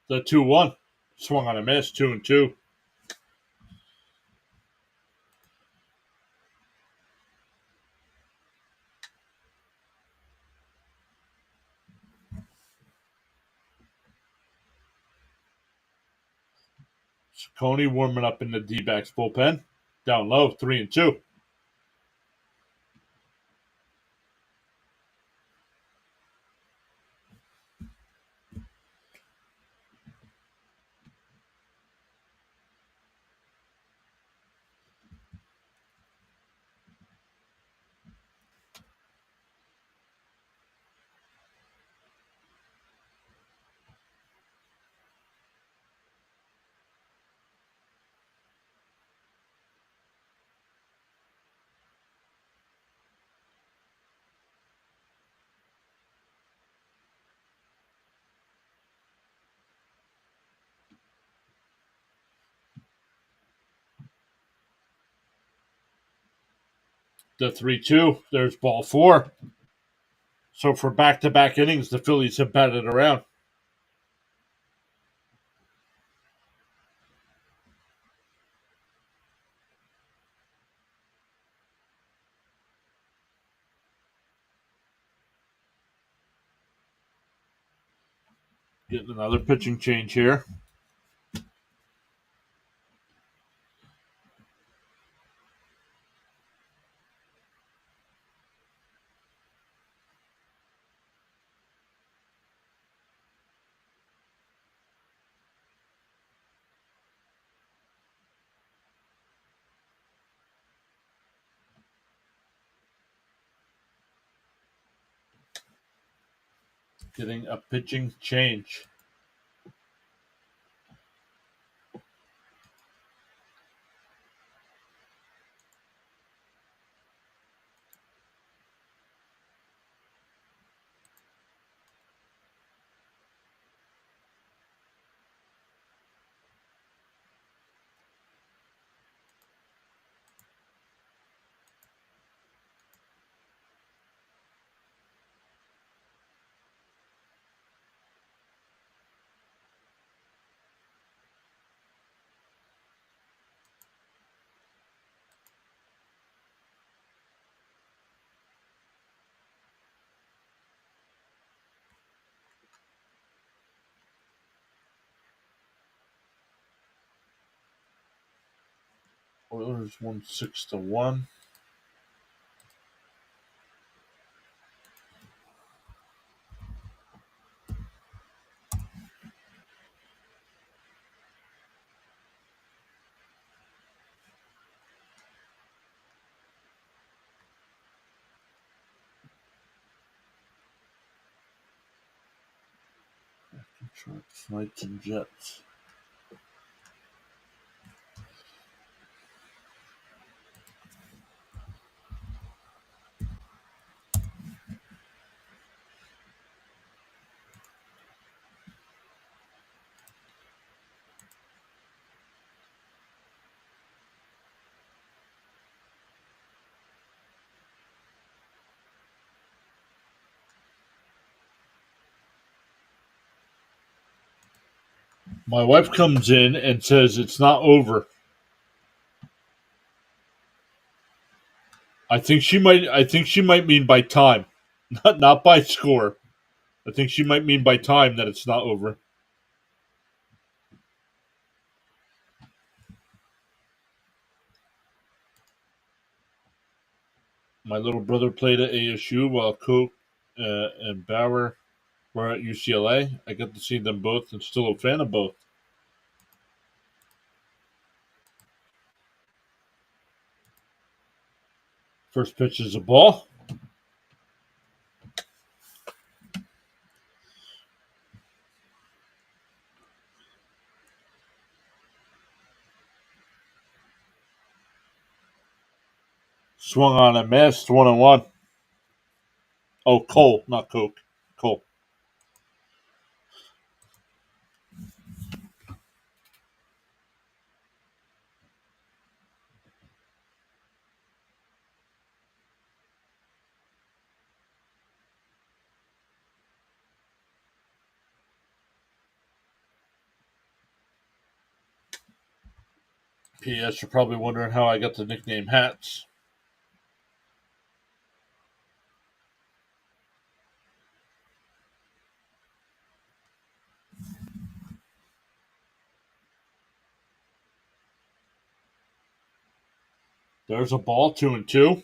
The 2-1. Swung on a miss, 2-2. Coney warming up in the D-backs bullpen. Down low, 3-2. The 3-2. There's ball 4. So for back-to-back innings, the Phillies have batted around. Getting another pitching change here. Getting a pitching change. Oilers won 6-1. Sharks, Knights, and Jets. My wife comes in and says it's not over. I think she might mean by time, not by score. I think she might mean by time that it's not over. My little brother played at ASU while Cook and Bauer were at UCLA. I got to see them both and still a fan of both. First pitch is a ball. Swung on and missed. 1-1. Oh, Cole, not Coke. Cole. P.S. You're probably wondering how I got the nickname Hats. There's a ball, 2-2.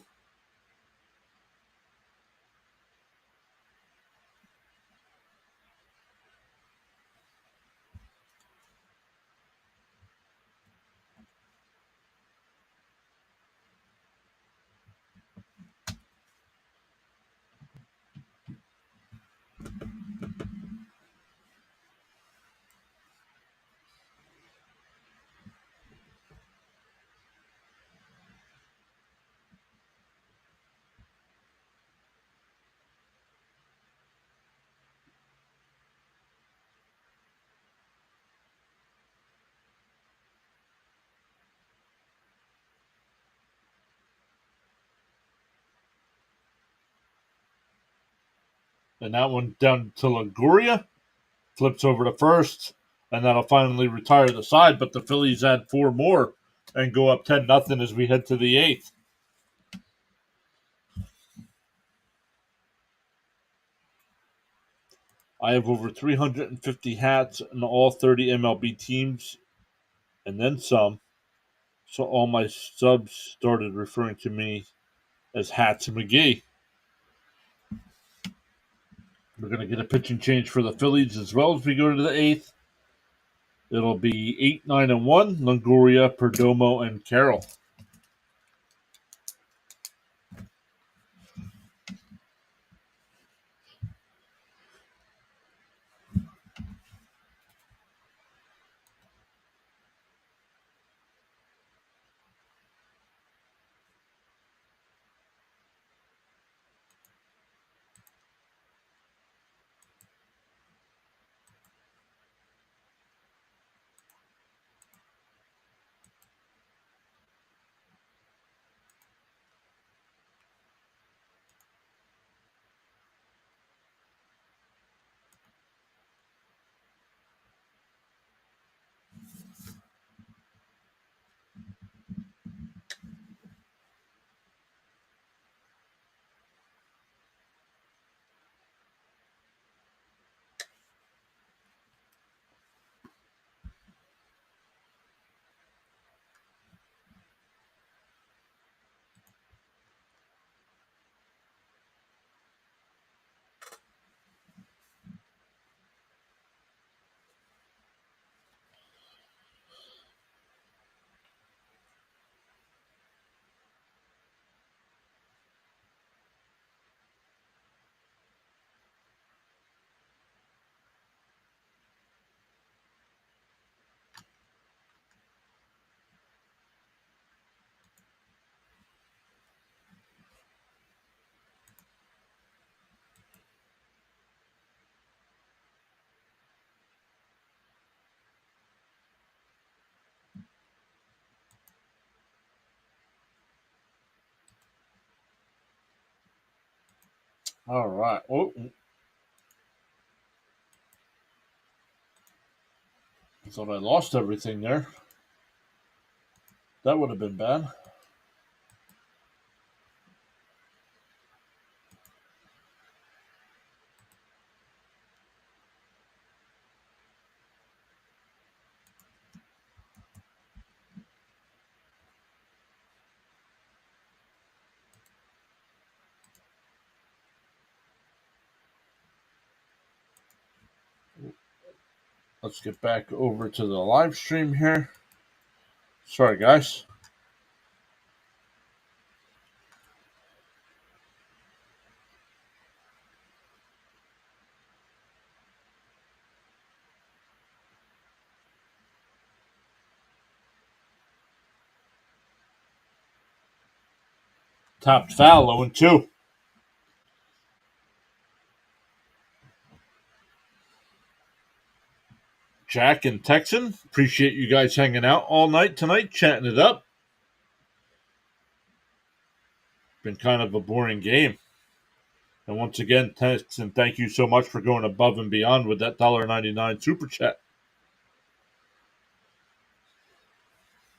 And that one down to Longoria. Flips over to first. And that'll finally retire the side. But the Phillies add 4 more and go up 10-0 as we head to the 8th. I have over 350 hats in all 30 MLB teams and then some. So all my subs started referring to me as Hats McGee. We're going to get a pitching change for the Phillies as well as we go to the 8th. It'll be 8, 9, and 1. Longoria, Perdomo, and Carroll. All right. Oh, I thought I lost everything there. That would have been bad. Let's get back over to the live stream here. Sorry, guys. Tapped foul, 0-2. Jack and Texan, appreciate you guys hanging out all night tonight, chatting it up. Been kind of a boring game. And once again, Texan, thank you so much for going above and beyond with that $1.99 super chat.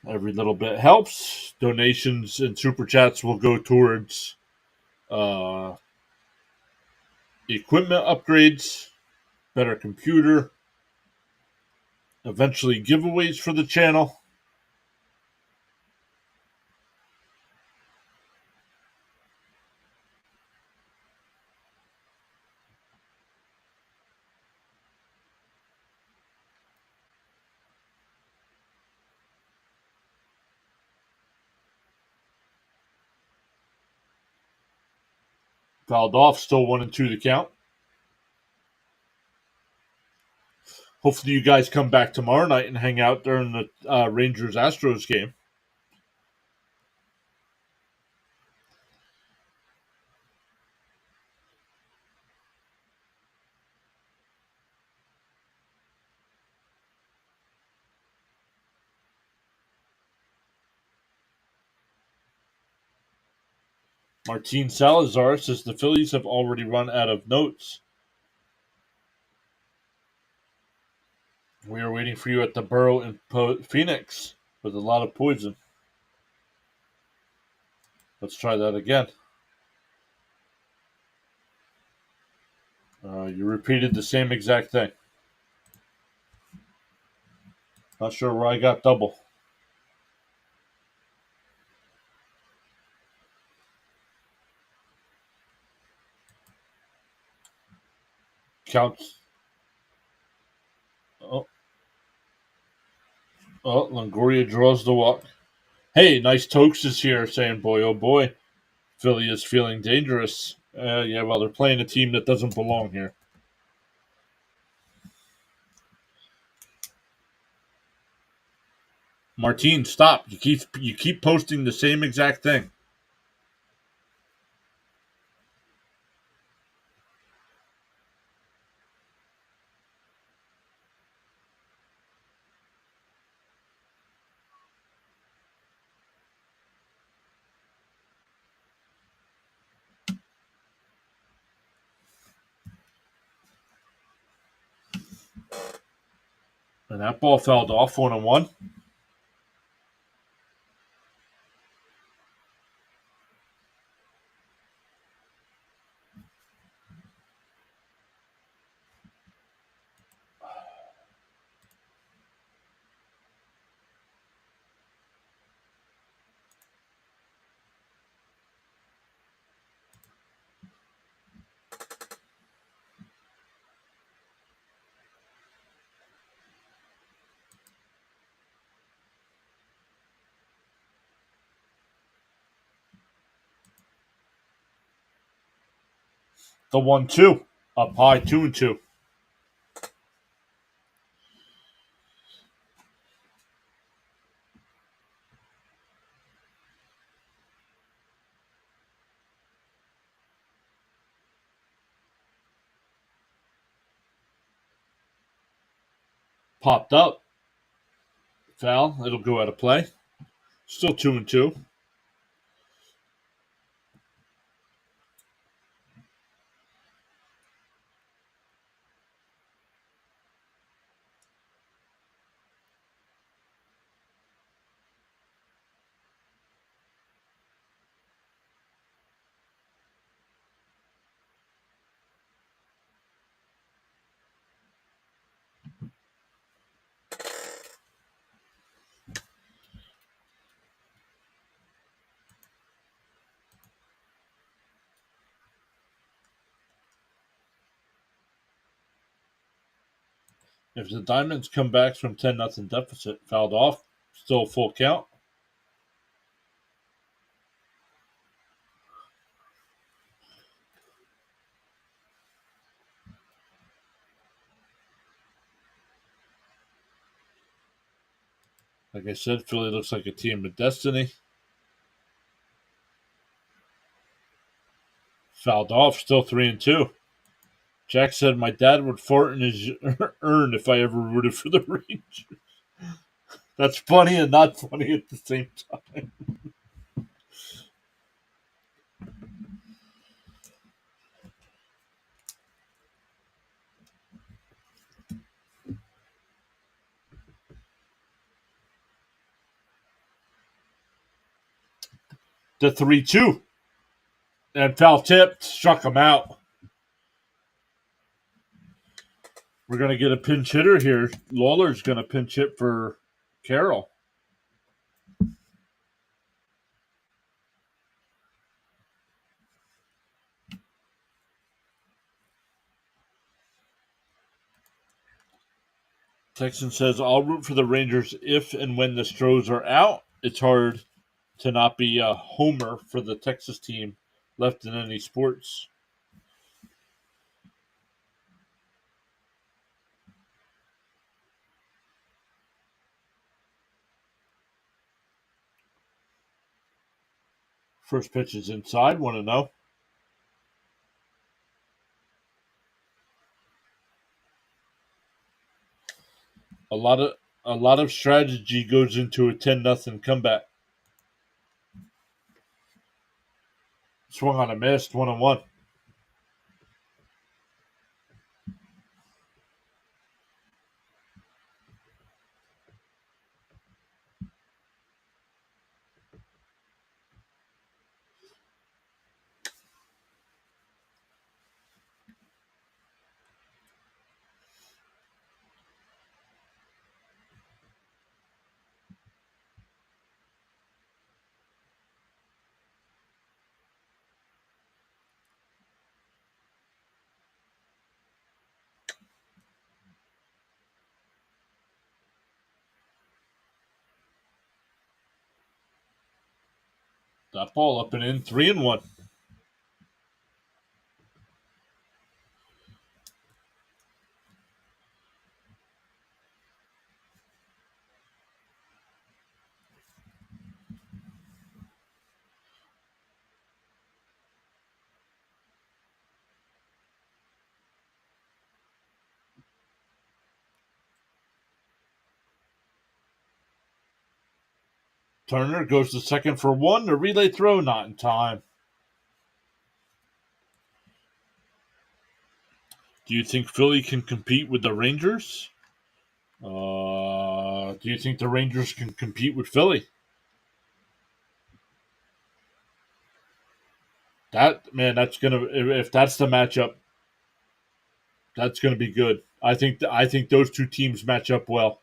Every little bit helps. Donations and super chats will go towards equipment upgrades, better computer, eventually giveaways for the channel. Fouled off, still 1-2 to count. Hopefully, you guys come back tomorrow night and hang out during the Rangers Astros game. Martin Salazar says the Phillies have already run out of notes. We are waiting for you at the Burrow in Phoenix with a lot of poison. Let's try that again. You repeated the same exact thing. Not sure where I got double. Counts. Oh, Longoria draws the walk. Hey, nice Tokes is here saying, boy, oh boy, Philly is feeling dangerous. Yeah, well, they're playing a team that doesn't belong here. Martine, stop. You keep posting the same exact thing. And that ball fouled off 1-1. The 1-2. Up high, 2-2. Popped up. Foul. It'll go out of play. Still 2-2. If the Diamonds come back from 10-0 deficit, fouled off, still full count. Like I said, Philly looks like a team of destiny. Fouled off, still 3-2. Jack said my dad would fart in his urn if I ever rooted for the Rangers. That's funny and not funny at the same time. The 3-2. And foul tipped, struck him out. We're going to get a pinch hitter here. Lawler's going to pinch hit for Carroll. Texan says, I'll root for the Rangers if and when the Stros are out. It's hard to not be a homer for the Texas team left in any sports. First pitch is inside. Want to know? A lot of strategy goes into a 10-0 comeback. Swung on a miss, 1-1. That ball up and in, 3-1. Turner goes to second for one. The relay throw not in time. Do you think Philly can compete with the Rangers? Do you think the Rangers can compete with Philly? That's gonna, if that's the matchup, that's gonna be good. I think those two teams match up well.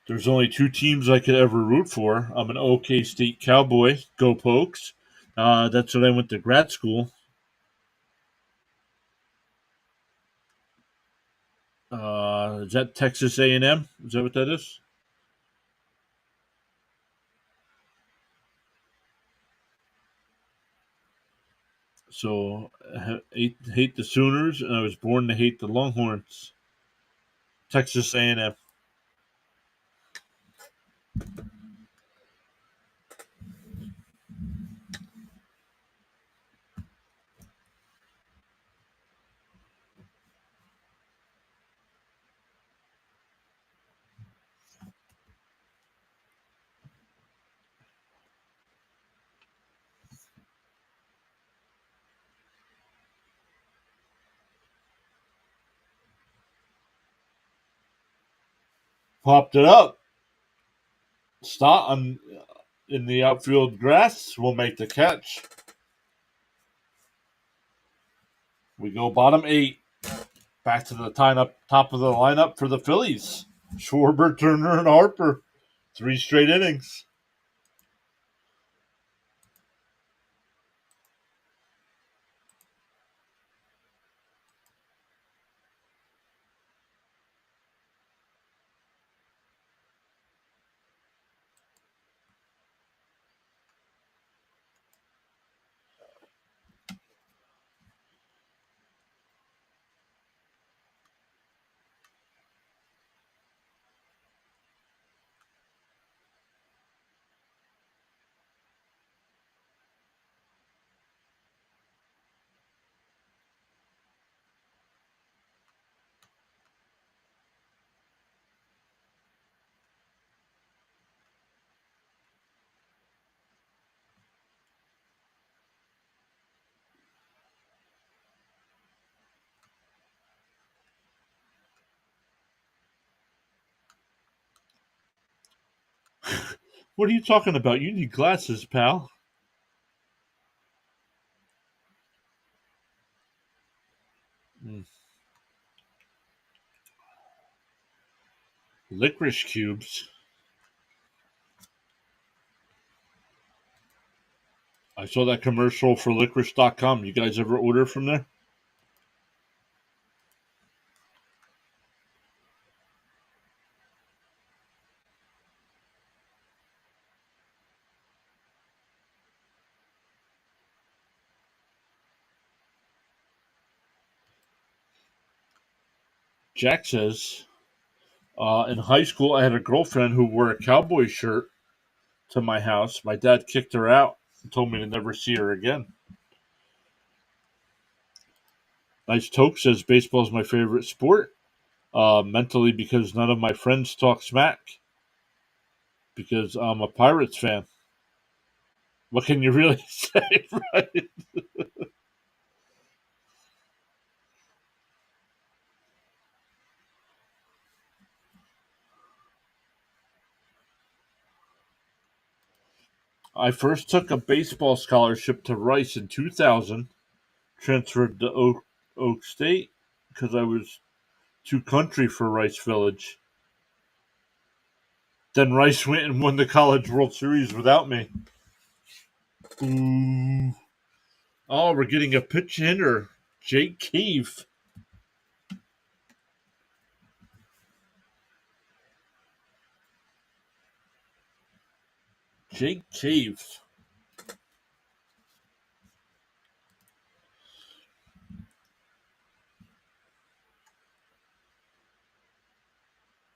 There's only two teams I could ever root for. I'm an OK State Cowboy. Go Pokes. That's what I went to grad school. Is that Texas A&M? Is that what that is? So I hate the Sooners, and I was born to hate the Longhorns. Texas A&M. Popped it up. Stott in the outfield grass will make the catch. We go bottom 8. Back to the top of the lineup for the Phillies. Schwarber, Turner, and Harper. 3 straight innings. What are you talking about? You need glasses, pal. Mm. Licorice cubes. I saw that commercial for licorice.com. You guys ever order from there? Jack says, in high school, I had a girlfriend who wore a cowboy shirt to my house. My dad kicked her out and told me to never see her again. Nice Toke says, baseball is my favorite sport. Mentally, because none of my friends talk smack. Because I'm a Pirates fan. What can you really say, right? I first took a baseball scholarship to Rice in 2000, transferred to Oak State because I was too country for Rice Village. Then Rice went and won the College World Series without me. Ooh. Oh, we're getting a pitch hitter. Jake Cave. Jake Cave.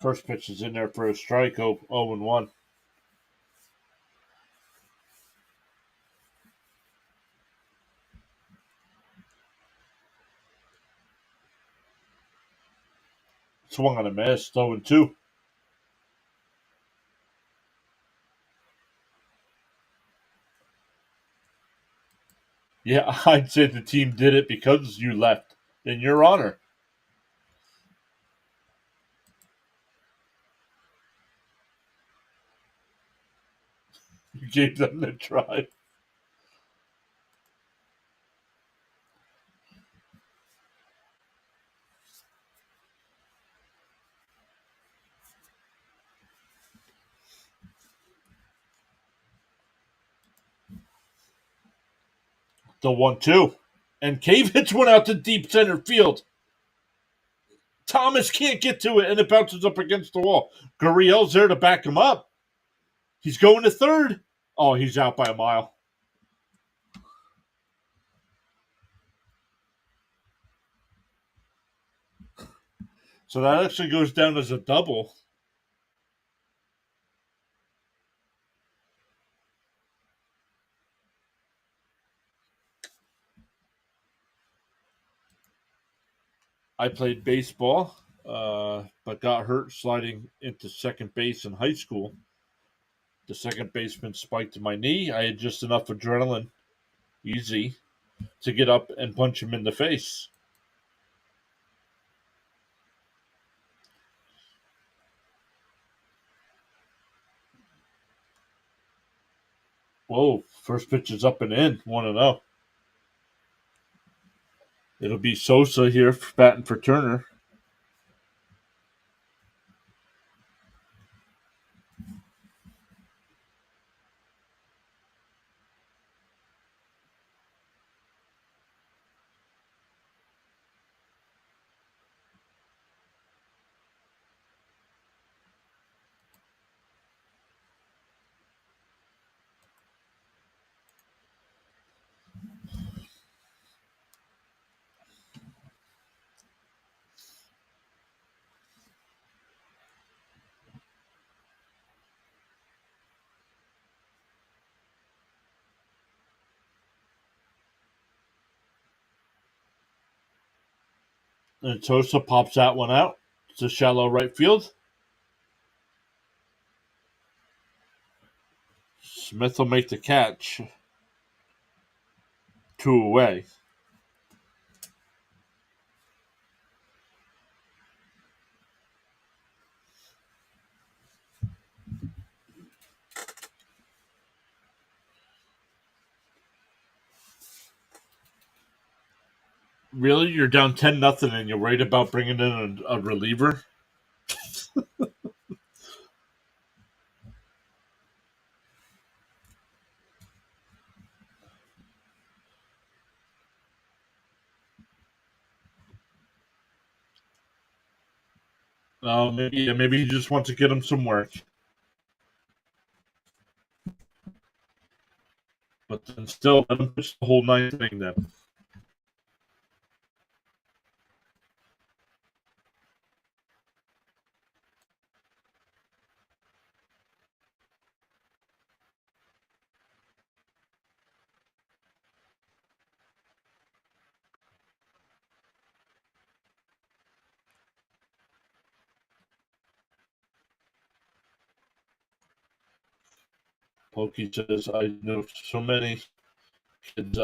First pitch is in there for a strike. 0-1. Swung on a miss. 0-2. Yeah, I'd say the team did it because you left. In your honor. You gave them the try. The 1-2. And Cave hits one out to deep center field. Thomas can't get to it, and it bounces up against the wall. Gurriel's there to back him up. He's going to third. Oh, he's out by a mile. So that actually goes down as a double. I played baseball, but got hurt sliding into second base in high school. The second baseman spiked my knee. I had just enough adrenaline, easy, to get up and punch him in the face. Whoa, first pitch is up and in. 1-0. It'll be Sosa here batting for Turner. And Sosa pops that one out. It's a shallow right field. Smith will make the catch. 2 away. Really, you're down 10-0, and you're worried about bringing in a reliever? Maybe you just want to get him some work. But then still, let him pitch the whole ninth inning then. Pokey says, I know so many kids.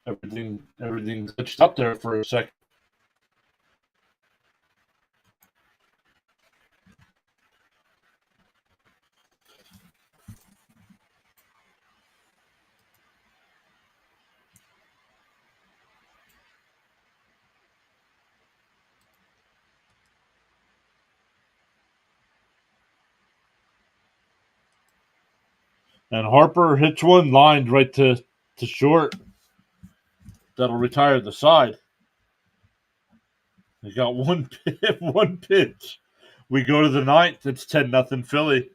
Everything glitched up there for a second. And Harper hits one lined right to short. That'll retire the side. He got one pitch. We go to the ninth. It's 10-0 Philly.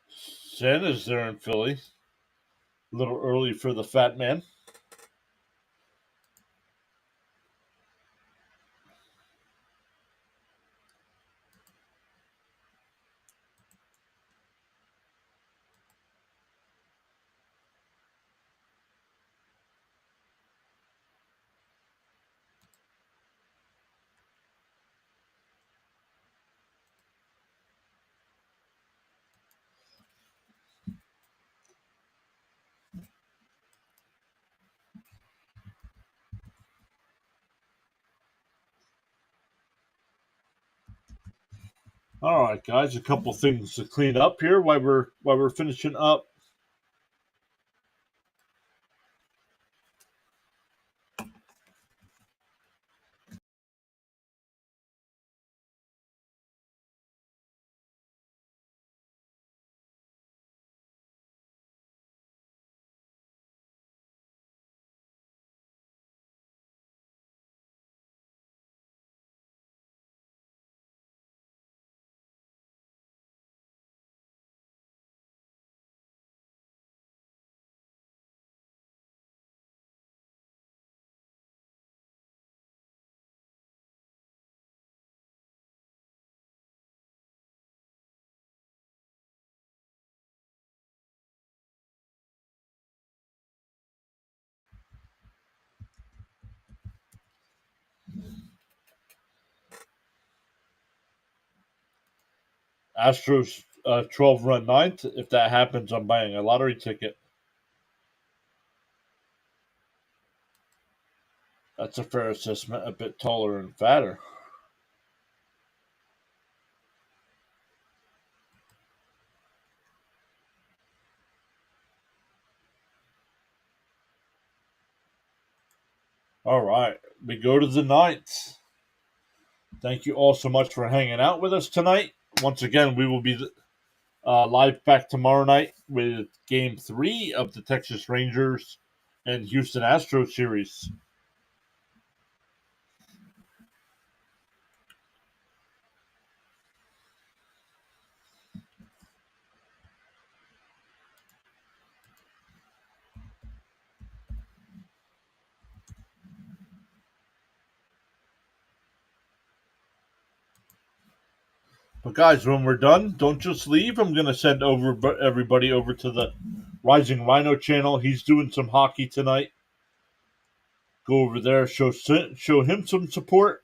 Santa's there in Philly. A little early for the fat man. All right, guys, a couple things to clean up here while we're finishing up. Astros 12-run ninth. If that happens, I'm buying a lottery ticket. That's a fair assessment. A bit taller and fatter. All right, we go to the ninth. Thank you all so much for hanging out with us tonight. Once again, we will be live back tomorrow night with Game 3 of the Texas Rangers and Houston Astros series. But guys, when we're done, don't just leave. I'm going to send everybody over to the Rising Rhino channel. He's doing some hockey tonight. Go over there, show him some support.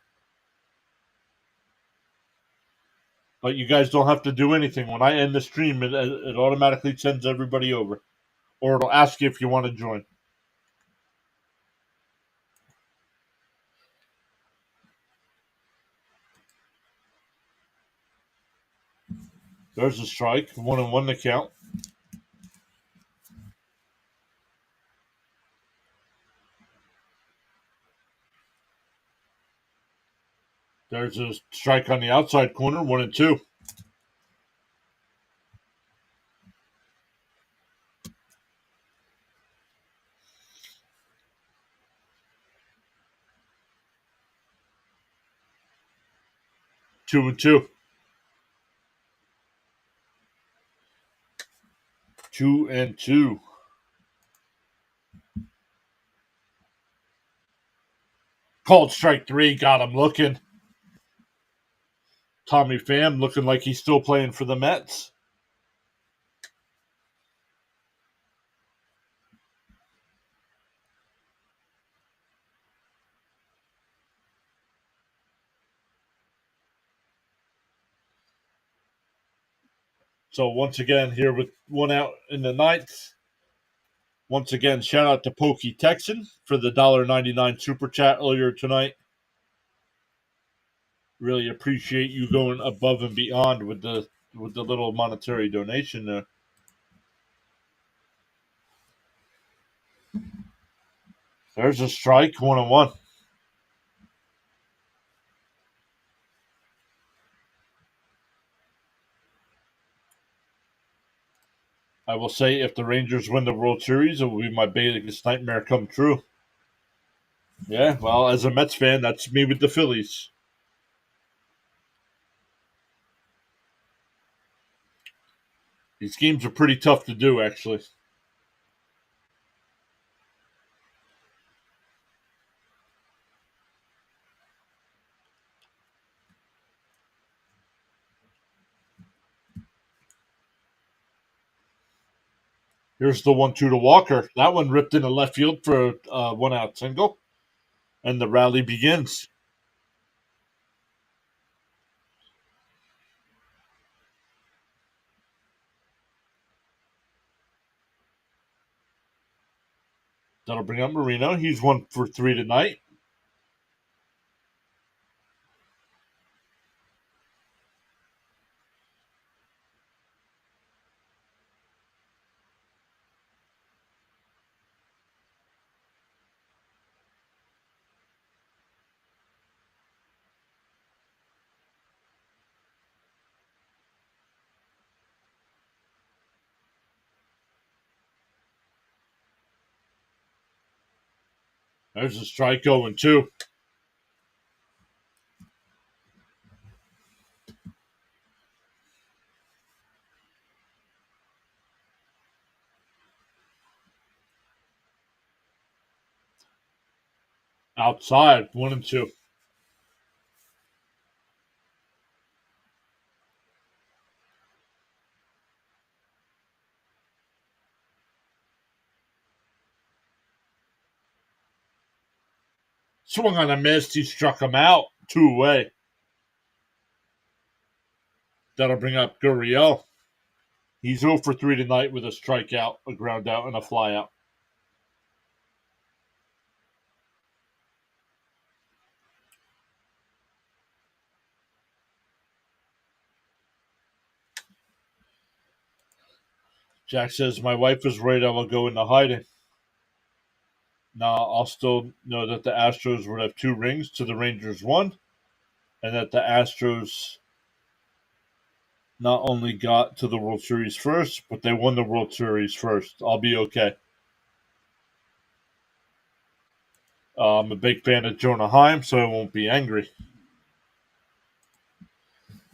But you guys don't have to do anything. When I end the stream, it automatically sends everybody over. Or it'll ask you if you want to join. There's a strike. 1-1 to count. There's a strike on the outside corner. 1-2. 2-2. 2-2. Called strike 3. Got him looking. Tommy Pham looking like he's still playing for the Mets. So once again, here with one out in the ninth. Once again, shout out to Pokey Texan for the $1.99 super chat earlier tonight. Really appreciate you going above and beyond with the little monetary donation there. There's a strike, 1-1. I will say if the Rangers win the World Series, it will be my biggest nightmare come true. Yeah, well, as a Mets fan, that's me with the Phillies. These games are pretty tough to do, actually. Here's the 1-2 to Walker. That one ripped into left field for a one-out single, and the rally begins. That'll bring up Marino. He's 1 for 3 tonight. There's a strike, 0-2. Outside, 1-2. Swung on a miss. He struck him out. 2-away. That'll bring up Gurriel. He's 0 for 3 tonight with a strikeout, a ground out, and a flyout. Jack says, my wife is worried I will go into hiding. Now, I'll still know that the Astros would have 2 rings to the Rangers 1. and that the Astros not only got to the World Series first, but they won the World Series first. I'll be okay. I'm a big fan of Jonah Heim, so I won't be angry.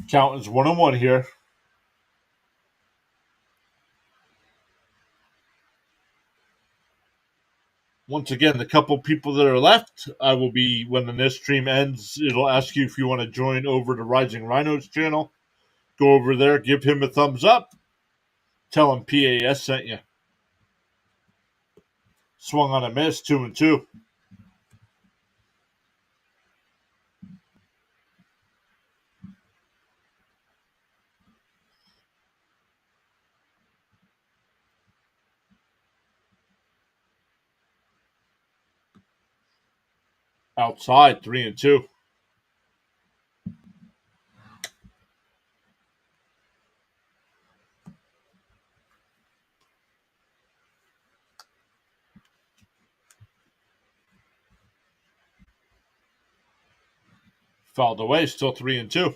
Count is 1-1 here. Once again, the couple people that are left, I will be, when this stream ends, it'll ask you if you want to join over to Rising Rhinos channel. Go over there, give him a thumbs up. Tell him PAS sent you. Swung on a miss, 2-2. Outside, 3-2. Fouled away, still 3-2.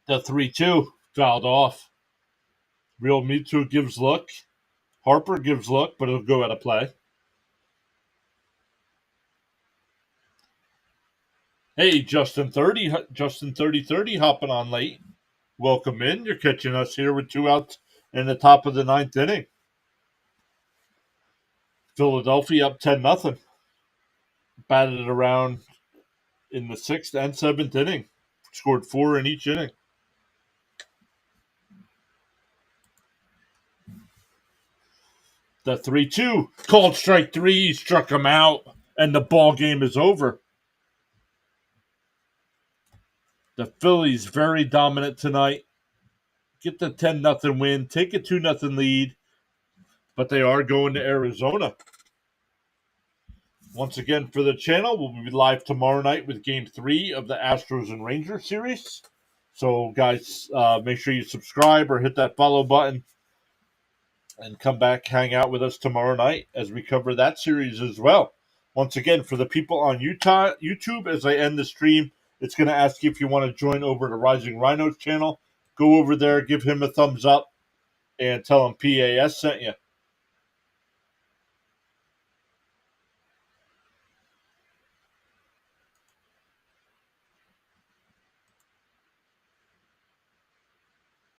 The 3-2 fouled off. Real Mitsu gives look. Harper gives look, but it'll go out of play. Hey, Justin 30 hopping on late. Welcome in. You're catching us here with 2 outs in the top of the 9th inning. Philadelphia up 10-0. Batted it around in the 6th and 7th inning. Scored 4 in each inning. The 3-2 called strike 3, struck him out, and the ball game is over. The Phillies very dominant tonight. Get the 10-0 win, take a 2-0 lead, but they are going to Arizona. Once again, for the channel, we'll be live tomorrow night with Game 3 of the Astros and Rangers series. So, guys, make sure you subscribe or hit that follow button and come back, hang out with us tomorrow night as we cover that series as well. Once again, for the people on YouTube, as I end the stream, it's going to ask you if you want to join over to Rising Rhinos channel. Go over there, give him a thumbs up, and tell him PAS sent you.